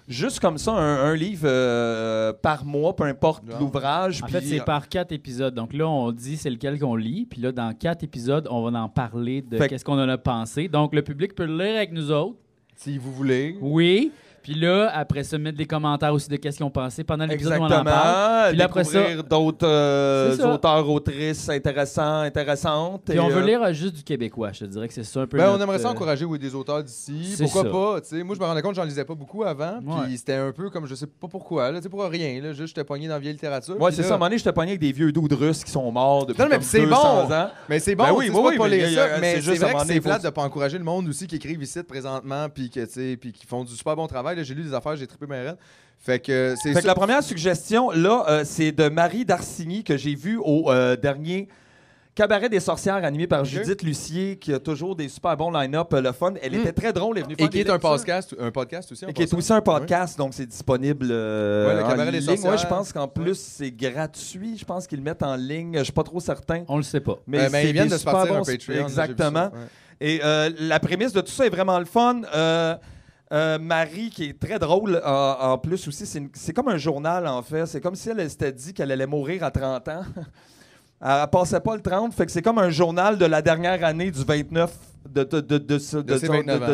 juste comme ça un livre par mois, peu importe Genre. l'ouvrage. En puis- fait, c'est par 4 épisodes. Donc là, on dit c'est lequel qu'on lit. Puis là, dans 4 épisodes, on va en parler de Fait- qu'est-ce qu'on en a pensé. Donc, le public peut le lire avec nous autres. si vous voulez. Oui. Puis là, après ça, mettre des commentaires aussi de qu'est-ce qu'ils ont pensé pendant l'épisode où on en parle. Exactement. Puis là, après ça, Découvrir d'autres C'est ça. auteurs, autrices intéressantes. puis on veut lire juste du québécois. Je te dirais que c'est ça un peu. Ben, on notre, aimerait ça encourager des auteurs d'ici. c'est Pourquoi ça. pas? T'sais, moi, je me rendais compte que j'en lisais pas beaucoup avant. Ouais. Puis c'était un peu comme, je sais pas pourquoi, là, pour rien. Là, juste, j'étais pogné dans la vieille littérature. Ouais, puis c'est là- ça. À un moment donné, j'étais pogné avec des vieux dudes russes qui sont morts depuis Non, mais comme c'est 200 bon. ans. Mais c'est bon, Ben oui, c'est oui, pas oui, lire mais ça, c'est mais juste c'est à un vrai moment que donné, c'est plate faut- de pas encourager le monde aussi qui écrivent ici présentement, puis qui font du super bon travail. Là, j'ai lu des affaires, j'ai trippé bien raide. Fait que c'est Fait que ça. la première suggestion, là, c'est de Marie Darcigny que j'ai vu au dernier Cabaret des sorcières animé par Judith Lucier, qui a toujours des super bons line-up, le fun. Elle était très drôle, elle est venue faire Et qui des est un lectures. podcast aussi. Et qui est aussi un podcast, donc c'est disponible le en Cabaret des ligne. sorcières. Ouais, je pense qu'en plus, c'est gratuit. Je pense qu'ils le mettent en ligne. Je suis pas trop certain. On le sait pas. Mais Mais ils viennent des de se super partir bons- un Patreon. là, j'ai vu ça, Exactement. ouais. Et la prémisse de tout ça est vraiment le fun. Marie, qui est très drôle en plus aussi, c'est comme un journal en fait. C'est comme si elle s'était dit qu'elle allait mourir à 30 ans. Elle passait pas le 30, fait que c'est comme un journal de la dernière année du 29, de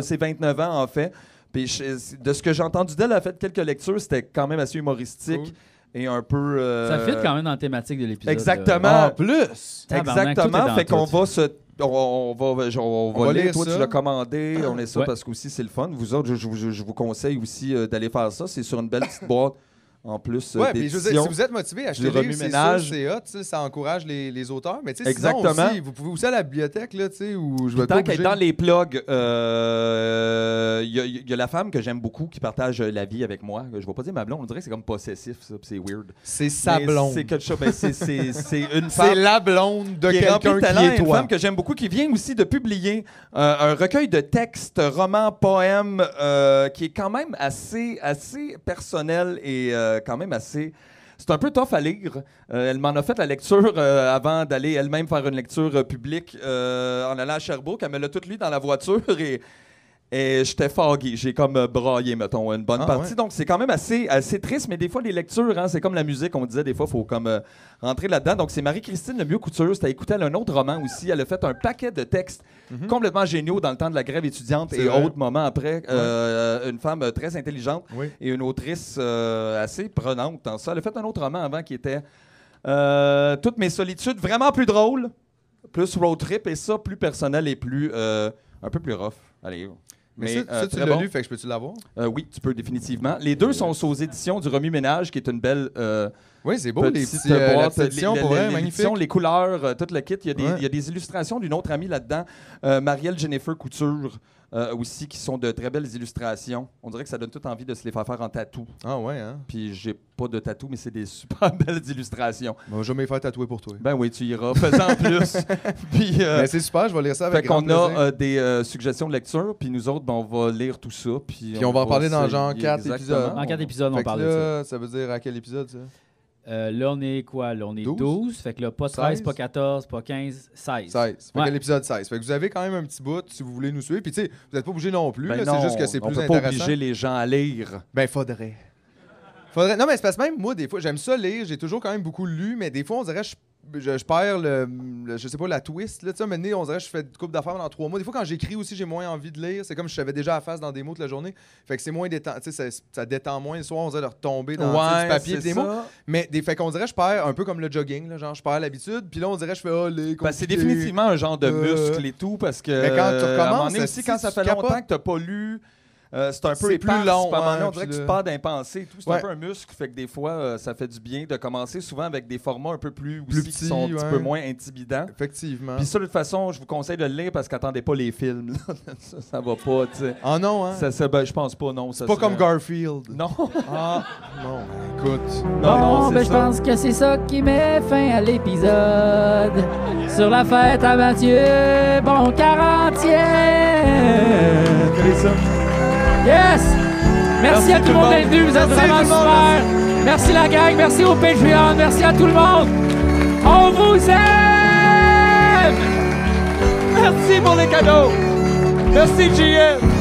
ses 29 ans en fait. Puis de ce que j'ai entendu d'elle, elle a fait quelques lectures, c'était quand même assez humoristique. Cool. Et un peu... Ça fit quand même dans la thématique de l'épisode. Exactement. En plus! Tabarnak, tout est Exactement. dans Fait qu'on tout. va se... On va lire, lire toi ça. tu l'as commandé, on est ça Ouais. parce qu'aussi c'est le fun. Vous autres, je vous conseille aussi d'aller faire ça. C'est sur une belle petite boîte en plus Ouais, puis je veux dire, d'édition. si vous êtes motivé à acheter du des livres, c'est remue-ménage. sûr, c'est hot, tu sais, ça encourage les auteurs. Mais tu sais, sinon Exactement. aussi, vous pouvez aussi aller à la bibliothèque, là, tu sais, où je Tant vais pas qu'être bouger. dans les plugs, il y a la femme que j'aime beaucoup qui partage la vie avec moi. Je vais pas dire ma blonde, on dirait que c'est comme possessif, ça, puis c'est weird. C'est sa Mais blonde. C'est quelque chose, ben, c'est une C'est femme la blonde de qui est remplie quelqu'un de talent, qui est une toi. femme que j'aime beaucoup, qui vient aussi de publier un recueil de textes, romans, poèmes, qui est quand même assez personnel et quand même assez... C'est un peu tough à lire. Elle m'en a fait la lecture avant d'aller elle-même faire une lecture publique en allant à Sherbrooke. Elle me l'a toute lu dans la voiture et j'étais foggy. J'ai comme braillé, mettons, une bonne partie. Ouais. Donc, c'est quand même assez triste, mais des fois, les lectures, hein, c'est comme la musique, on disait, des fois, il faut comme rentrer là-dedans. Donc, c'est Marie-Christine Lemieux-Couture. C'était écouter un autre roman aussi. Elle a fait un paquet de textes complètement géniaux dans le temps de la grève étudiante C'est et vrai. autres moments après. Une femme très intelligente Oui. et une autrice assez prenante dans ça. Elle a fait un autre roman avant qui était Toutes mes solitudes, vraiment plus drôle, plus road trip et ça, plus personnel et plus un peu plus rough. Allez. Mais ça, tu très l'as bon. lu, fait que je peux-tu l'avoir? Oui, tu peux définitivement. Les deux sont aux éditions du Remue-Ménage, qui est une belle Oui, c'est beau, les petite petits la boîte. petite édition, pour vrai, magnifique. L'édition, les couleurs, tout le kit. Il Ouais. y a des illustrations d'une autre amie là-dedans, Marielle Jennifer Couture, aussi, qui sont de très belles illustrations. On dirait que ça donne toute envie de se les faire faire en tatou. Ah ouais, hein? Puis j'ai pas de tatou, mais c'est des super belles illustrations. Bon, je vais me les faire tatouer pour toi. Ben oui, tu iras, fais-en plus. Puis, Mais c'est super, je vais lire ça fait avec grand qu'on plaisir. a des suggestions de lecture, puis nous autres, ben, on va lire tout ça. Puis on va en parler dans genre essayer- 4 exactement. épisodes. En 4 épisodes, on Fait que parle de ça. là, ça veut dire à quel épisode, ça? Là, on est quoi? Là, on est 12? 12. Fait que là, pas 13, 16? pas 14, pas 15, 16. 16. Fait Ouais. que l'épisode 16. Fait que vous avez quand même un petit bout si vous voulez nous suivre. Puis tu sais, vous n'êtes pas obligé non plus. Ben là, non, c'est juste que c'est on plus peut pas intéressant. obliger les gens à lire. Ben, faudrait. Non, mais c'est parce que même moi, des fois, j'aime ça lire. J'ai toujours quand même beaucoup lu, mais des fois, on dirait je perds je sais pas, la twist. Là, tu sais, maintenant, on dirait que je fais une couple d'affaires pendant 3 mois. Des fois, quand j'écris aussi, j'ai moins envie de lire. C'est comme je savais déjà la face dans des mots toute la journée. Fait que c'est moins détend. Tu sais, ça détend moins. Le soir, on dirait de retomber dans tu sais, du papier et c'est des mots. ça. Mais fait qu'on dirait je perds un peu comme le jogging. Là, genre, je perds l'habitude. Puis là, on dirait je fais les Ben, c'est compliqué. définitivement un genre de muscle et tout, parce que Mais quand tu à un moment recommences, donné aussi, quand ça tu fait capotes. longtemps que tu n'as pas lu, c'est un peu C'est plus éparse, long, puis à un moment donné, ouais, on dirait que puis tu là- pars d'impensé et tout. C'est Ouais. un peu un muscle, fait que des fois, ça fait du bien de commencer souvent avec des formats un peu plus Plus aussi, qui petits, sont un petit ouais. peu moins intimidants. Effectivement. Puis ça, de toute façon, je vous conseille de le lire parce qu'attendez pas les films. là. ça va pas, tu sais. Ah non, hein? Ben, je pense pas, non. C'est pas comme Garfield. Non. Ah, non. Écoute. Bon, c'est ben je ça. pense que c'est ça qui met fin à l'épisode. Sur la fête à Mathieu, bon 40e. Quel est ça? Yes! Merci à tout le monde d'être venu, vous êtes vraiment super. Merci la gang, merci au Patreon, merci à tout le monde. On vous aime! Merci pour les cadeaux. Merci, JM.